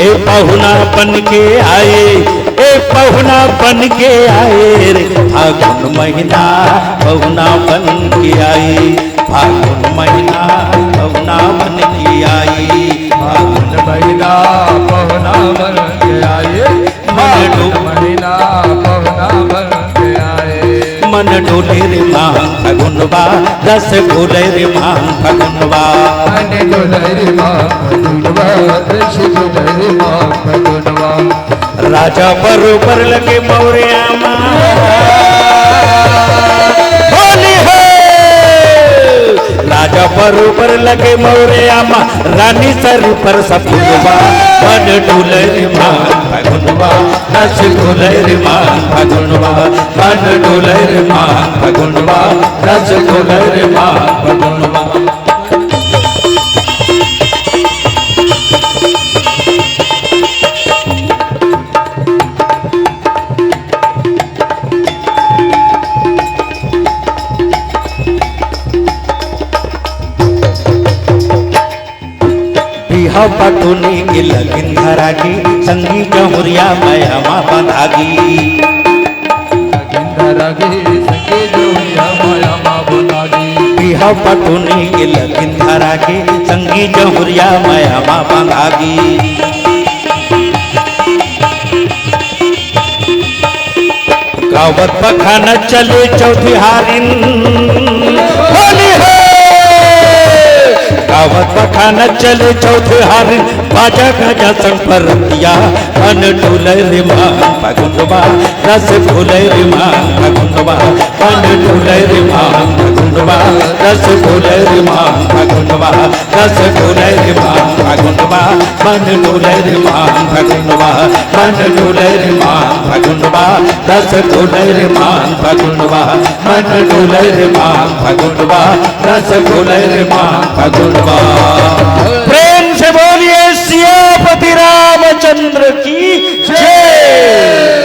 ए पहुना बन के आए ए पहुना बन के आए रे फागुन महीना पहुना बन के आए फागुन महीना पहुना बन के आए फागुन महीना पहुना बन के आए फागुन महीना पहुना बन के आए मन डोले रे माँ फगुनवा रस घोले रे माँ फगुनवा मन डोले रे माँ फगुनवा रस घोले रे माँ फगुनवा राजा बरोबर लगे मौर्या माँ होली है राजा बरोबर लगे मौर्या माँ रानी सर पर सफुनवा मन डोले रे माँ फगुनवा रस घोले रे माँ फगुनवा मन डोले रे माँ फगुनवा रस घोले रे माँ फगुनवा बिहा पटुनी के लगिन धरागी संगी जमुरिया माया माँ बंधागी बिहा पटुनी के लगिन धरागी संगी जमुरिया माया माँ बंधागी गावत पखाना चले चौथी हारिन होली है गावत पखाना चले चौथे हारिन बाजा गाजा संग पर रतिया मन डोले रे माँ फगुनवा रस घोले रे माँ फगुनवा मन डोले रे माँ फगुनवा रस घोले रे माँ फगुनवा रस घोले रे माँ फगुनवा मन डोले रे माँ फगुनवा मन डोले रे माँ फगुनवा रस घोले रे माँ फगुनवा मन डोले रे माँ फगुनवा रस घोले रे माँ फगुनवा प्रेम से बोलिए सियापति रामचंद्र की जय।